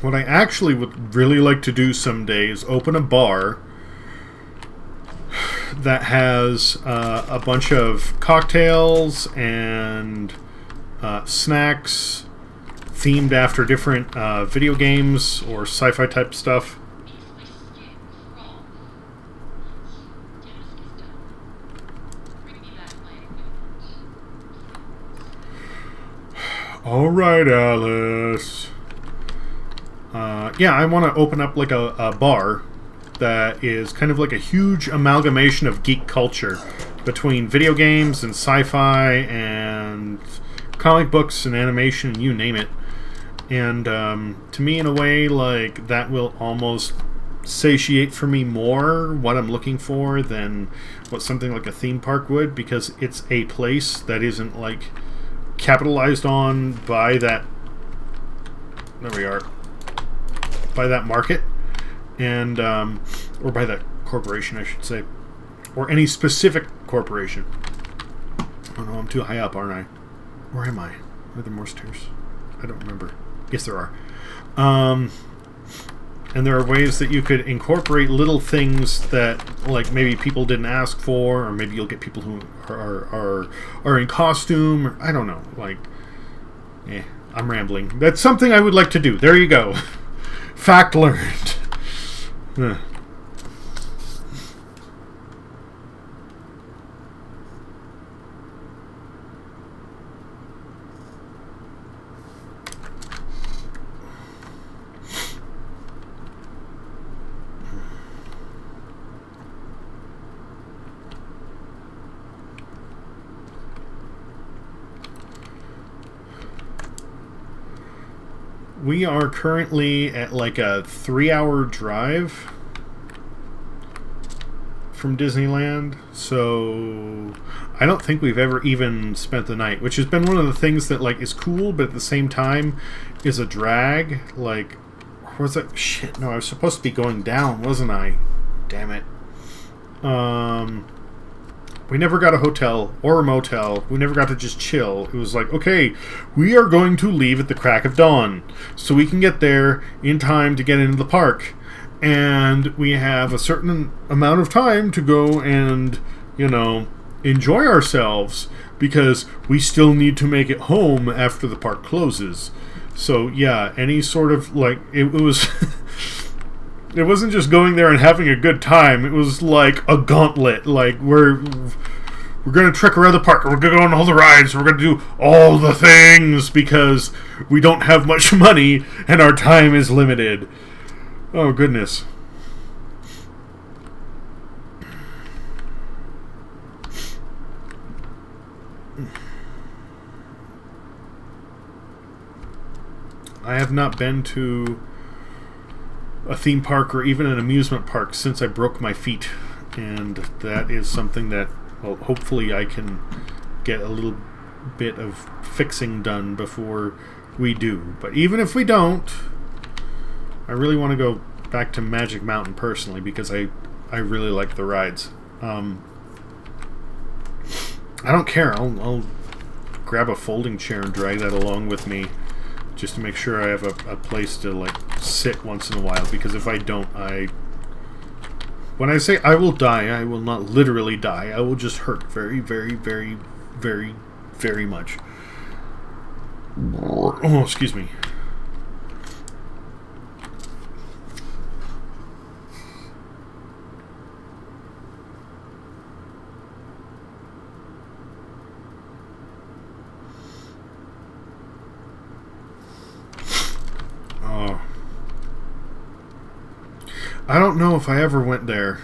What I actually would really like to do someday is open a bar that has a bunch of cocktails and snacks themed after different video games or sci-fi type stuff. All right, Alice. Yeah, I want to open up like a bar that is kind of like a huge amalgamation of geek culture between video games and sci-fi and comic books and animation and you name it. And to me, in a way, like that will almost satiate for me more what I'm looking for than what something like a theme park would, because it's a place that isn't like capitalized on by that. There we are. By that market, and or by that corporation, I should say, or any specific corporation. Oh no, I'm too high up, aren't I? Where am I? Are there more stairs? I don't remember. Yes, there are. And there are ways that you could incorporate little things that, like, maybe people didn't ask for, or maybe you'll get people who are in costume, or I don't know. Like, I'm rambling. That's something I would like to do. There you go. Fact learned. We are currently at like a 3-hour drive from Disneyland, so I don't think we've ever even spent the night, which has been one of the things that like is cool, but at the same time is a drag. Like, where was that? Shit, no, I was supposed to be going down, wasn't I? Damn it. We never got a hotel or a motel. We never got to just chill. It was like, okay, we are going to leave at the crack of dawn so we can get there in time to get into the park. And we have a certain amount of time to go and, you know, enjoy ourselves because we still need to make it home after the park closes. So, yeah, any sort of, like, it was... It wasn't just going there and having a good time. It was like a gauntlet. Like, we're going to trek around the park. We're going to go on all the rides. We're going to do all the things because we don't have much money and our time is limited. Oh, goodness. I have not been to a theme park or even an amusement park since I broke my feet, and that is something that, well, hopefully I can get a little bit of fixing done before we do. But even if we don't, I really want to go back to Magic Mountain personally because I really like the rides. I don't care. I'll grab a folding chair and drag that along with me just to make sure I have a place to like sit once in a while, because if I don't, when I say I will die, I will not literally die. I will just hurt very, very, very, very, very much. Oh, excuse me. I don't know if I ever went there.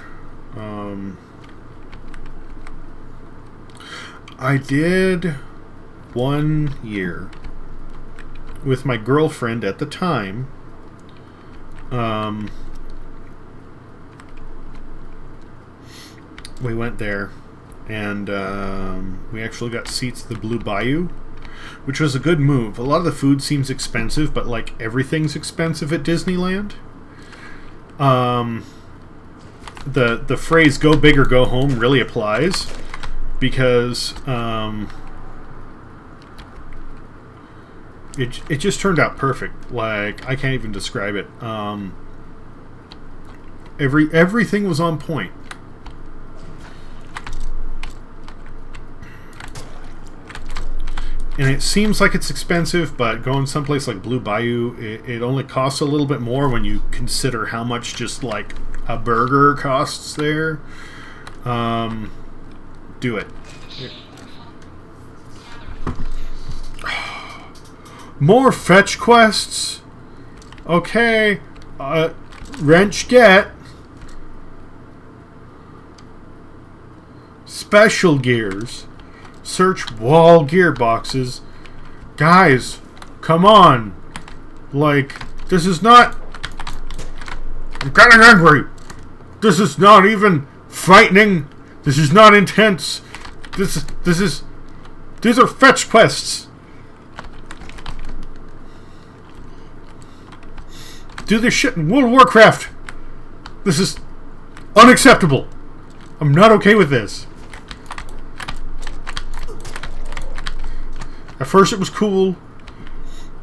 I did 1 year with my girlfriend at the time. We went there, and we actually got seats at the Blue Bayou, which was a good move. A lot of the food seems expensive, but like everything's expensive at Disneyland. The phrase "go big or go home" really applies, because it just turned out perfect. Like, I can't even describe it. Everything was on point. And it seems like it's expensive, but going someplace like Blue Bayou, it only costs a little bit more when you consider how much just like a burger costs there. Do it. More fetch quests? Okay. Wrench get. Special gears. Search wall gearboxes. Guys, come on. Like, this is not... I'm kind of angry. This is not even frightening. This is not intense. This is... These are fetch quests. Do this shit in World of Warcraft. This is unacceptable. I'm not okay with this. At first it was cool.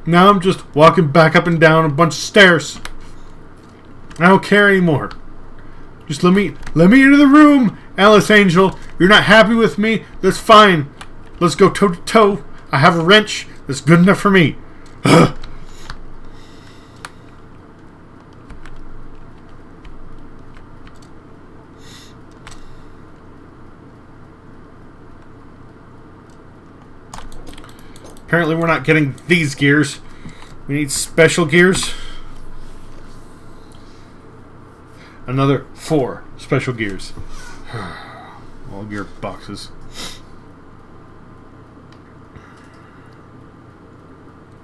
Now I'm just walking back up and down a bunch of stairs. I don't care anymore. Just let me into the room, Alice Angel. You're not happy with me? That's fine. Let's go toe to toe. I have a wrench that's good enough for me. Apparently we're not getting these gears. We need special gears. Another 4 special gears. All gear boxes.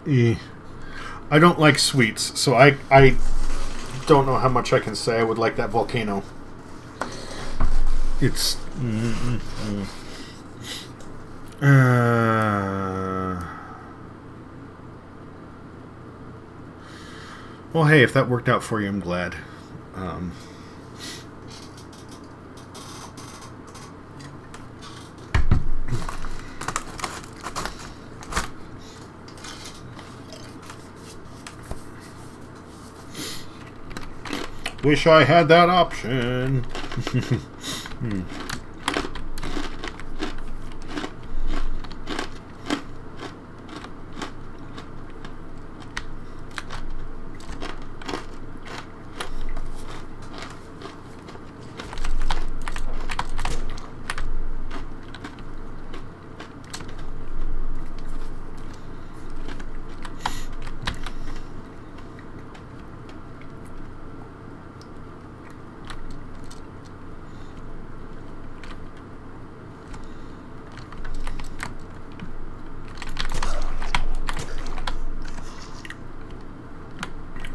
I don't like sweets, so I don't know how much I can say I would like that volcano. It's... Well, hey, if that worked out for you, I'm glad. Wish I had that option.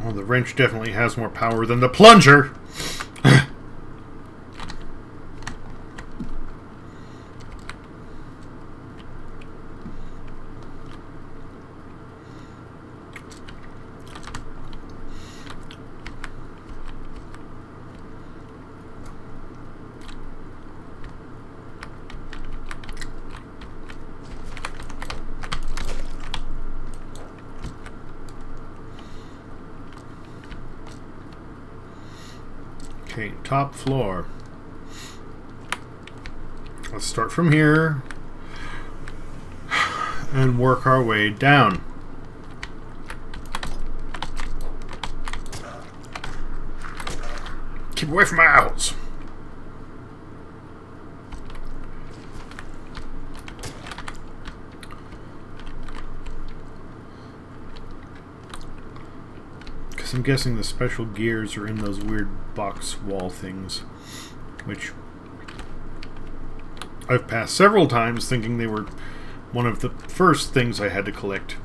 Well, the wrench definitely has more power than the plunger. Okay, top floor. Let's start from here and work our way down. Keep away from my owls. I'm guessing the special gears are in those weird box wall things, which I've passed several times thinking they were one of the first things I had to collect.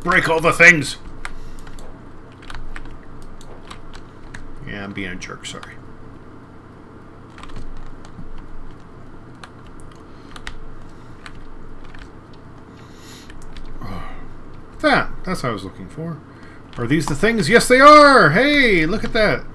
Break all the things! Yeah, I'm being a jerk, sorry. That's what I was looking for. Are these the things? Yes, they are! Hey, look at that.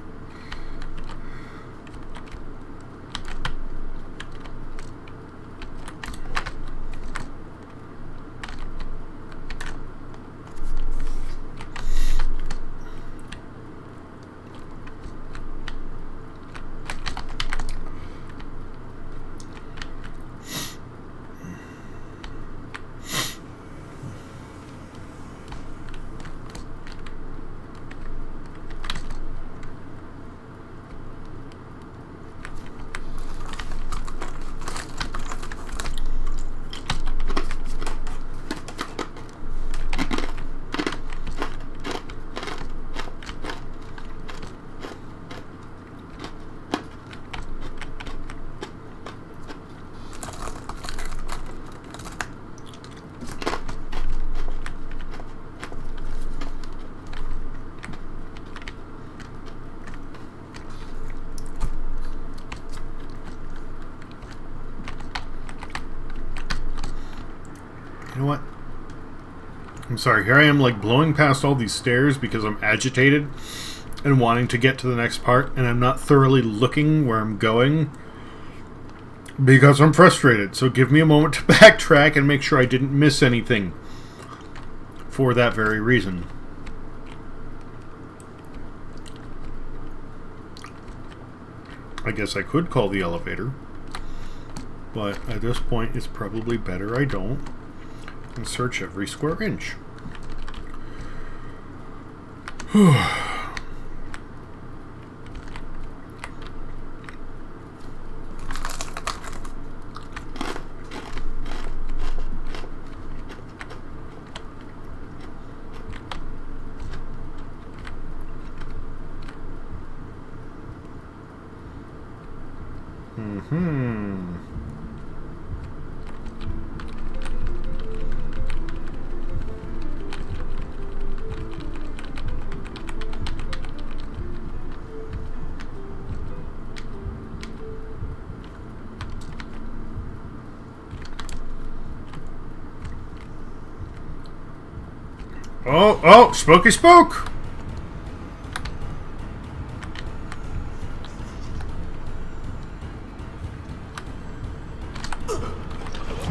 know what? I'm sorry. Here I am, like, blowing past all these stairs because I'm agitated and wanting to get to the next part, and I'm not thoroughly looking where I'm going because I'm frustrated. So give me a moment to backtrack and make sure I didn't miss anything for that very reason. I guess I could call the elevator, but at this point it's probably better I don't and search every square inch. Oh, spooky spook!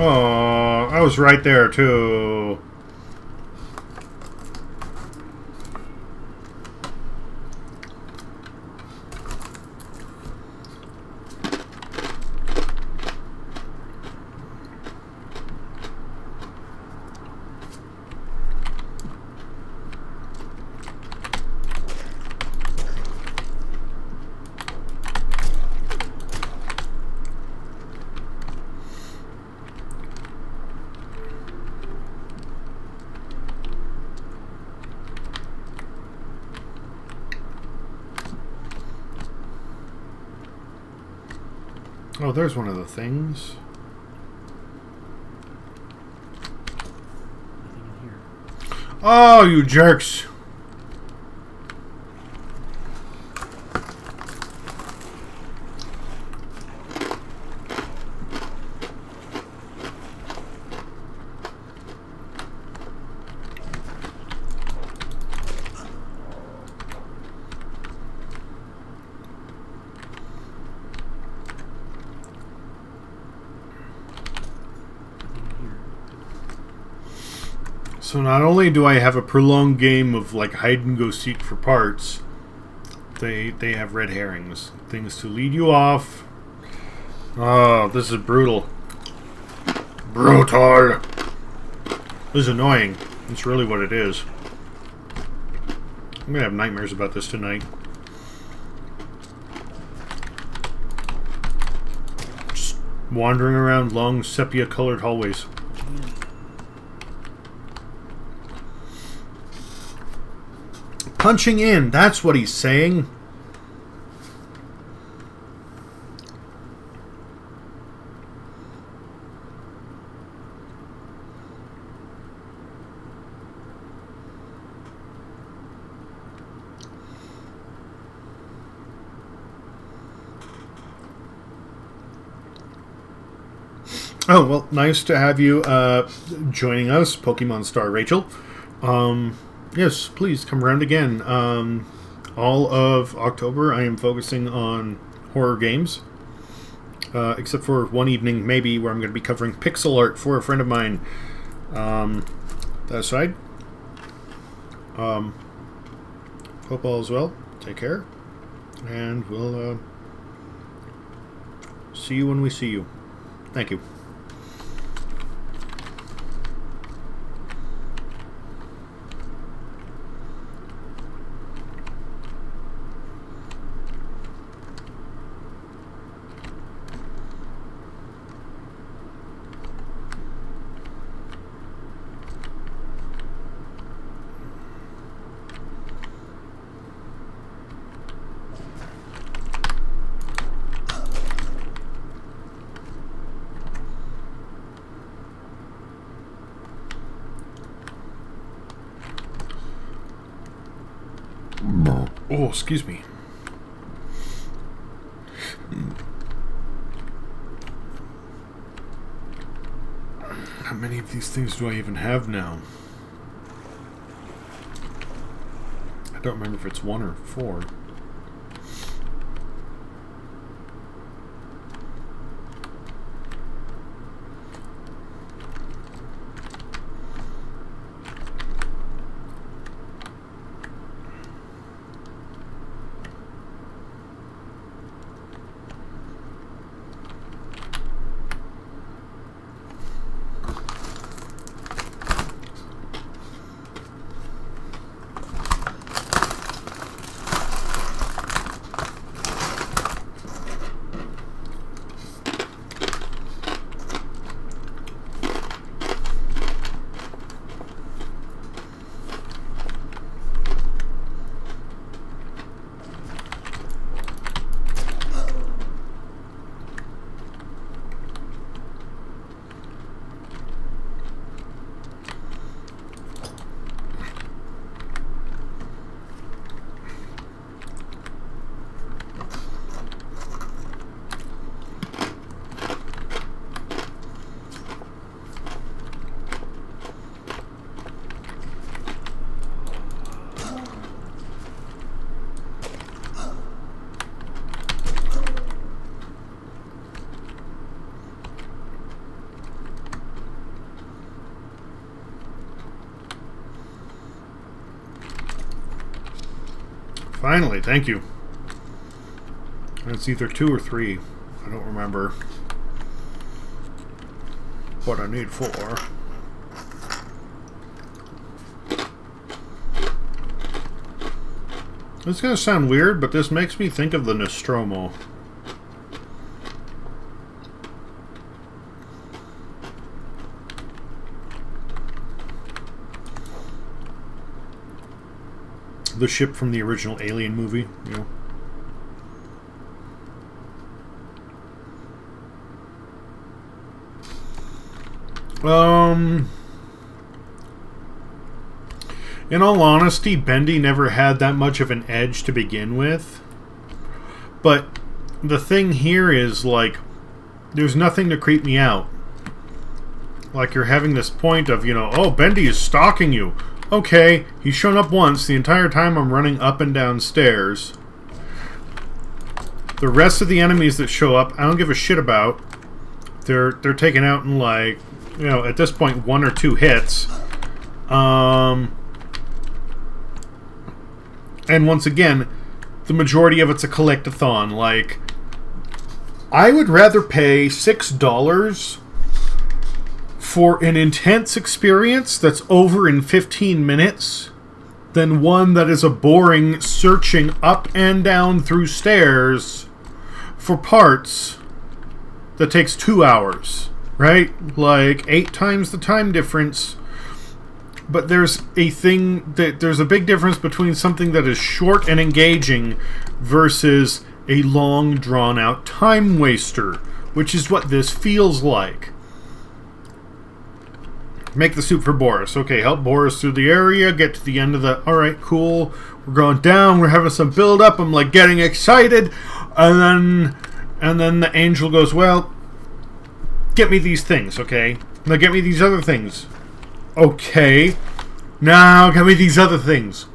Oh, I was right there too. Oh, there's one of the things. Nothing in here. Oh, you jerks! So not only do I have a prolonged game of like hide and go seek for parts, they have red herrings, things to lead you off. Oh, this is brutal. Brutal. This is annoying. It's really what it is. I'm gonna have nightmares about this tonight. Just wandering around long sepia-colored hallways. Punching in, that's what he's saying. Oh, well, nice to have you joining us, Pokemon Star Rachel. Yes, please come around again. All of October, I am focusing on horror games, except for one evening, maybe, where I'm going to be covering pixel art for a friend of mine. That aside, hope all is well. Take care, and we'll see you when we see you. Thank you. Oh, excuse me. How many of these things do I even have now? I don't remember if it's 1 or 4. Finally, thank you. It's either 2 or 3. I don't remember what I need 4. This is going to sound weird, but this makes me think of the Nostromo. The ship from the original Alien movie, you know. In all honesty, Bendy never had that much of an edge to begin with. But the thing here is, like, there's nothing to creep me out. Like, you're having this point of, you know, oh, Bendy is stalking you. Okay, he's shown up once the entire time I'm running up and down stairs. The rest of the enemies that show up, I don't give a shit about. They're taken out in, like, you know, at this point, 1 or 2 hits. And once again, the majority of it's a collect-a-thon. Like, I would rather pay $6 for an intense experience that's over in 15 minutes than one that is a boring searching up and down through stairs for parts that takes 2 hours, right? Like 8 times the time difference. But there's a big difference between something that is short and engaging versus a long drawn out time waster, which is what this feels like. Make the soup for Boris. Okay, help Boris through the area, get to the end of the... Alright, cool. We're going down, we're having some build-up, I'm like getting excited, and then the angel goes, well, get me these things, okay? Now get me these other things. Okay. Now get me these other things.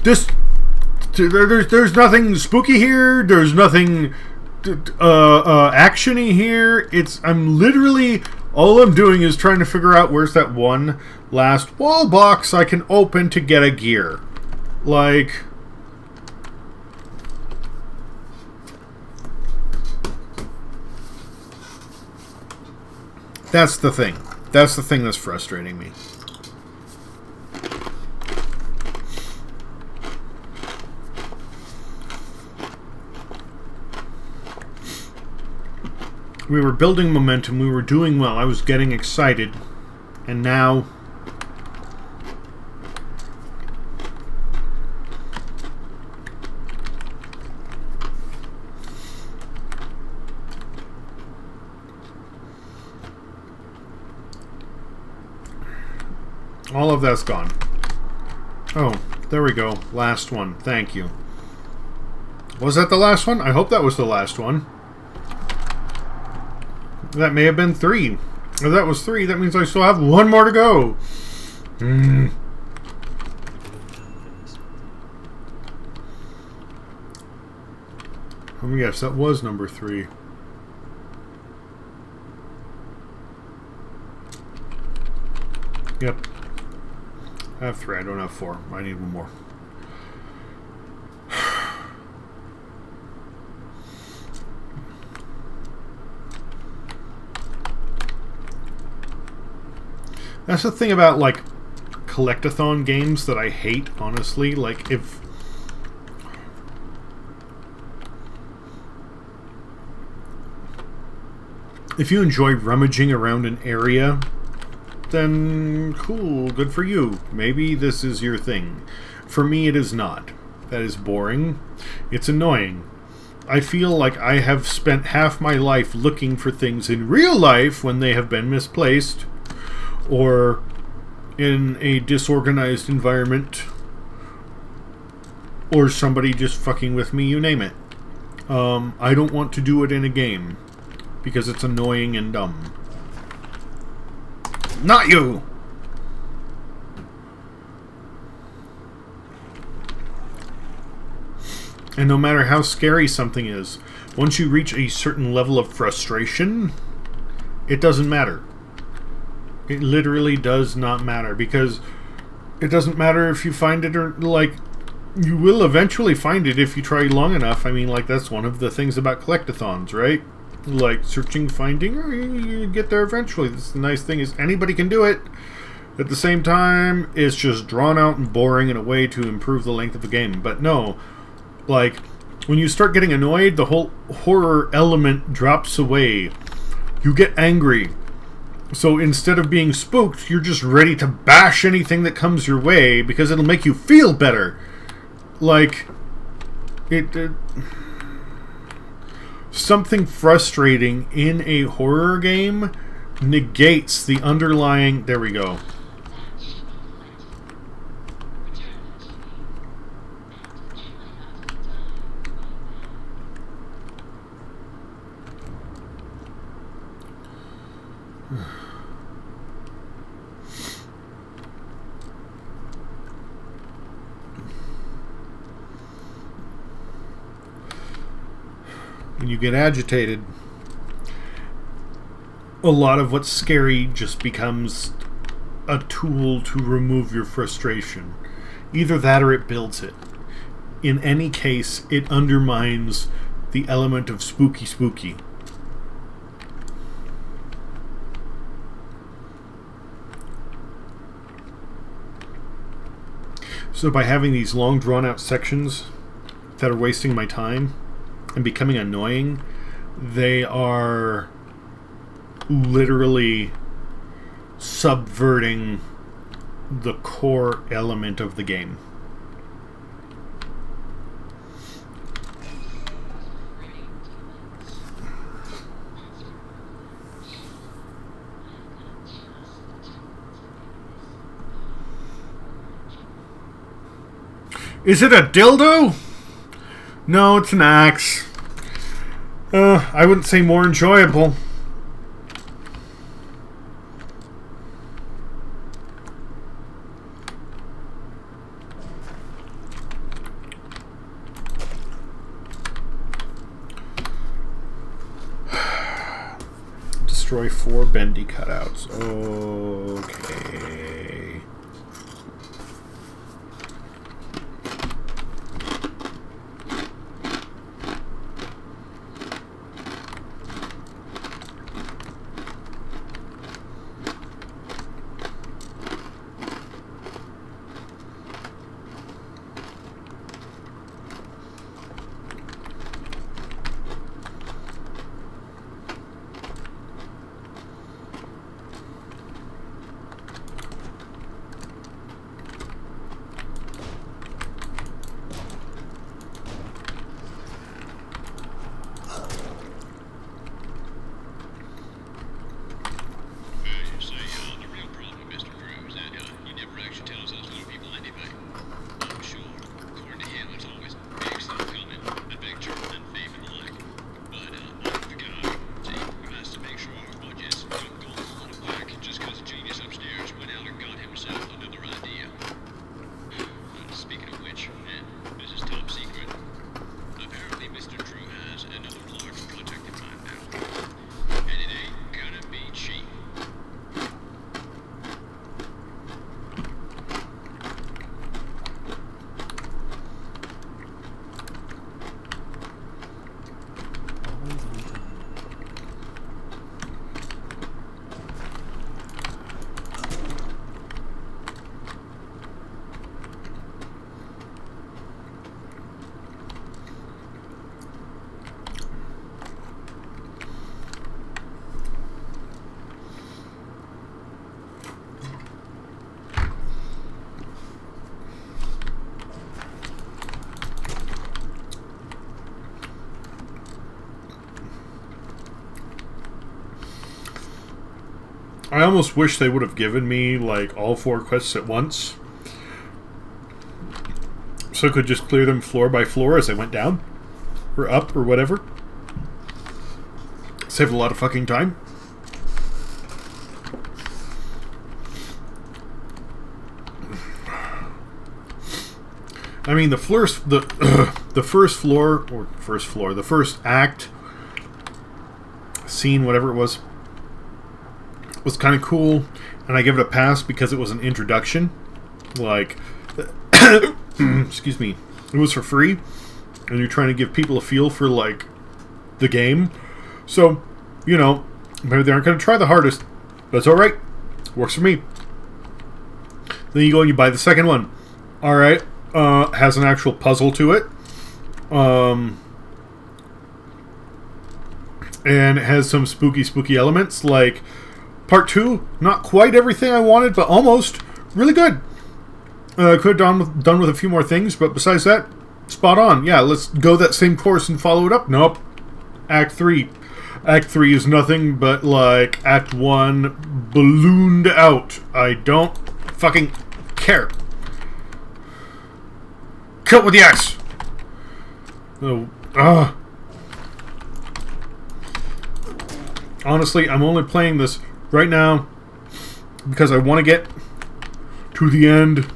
There's nothing spooky here, there's nothing actiony here. I'm literally... All I'm doing is trying to figure out where's that one last wall box I can open to get a gear. Like... That's the thing. That's the thing that's frustrating me. We were building momentum, we were doing well, I was getting excited, and now... all of that's gone. Oh, there we go. Last one. Thank you. Was that the last one? I hope that was the last one. That may have been 3. If that was 3, that means I still have 1 more to go. Oh yes, that was number 3. Yep. I have 3. I don't have 4. I need 1 more. That's the thing about, like, collectathon games that I hate, honestly. Like, if you enjoy rummaging around an area, then cool, good for you. Maybe this is your thing. For me, it is not. That is boring. It's annoying. I feel like I have spent half my life looking for things in real life when they have been misplaced, or in a disorganized environment, or somebody just fucking with me, you name it. I don't want to do it in a game, because it's annoying and dumb. Not you! And no matter how scary something is, once you reach a certain level of frustration, it doesn't matter. It literally does not matter, because it doesn't matter if you find it or, like, you will eventually find it if you try long enough. I mean, like, that's one of the things about collectathons, right? Like, searching, finding, you get there eventually. The nice thing is anybody can do it. At the same time, it's just drawn out and boring in a way to improve the length of the game. But no, like, when you start getting annoyed, the whole horror element drops away. You get angry. So instead of being spooked, you're just ready to bash anything that comes your way because it'll make you feel better. Like, something frustrating in a horror game negates the underlying... There we go. When you get agitated, a lot of what's scary just becomes a tool to remove your frustration. Either that or it builds it. In any case, it undermines the element of spooky. So by having these long drawn-out sections that are wasting my time and becoming annoying, they are literally subverting the core element of the game. Is it a dildo? No, it's an axe. I wouldn't say more enjoyable. Destroy 4 bendy cutouts. Okay. I almost wish they would have given me, like, all 4 quests at once. So I could just clear them floor by floor as I went down. Or up, or whatever. Save a lot of fucking time. I mean, the first act, scene, whatever it was kind of cool, and I give it a pass because it was an introduction. Like, excuse me, it was for free, and you're trying to give people a feel for, like, the game. So, you know, maybe they aren't going to try the hardest. That's alright. Works for me. Then you go and you buy the second one. Alright. Has an actual puzzle to it. And it has some spooky elements. Like, part 2, not quite everything I wanted, but almost. Really good. Could have done with a few more things, but besides that, spot on. Yeah, let's go that same course and follow it up. Nope. Act 3. Act 3 is nothing but, like, Act 1 ballooned out. I don't fucking care. Kill with the axe! Oh, honestly, I'm only playing this right now because I want to get to the end,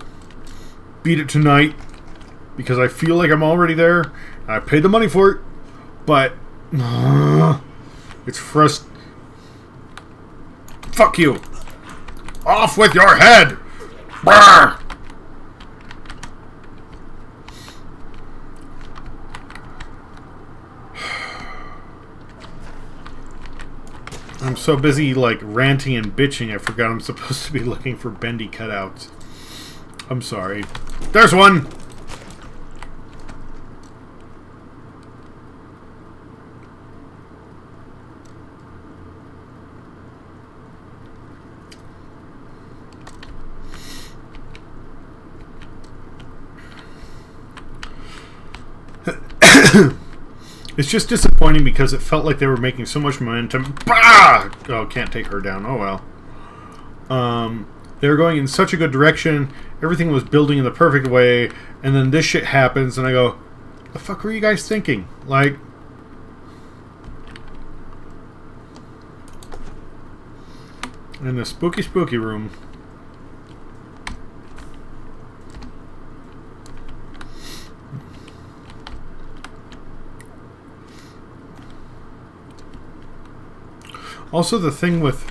beat it tonight, because I feel like I'm already there. I paid the money for it, but it's fuck you. Off with your head! Brr! I'm so busy, like, ranting and bitching, I forgot I'm supposed to be looking for Bendy cutouts. I'm sorry. There's one! It's just disappointing because it felt like they were making so much momentum. Bah! Oh, can't take her down. Oh, well. They were going in such a good direction. Everything was building in the perfect way. And then this shit happens, and I go, the fuck were you guys thinking? Like... in the spooky room... Also, the thing with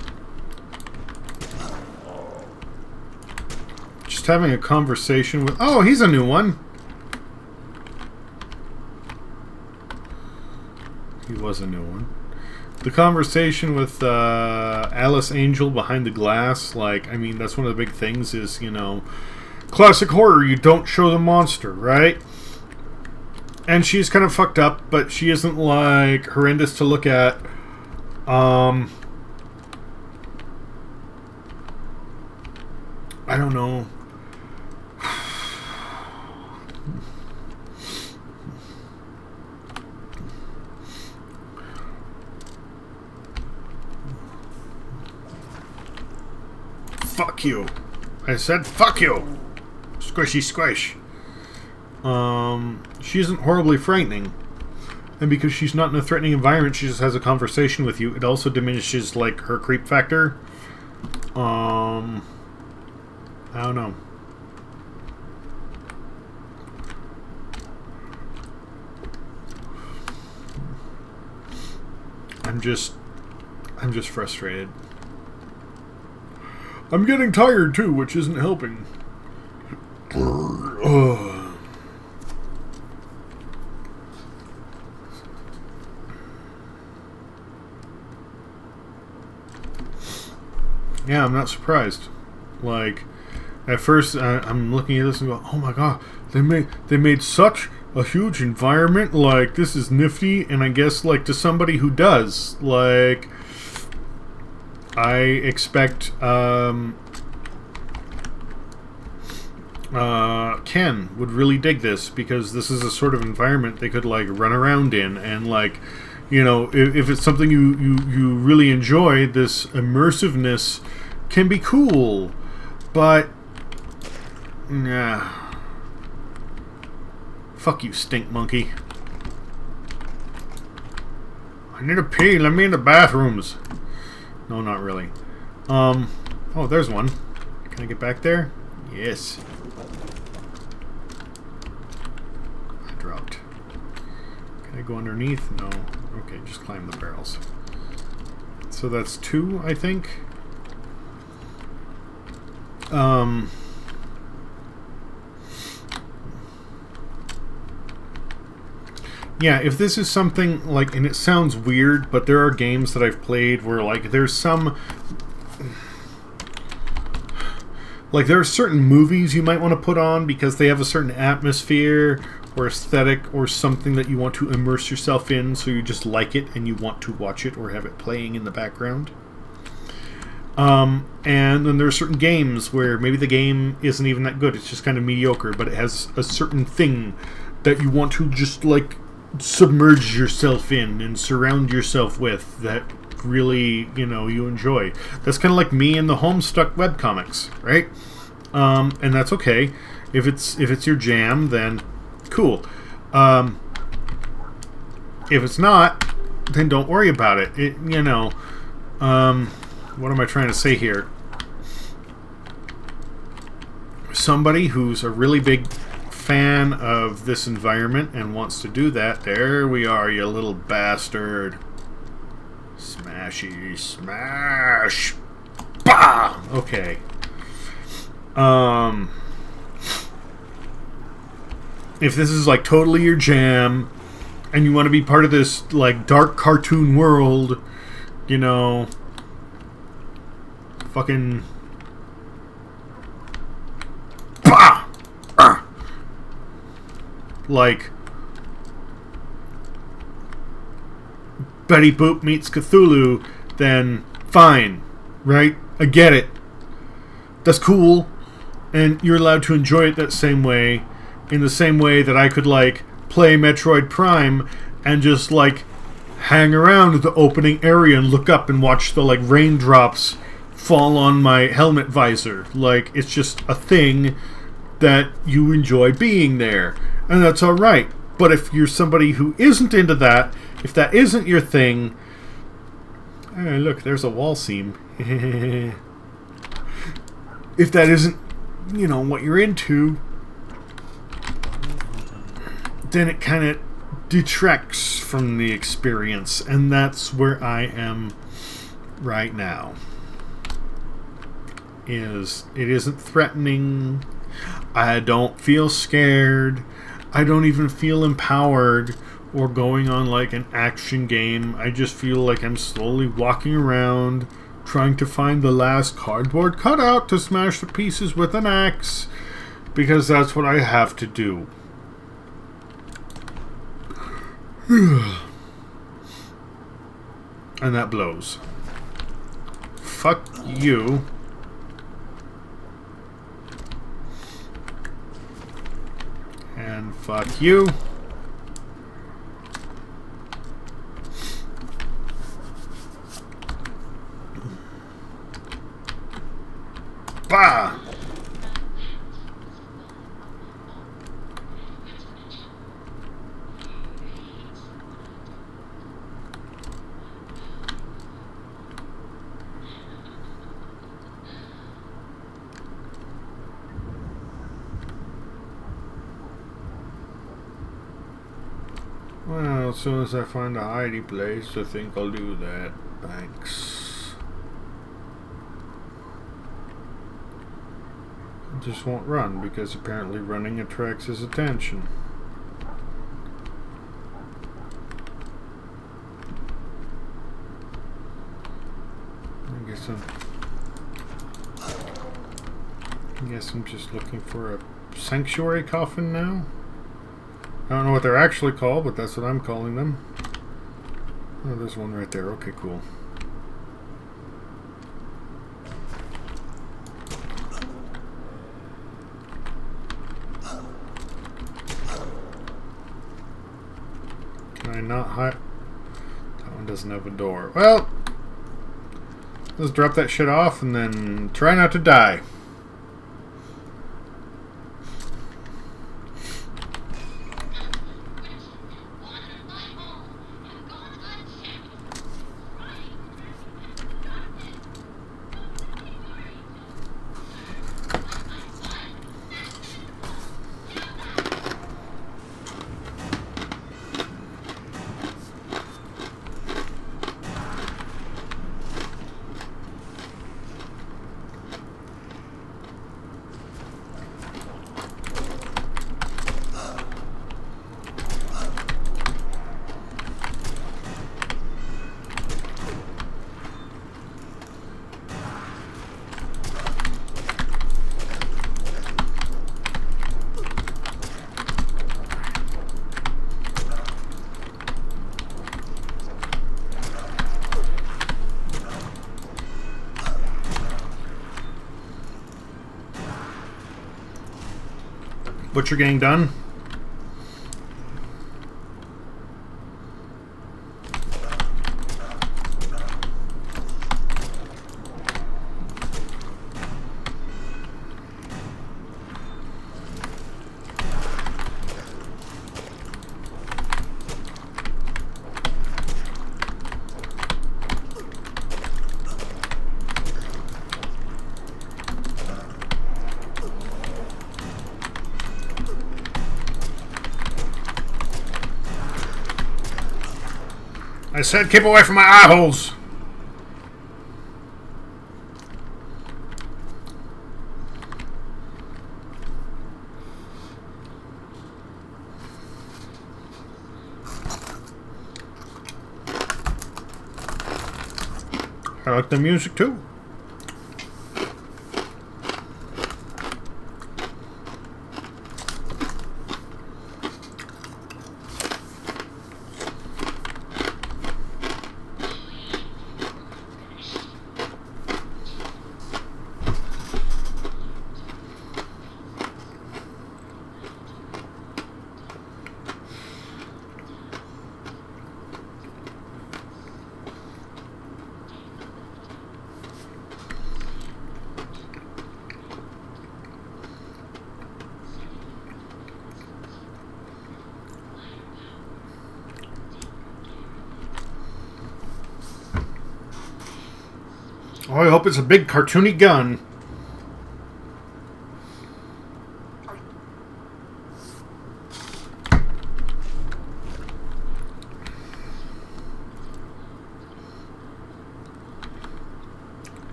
just having a conversation with... Oh, he's a new one. He was a new one. The conversation with Alice Angel behind the glass, like, I mean, that's one of the big things is, you know, classic horror, you don't show the monster, right? And she's kind of fucked up, but she isn't, like, horrendous to look at. I don't know. Fuck you. I said fuck you. Squishy squish. She isn't horribly frightening. And because she's not in a threatening environment, she just has a conversation with you. It also diminishes, like, her creep factor. I don't know. I'm just frustrated. I'm getting tired too, which isn't helping. Yeah, I'm not surprised. Like, at first, I'm looking at this and go, "Oh my god, they made such a huge environment. Like, this is nifty." And I guess, like, to somebody who does, like, I expect Ken would really dig this, because this is a sort of environment they could, like, run around in and, like, You know, if it's something you really enjoy, this immersiveness can be cool. But, nah. Fuck you, stink monkey. I need a pee. Let me in the bathrooms. No, not really. Oh, there's one. Can I get back there? Yes. I dropped. Can I go underneath? No. Okay, just climb the barrels. So that's 2, I think. Yeah, if this is something like, and it sounds weird, but there are games that I've played where like there's some, like there are certain movies you might want to put on because they have a certain atmosphere or aesthetic or something that you want to immerse yourself in, so you just like it and you want to watch it or have it playing in the background. And then there are certain games where maybe the game isn't even that good, it's just kind of mediocre, but it has a certain thing that you want to just like submerge yourself in and surround yourself with that really, you know, you enjoy. That's kind of like me and the Homestuck webcomics, right? And that's okay. If it's your jam, then cool. If it's not, then don't worry about it. You know, what am I trying to say here? Somebody who's a really big fan of this environment and wants to do that, there we are, you little bastard. Smashy smash. Bah! Okay. If this is like totally your jam and you want to be part of this like dark cartoon world, you know, fucking bah! Like Betty Boop meets Cthulhu, then fine, right? I get it. That's cool, and you're allowed to enjoy it that same way, in the same way that I could like play Metroid Prime and just like hang around the opening area and look up and watch the like raindrops fall on my helmet visor. Like, it's just a thing that you enjoy being there. And that's alright. But if you're somebody who isn't into that, if that isn't your thing... Hey, look, there's a wall seam. If that isn't, you know, what you're into, then it kind of detracts from the experience. And that's where I am right now. It isn't threatening. I don't feel scared. I don't even feel empowered or going on like an action game. I just feel like I'm slowly walking around trying to find the last cardboard cutout to smash the pieces with an axe, because that's what I have to do. And that blows. Fuck you. And fuck you. Bah! Well, as soon as I find a hidey place, I think I'll do that. Thanks. I just won't run, because apparently running attracts his attention. I guess I'm just looking for a sanctuary coffin now. I don't know what they're actually called, but that's what I'm calling them. Oh, there's one right there. Okay, cool. Can I not hide? doesn't have a door. Well, let's drop that shit off and then try not to die. Butcher gang done. I said keep away from my eye holes. I like the music too. Oh, I hope it's a big cartoony gun.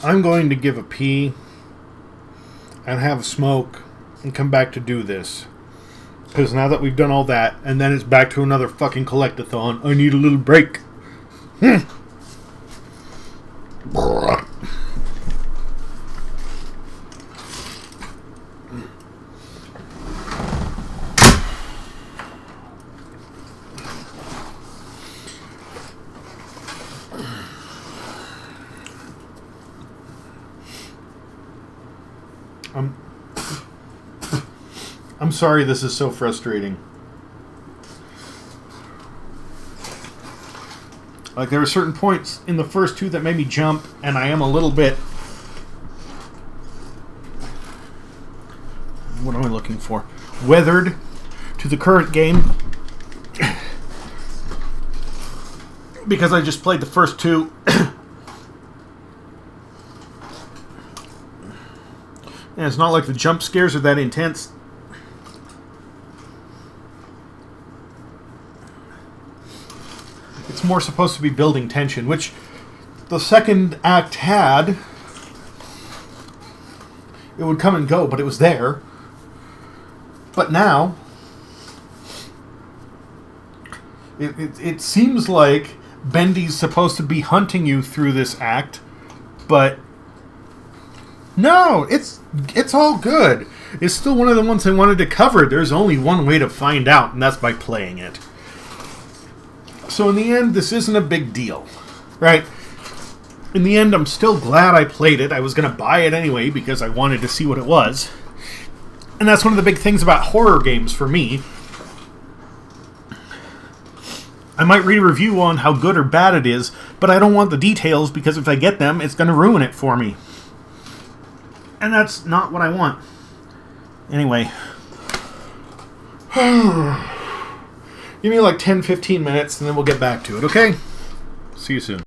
I'm going to give a pee and have a smoke and come back to do this. Because now that we've done all that, and then it's back to another fucking collectathon, I need a little break. I'm sorry this is so frustrating. Like, there were certain points in the first two that made me jump, and I am a little bit... What am I looking for? Weathered to the current game. Because I just played the first two. And it's not like the jump scares are that intense. It's more supposed to be building tension, which the second act had, It would come and go, but it was there. But now, it seems like Bendy's supposed to be hunting you through this act, but no, it's all good. It's still one of the ones I wanted to cover. There's only one way to find out, and that's by playing it. So in the end, this isn't a big deal, right? In the end, I'm still glad I played it. I was going to buy it anyway because I wanted to see what it was. And that's one of the big things about horror games for me. I might read a review on how good or bad it is, but I don't want the details because if I get them, it's going to ruin it for me. And that's not what I want. Anyway. Give me like 10-15 minutes and then we'll get back to it, okay? See you soon.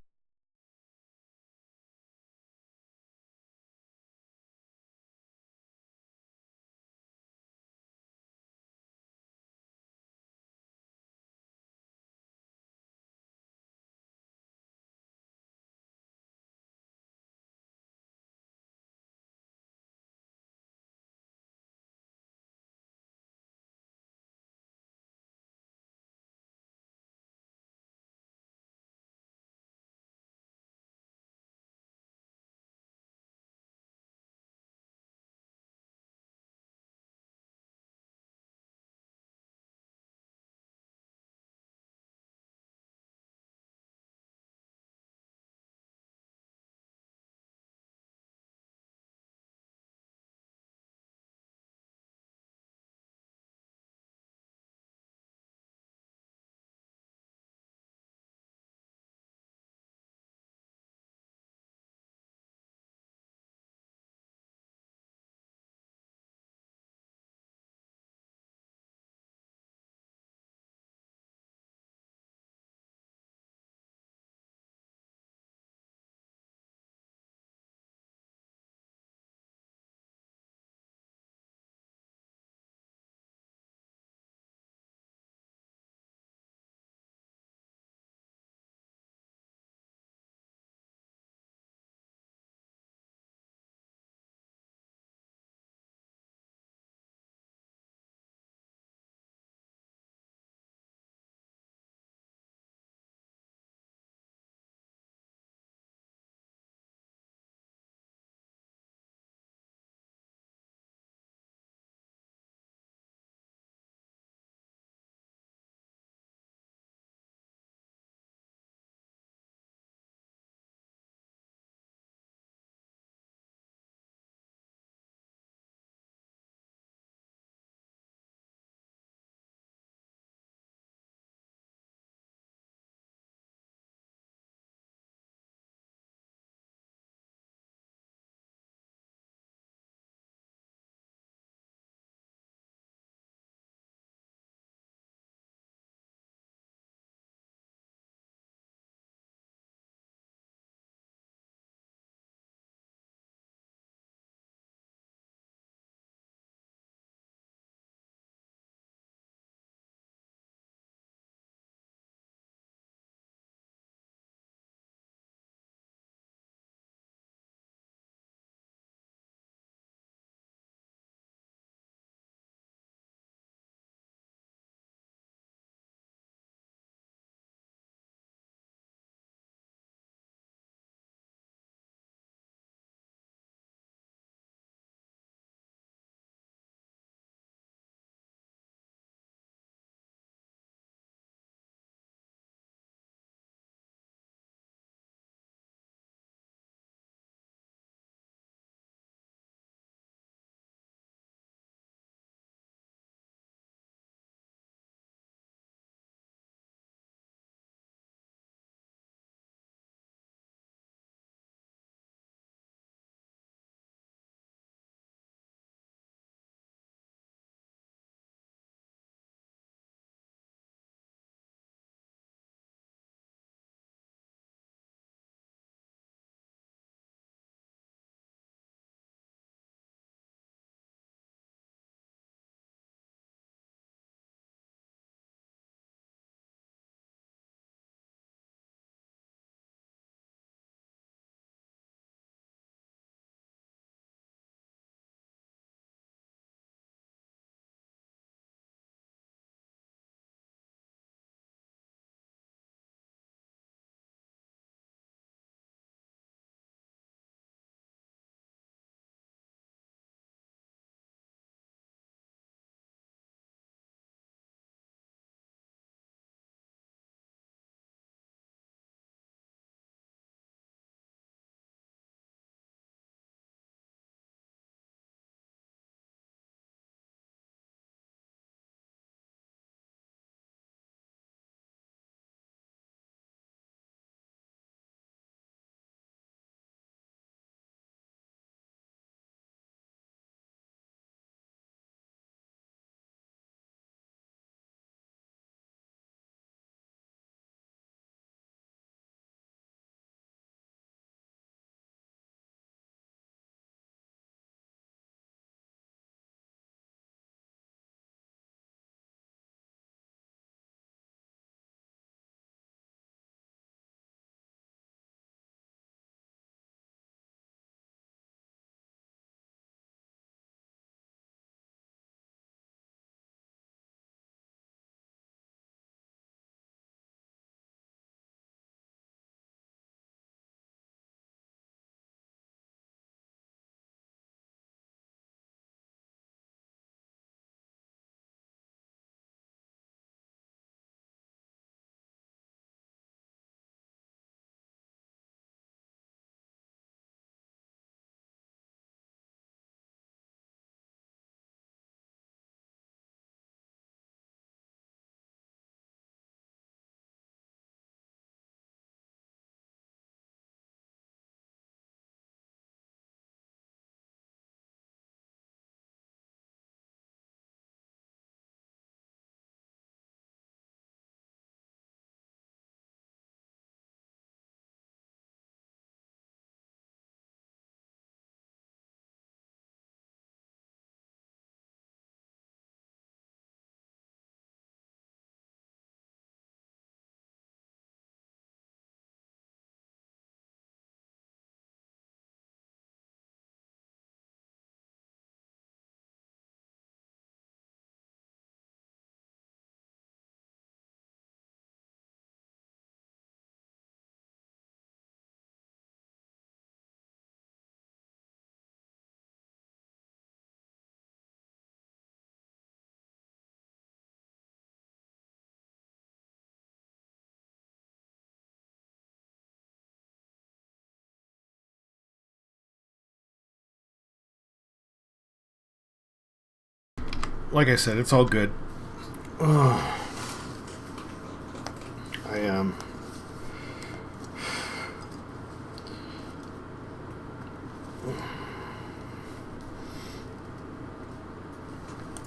like I said, it's all good.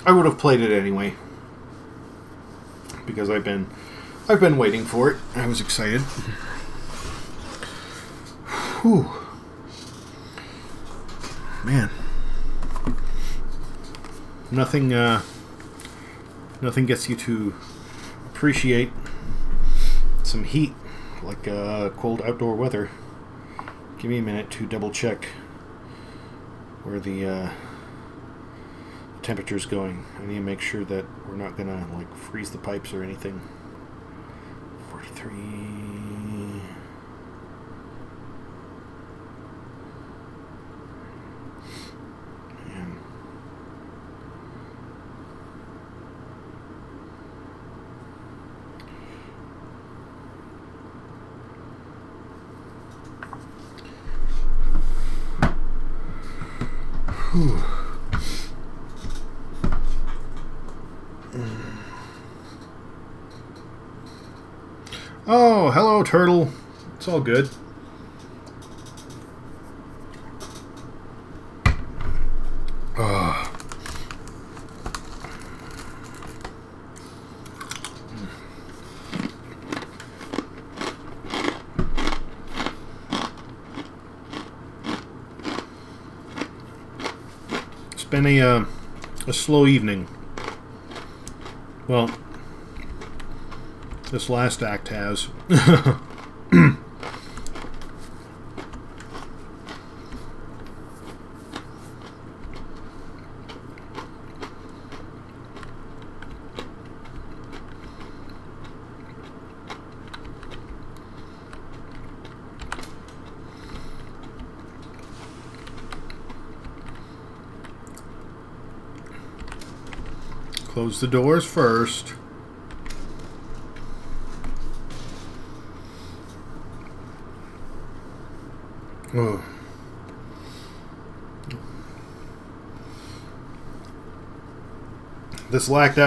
I would have played it anyway because I've been waiting for it. I was excited. Whew. Man. Nothing gets you to appreciate some heat like cold outdoor weather. Give me a minute to double check where the temperature's going. I need to make sure that we're not gonna like freeze the pipes or anything. 43. Man. Whew. Oh, hello, turtle. It's all good. It's been a slow evening. Well, this last act has. Close the doors first. Oh. This last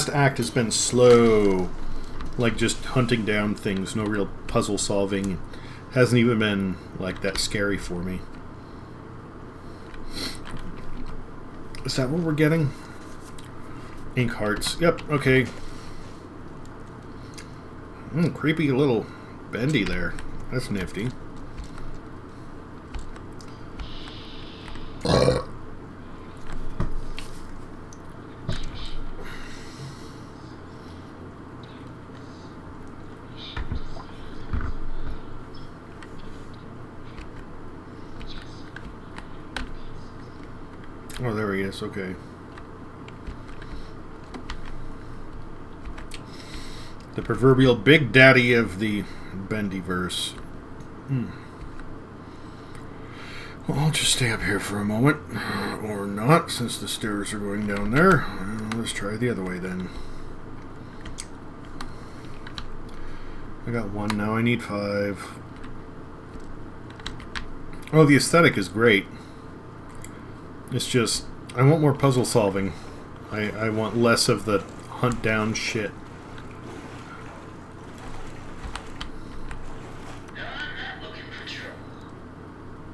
act has been slow. Like just hunting down things, no real puzzle solving. Hasn't even been like that scary for me. Is that what we're getting? Ink hearts. Yep, okay. Creepy little Bendy there. That's nifty. Oh, there he is. Okay. The proverbial big daddy of the Bendyverse. Well, I'll just stay up here for a moment. Or not, since the stairs are going down there. Let's try the other way then. I got 1 now. I need 5. Oh, the aesthetic is great. It's just, I want more puzzle solving. I want less of the hunt down shit. No, I'm not looking for trouble.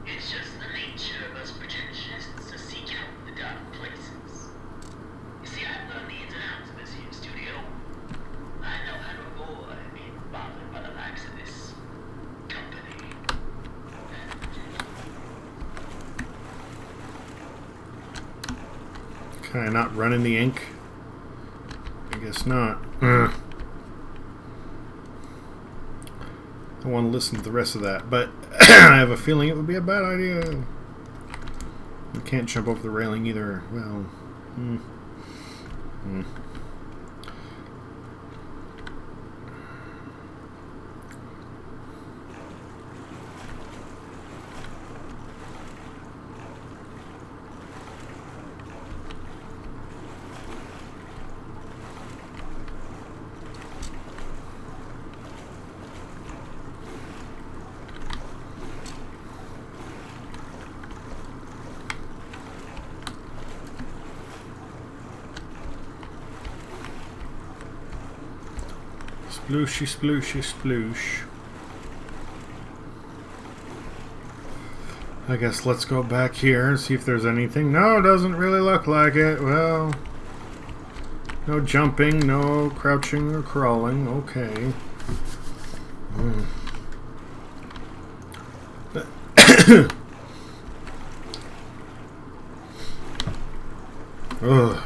It's just the nature of us projectionists to seek out the dark places. You see, I've learned the ins and outs of this here studio. I know how to avoid being bothered by the likes of this company. Can I not run in the ink? I guess not. I want to listen to the rest of that, but I have a feeling it would be a bad idea. You can't jump over the railing either. Well, Splooshy, splooshy, sploosh. I guess let's go back here and see if there's anything. No, doesn't really look like it. Well, no jumping, no crouching or crawling. Okay. Ugh.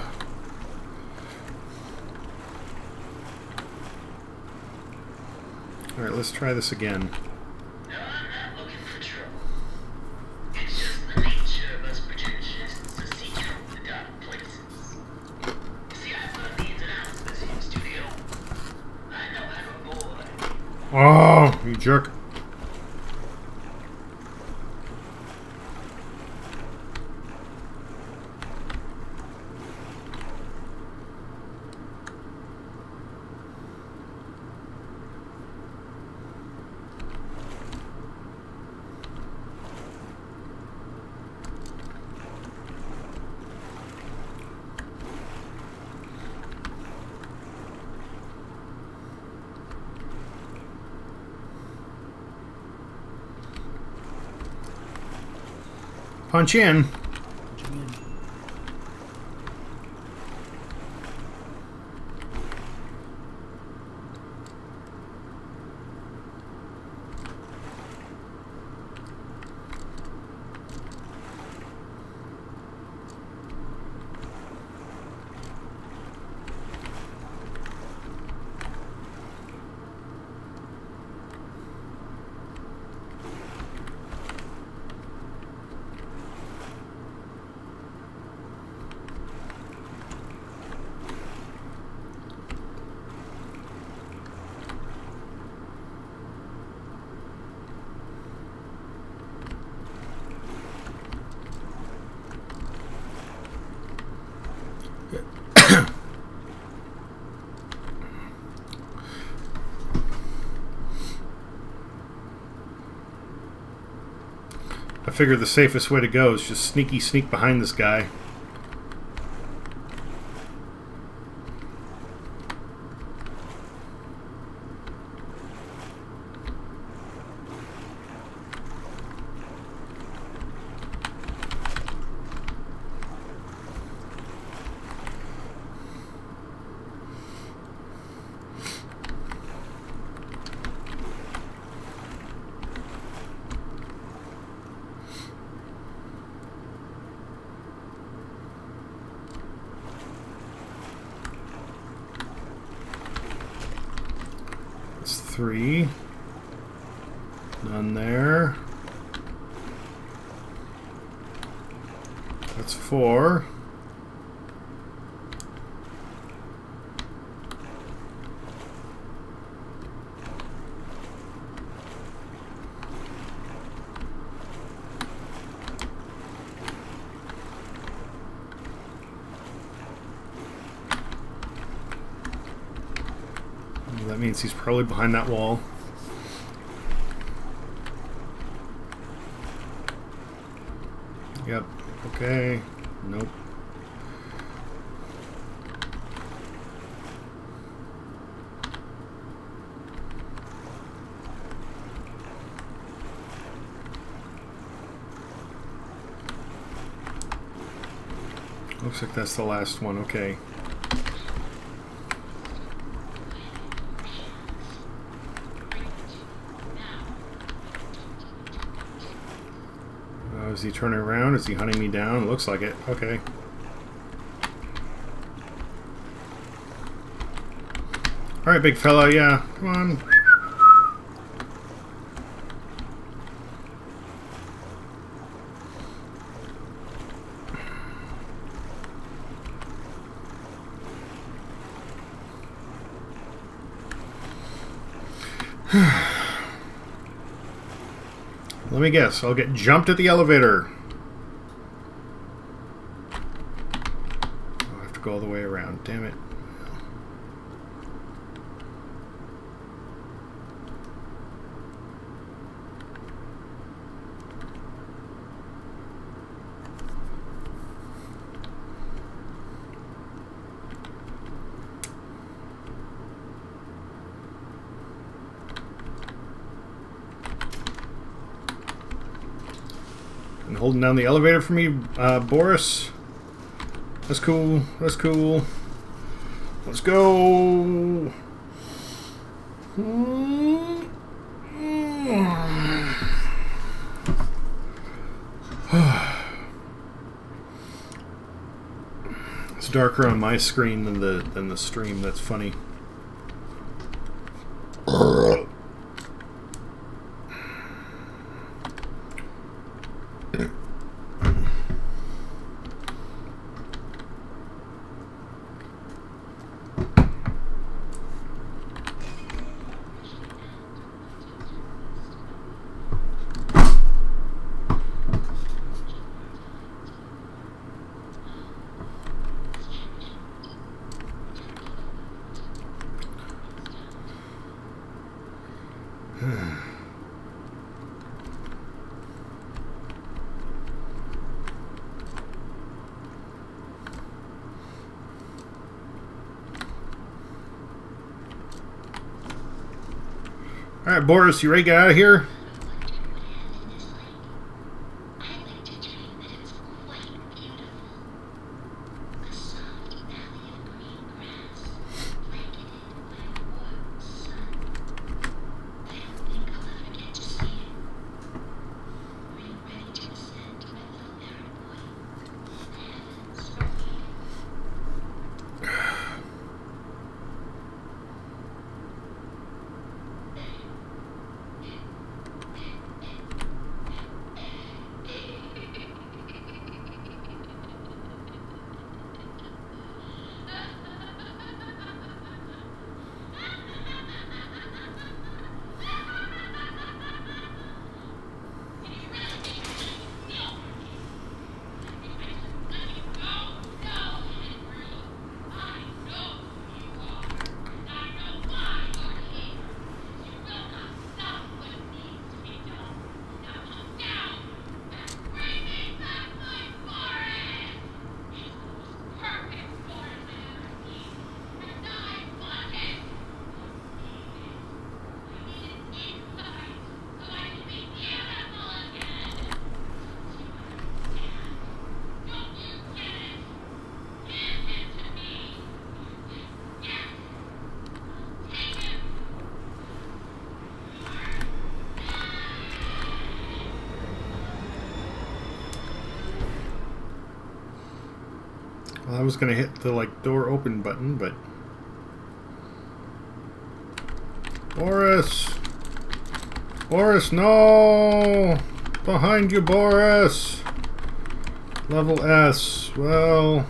Alright, let's try this again. No, I'm not looking for trouble. It's just the nature of us projectionists to seek out the dark places. See, I've learned the ins and outs of this here studio. I know how to avoid. Oh, you jerk. Punch in. Punching in. I figured the safest way to go is just sneak behind this guy. That's 3. None there. That's 4. That means he's probably behind that wall. Yep. Okay. Nope. Looks like that's the last one. Okay. Is he turning around? Is he hunting me down? Looks like it. Okay. Alright, big fella. Yeah. Come on. Let me guess. I'll get jumped at the elevator. I'll have to go all the way around. Damn it. holding down the elevator for me, Boris. That's cool. That's cool. Let's go. It's darker on my screen than the stream. That's funny. All right, Boris, you ready to get out of here? Well, I was gonna hit the door open button, but Boris, no! Behind you, Boris. Level S. Well.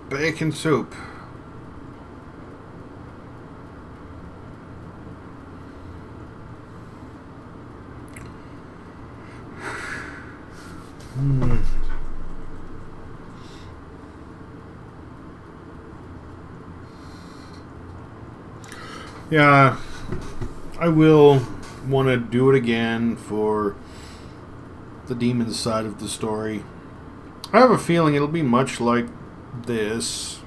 Bacon soup. Yeah, I will want to do it again for the demon side of the story. I have a feeling it'll be much like this,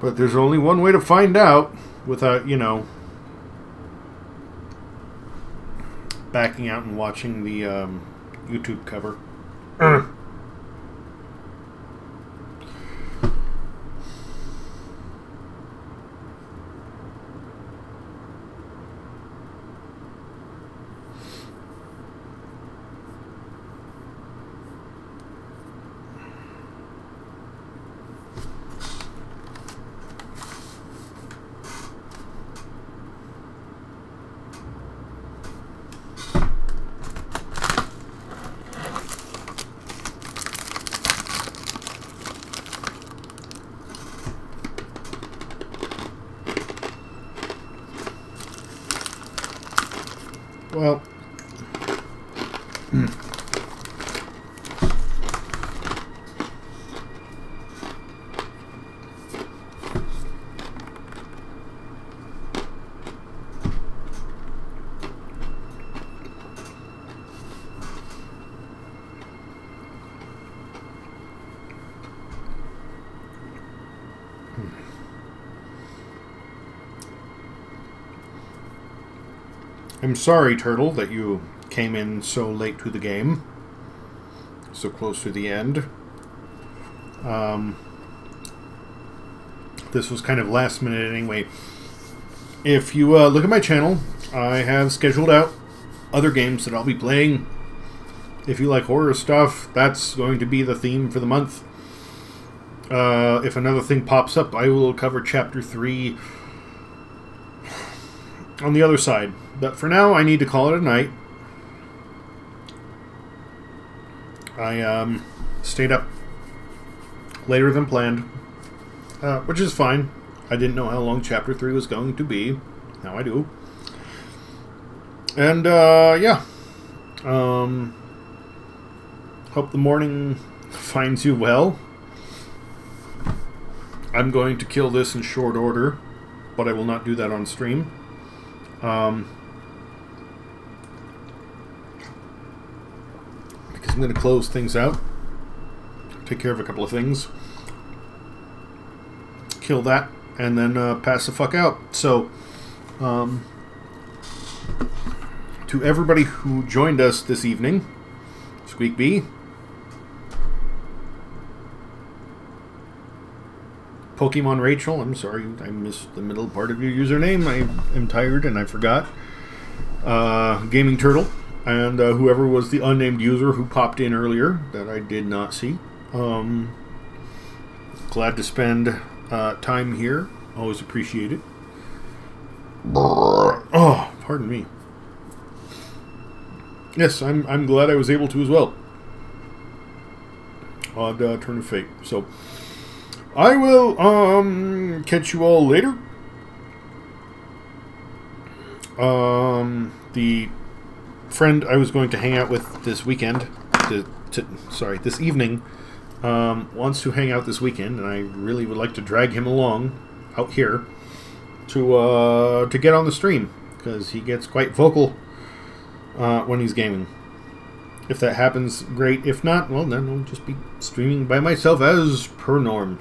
but there's only one way to find out without, backing out and watching the YouTube cover. Well, I'm sorry, Turtle, that you came in so late to the game, so close to the end. This was kind of last minute anyway. If you look at my channel, I have scheduled out other games that I'll be playing. If you like horror stuff, that's going to be the theme for the month. If another thing pops up, I will cover Chapter 3 on the other side. But for now, I need to call it a night. I stayed up later than planned, which is fine. I didn't know how long Chapter 3 was going to be. Now I do. And, yeah. Hope the morning finds you well. I'm going to kill this in short order, but I will not do that on stream. Because I'm going to close things out, take care of a couple of things, kill that, and then pass the fuck out. So, to everybody who joined us this evening, Squeak B, Pokemon Rachel, I'm sorry, I missed the middle part of your username. I am tired and I forgot. Gaming Turtle, and whoever was the unnamed user who popped in earlier that I did not see. Glad to spend time here. Always appreciate it. Oh, pardon me. Yes, I'm glad I was able to as well. Odd turn of fate. So, I will catch you all later. The friend I was going to hang out with this weekend, this evening, wants to hang out this weekend, and I really would like to drag him along out here to get on the stream, because he gets quite vocal when he's gaming. If that happens, great. If not, well, then I'll just be streaming by myself as per norm.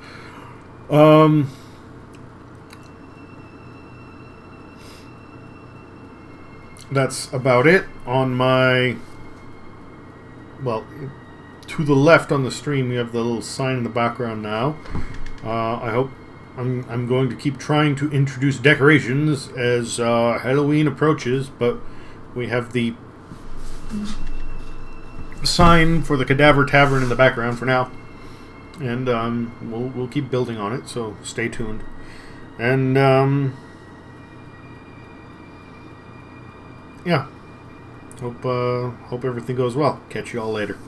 That's about it on my... Well, to the left on the stream, you have the little sign in the background now. I hope... I'm going to keep trying to introduce decorations as Halloween approaches, but we have the sign for the Cadaver Tavern in the background for now. And we'll keep building on it, so stay tuned. And yeah, hope everything goes well. Catch you all later.